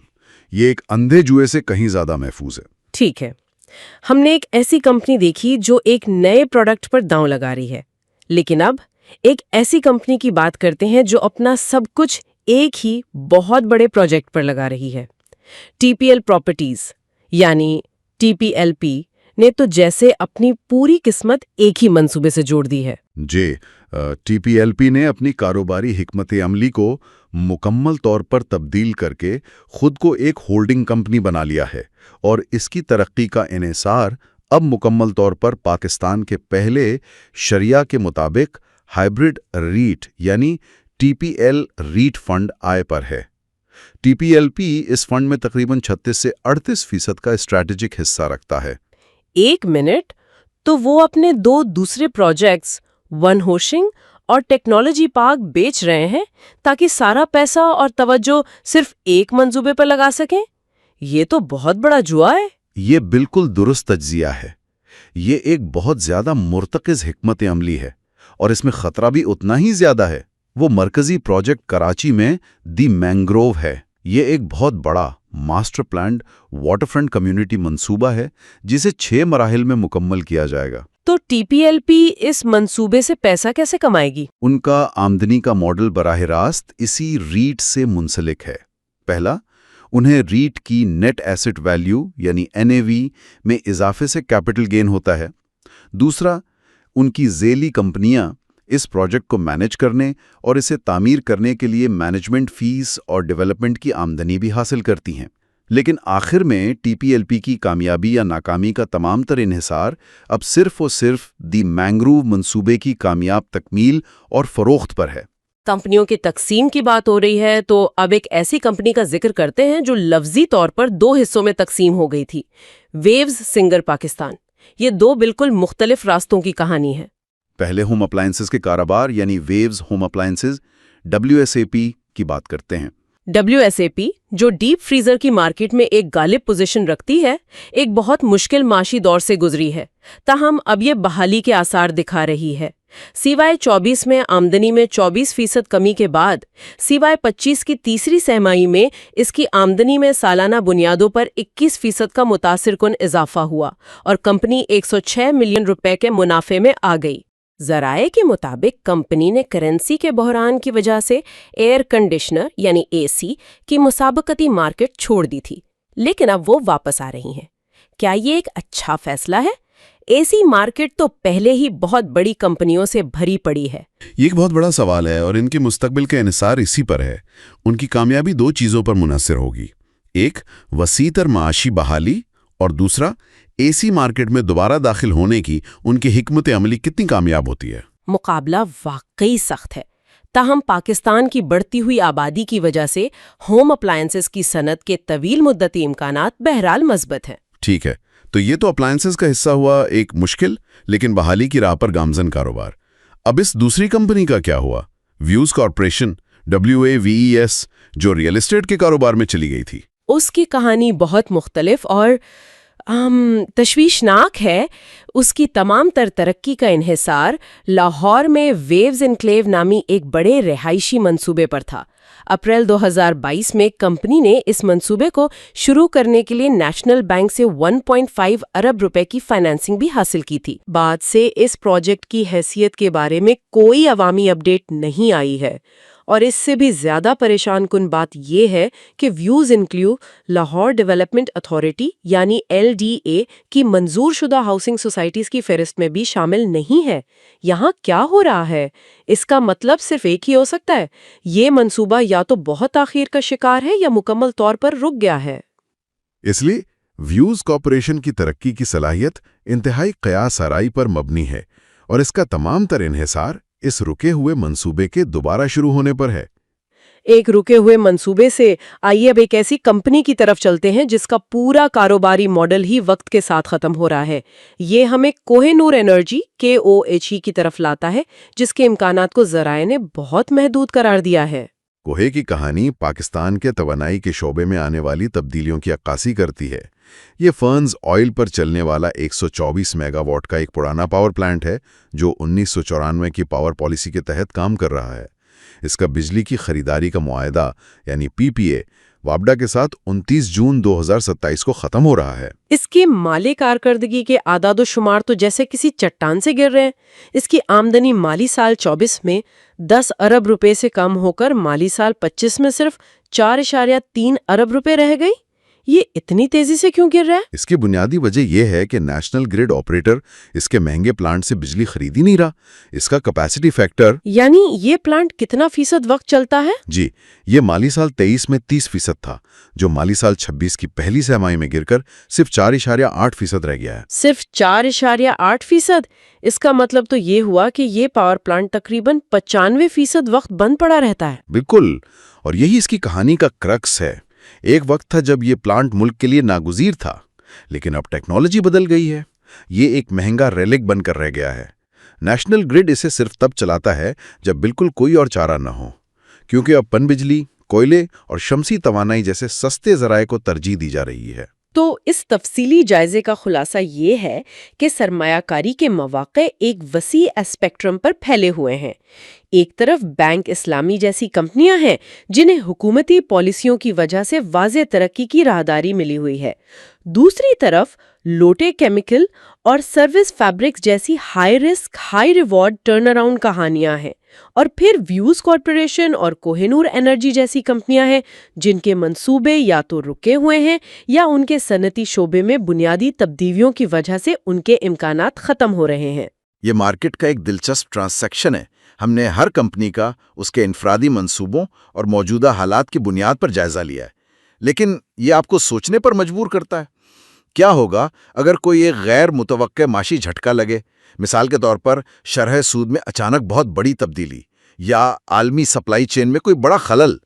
یہ ایک اندھے جوئے سے کہیں زیادہ محفوظ ہے۔ ٹھیک ہے، ہم نے ایک ایسی کمپنی دیکھی جو ایک نئے پروڈکٹ پر داؤں لگا رہی ہے، لیکن اب ایک ایسی کمپنی کی بات کرتے ہیں جو اپنا سب کچھ ایک ہی بہت بڑے پروجیکٹ پر لگا رہی ہے۔ TPL پراپرٹیز یعنی TPLP نے تو جیسے اپنی پوری قسمت ایک ہی منصوبے سے جوڑ دی ہے۔ جی، TPLP نے اپنی کاروباری حکمت عملی کو مکمل طور پر تبدیل کر کے خود کو ایک ہولڈنگ کمپنی بنا لیا ہے، اور اس کی ترقی کا انحصار اب مکمل طور پر پاکستان کے پہلے شریعہ کے مطابق ہائبرڈ ریٹ یعنی TPL ریٹ فنڈ آئے پر ہے۔ TPLP اس فنڈ میں تقریباً 36 سے 38% کا اسٹریٹجک حصہ رکھتا ہے۔ 1 منٹ تو وہ اپنے 2 دوسرے پروجیکٹس ون ہوشنگ اور ٹیکنالوجی پارک بیچ رہے ہیں تاکہ سارا پیسہ اور توجہ صرف ایک منصوبے پر لگا سکیں. یہ تو بہت بڑا جوا ہے. یہ بالکل درست تجزیہ ہے. یہ ایک بہت زیادہ مرتکز حکمت عملی ہے اور اس میں خطرہ بھی اتنا ہی زیادہ ہے. وہ مرکزی پروجیکٹ کراچی میں دی مینگروو ہے. یہ ایک بہت بڑا master planned water front community منصوبہ ہے جسے 6 مراحل میں مکمل کیا جائے گا. تو ٹی پی ایل پی اس منصوبے سے پیسہ کیسے کمائے گی؟ ان کا آمدنی کا ماڈل براہ راست اسی ریٹ سے منسلک ہے. پہلا، انہیں ریٹ کی نیٹ ایسٹ ویلیو یعنی NAV میں اضافے سے کیپٹل گین ہوتا ہے. دوسرا، ان کی ذیلی کمپنیاں اس پروجیکٹ کو مینج کرنے اور اسے تعمیر کرنے کے لیے مینجمنٹ فیس اور ڈیولپمنٹ کی آمدنی بھی حاصل کرتی ہیں. لیکن آخر میں ٹی پی ایل پی کی کامیابی یا ناکامی کا تمام تر انحصار اب صرف اور صرف دی مینگروو منصوبے کی کامیاب تکمیل اور فروخت پر ہے. کمپنیوں کی تقسیم کی بات ہو رہی ہے تو اب ایک ایسی کمپنی کا ذکر کرتے ہیں جو لفظی طور پر 2 حصوں میں تقسیم ہو گئی تھی، ویوز سنگر پاکستان. یہ 2 بالکل مختلف راستوں کی کہانی ہے. پہلے ہوم اپلائنسز کے کاروبار یعنی ویوز ہوم اپلائنسز WSAP کی بات کرتے ہیں. WSAP جو ڈیپ فریزر کی مارکیٹ میں ایک غالب پوزیشن رکھتی ہے، ایک بہت مشکل معاشی دور سے گزری ہے، تاہم اب یہ بحالی کے آثار دکھا رہی ہے. CY 24 میں آمدنی میں 24% کمی کے بعد CY 25 کی تیسری سہ-ماہی میں اس کی آمدنی میں سالانہ بنیادوں پر 21% کا متاثر کن اضافہ ہوا اور کمپنی 106 ملین روپے کے منافع میں آ گئی. ذرائع کے مطابق کمپنی نے کرنسی کے بحران کی وجہ سے ایئر کنڈیشنر یعنی AC کی مسابقتی مارکیٹ چھوڑ دی تھی، لیکن اب وہ واپس آ رہی ہیں. کیا یہ ایک اچھا فیصلہ ہے؟ AC مارکیٹ تو پہلے ہی بہت بڑی کمپنیوں سے بھری پڑی ہے. یہ ایک بہت بڑا سوال ہے اور ان کے مستقبل کا انحصار اسی پر ہے. ان کی کامیابی 2 چیزوں پر منحصر ہوگی، ایک وسیع تر معاشی بحالی اور دوسرا AC مارکیٹ میں دوبارہ داخل ہونے کی ان کی حکمت عملی کتنی کامیاب ہوتی ہے. مقابلہ واقعی سخت ہے، تاہم پاکستان کی بڑھتی ہوئی آبادی کی وجہ سے ہوم اپلائنسز کی صنعت کے طویل مدتی امکانات بہرحال مثبت ہیں. ٹھیک ہے، تو یہ تو اپلائنسز کا حصہ ہوا ایک مشکل لیکن بحالی کی راہ پر گامزن کاروبار. اب اس دوسری کمپنی کا کیا ہوا؟ ویوز کارپوریشن WAVES جو ریئل اسٹیٹ کے کاروبار میں چلی گئی تھی. اس کی کہانی بہت مختلف اور تشویشناک ہے. اس کی تمام تر ترقی کا انحصار لاہور میں ویوز انکلیو نامی ایک بڑے رہائشی منصوبے پر تھا. اپریل 2022 میں کمپنی نے اس منصوبے کو شروع کرنے کے لیے نیشنل بینک سے 1.5 ارب روپے کی فائنانسنگ بھی حاصل کی تھی. بعد سے اس پروجیکٹ کی حیثیت کے بارے میں کوئی عوامی اپڈیٹ نہیں آئی ہے، اور اس سے بھی زیادہ پریشان کن بات یہ ہے کہ views enclave Lahore development authority یعنی LDA کی منظور شدہ ہاؤسنگ سوسائٹیز کی فہرست میں بھی شامل نہیں ہے. یہاں کیا ہو رہا ہے؟ اس کا مطلب صرف ایک ہی ہو سکتا ہے، یہ منصوبہ یا تو بہت تاخیر کا شکار ہے یا مکمل طور پر رک گیا ہے. اس لیے ویوز کارپوریشن کی ترقی کی صلاحیت انتہائی قیاس آرائی پر مبنی ہے اور اس کا تمام تر انحصار اس رکے ہوئے منصوبے کے دوبارہ شروع ہونے پر ہے. ایک رکے ہوئے منصوبے سے آئیے اب ایک ایسی کمپنی کی طرف چلتے ہیں جس کا پورا کاروباری ماڈل ہی وقت کے ساتھ ختم ہو رہا ہے. یہ ہمیں کوہ نور انرجی KOHE کی طرف لاتا ہے، جس کے امکانات کو ذرائع نے بہت محدود قرار دیا ہے. کوہے کی کہانی پاکستان کے توانائی کے شعبے میں آنے والی تبدیلیوں کی عکاسی کرتی ہے. یہ فرنز آئل پر چلنے والا 124 میگا واٹ کا ایک پرانا پاور پلانٹ ہے جو 1994 کی پاور پالیسی کے تحت کام کر رہا ہے. اس کا بجلی کی خریداری کا معاہدہ یعنی PPA وابڈا کے ساتھ 29 جون 2027 کو ختم ہو رہا ہے. اس کے مالی کارکردگی کے اعداد و شمار تو جیسے کسی چٹان سے گر رہے ہیں. اس کی آمدنی مالی سال 24 میں 10 ارب روپے سے کم ہو کر مالی سال 25 میں صرف 4.3 ارب روپے رہ گئی. یہ اتنی تیزی سے کیوں گر رہا ہے؟ اس کی بنیادی وجہ یہ ہے کہ نیشنل گریڈ آپریٹر اس کے مہنگے پلانٹ سے بجلی خرید ہی نہیں رہا. اس کا کیپیسٹی فیکٹر یعنی یہ پلانٹ کتنا فیصد وقت چلتا ہے؟ جی، یہ مالی سال 23 میں 30% تھا جو مالی سال 26 کی پہلی سہ-ماہی میں گر کر صرف 4.8% رہ گیا ہے. صرف 4.8%؟ اس کا مطلب تو یہ ہوا کہ یہ پاور پلانٹ تقریباً 95% وقت بند پڑا رہتا ہے. بالکل، اور یہی اس کی کہانی کا کرکس ہے. ایک وقت تھا جب یہ پلانٹ ملک کے لیے ناگزیر تھا، لیکن اب ٹیکنالوجی بدل گئی ہے. یہ ایک مہنگا ریلک بن کر رہ گیا ہے۔ نیشنل گرڈ اسے صرف تب چلاتا ہے جب بالکل کوئی اور چارہ نہ ہو، کیونکہ اب پن بجلی، کوئلے اور شمسی توانائی جیسے سستے ذرائع کو ترجیح دی جا رہی ہے۔ تو اس تفصیلی جائزے کا خلاصہ یہ ہے کہ سرمایہ کاری کے مواقع ایک وسیع اسپیکٹرم پر پھیلے ہوئے ہیں۔ ایک طرف بینک اسلامی جیسی کمپنیاں ہیں جنہیں حکومتی پالیسیوں کی وجہ سے واضح ترقی کی راہداری ملی ہوئی ہے۔ دوسری طرف لوٹے کیمیکل اور سروس فیبرکس جیسی high risk high reward turn around کہانیاں ہیں، اور پھر ویوز کارپوریشن اور کوہ نور انرجی جیسی کمپنیاں ہیں جن کے منصوبے یا تو رکے ہوئے ہیں یا ان کے صنعتی شعبے میں بنیادی تبدیلیوں کی وجہ سے ان کے امکانات ختم ہو رہے ہیں۔ یہ مارکیٹ کا ایک دلچسپ ٹرانزیکشن ہے۔ ہم نے ہر کمپنی کا اس کے انفرادی منصوبوں اور موجودہ حالات کی بنیاد پر جائزہ لیا ہے، لیکن یہ آپ کو سوچنے پر مجبور کرتا ہے۔ کیا ہوگا اگر کوئی ایک غیر متوقع معاشی جھٹکا لگے؟ مثال کے طور پر شرح سود میں اچانک بہت بڑی تبدیلی یا عالمی سپلائی چین میں کوئی بڑا خلل۔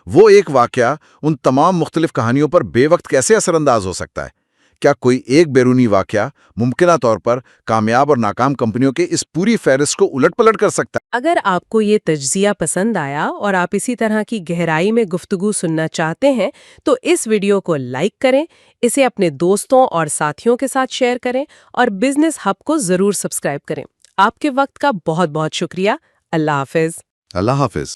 وہ ایک واقعہ ان تمام مختلف کہانیوں پر بے وقت کیسے اثر انداز ہو سکتا ہے؟ کیا کوئی ایک بیرونی واقعہ ممکنہ طور پر کامیاب اور ناکام کمپنیوں کے اس پوری فہرست کو الٹ پلٹ کر سکتا ہے؟ اگر آپ کو یہ تجزیہ پسند آیا اور آپ اسی طرح کی گہرائی میں گفتگو سننا چاہتے ہیں تو اس ویڈیو کو لائک کریں، اسے اپنے دوستوں اور ساتھیوں کے ساتھ شیئر کریں اور بزنس ہب کو ضرور سبسکرائب کریں۔ آپ کے وقت کا بہت بہت شکریہ۔ اللہ حافظ۔ اللہ حافظ۔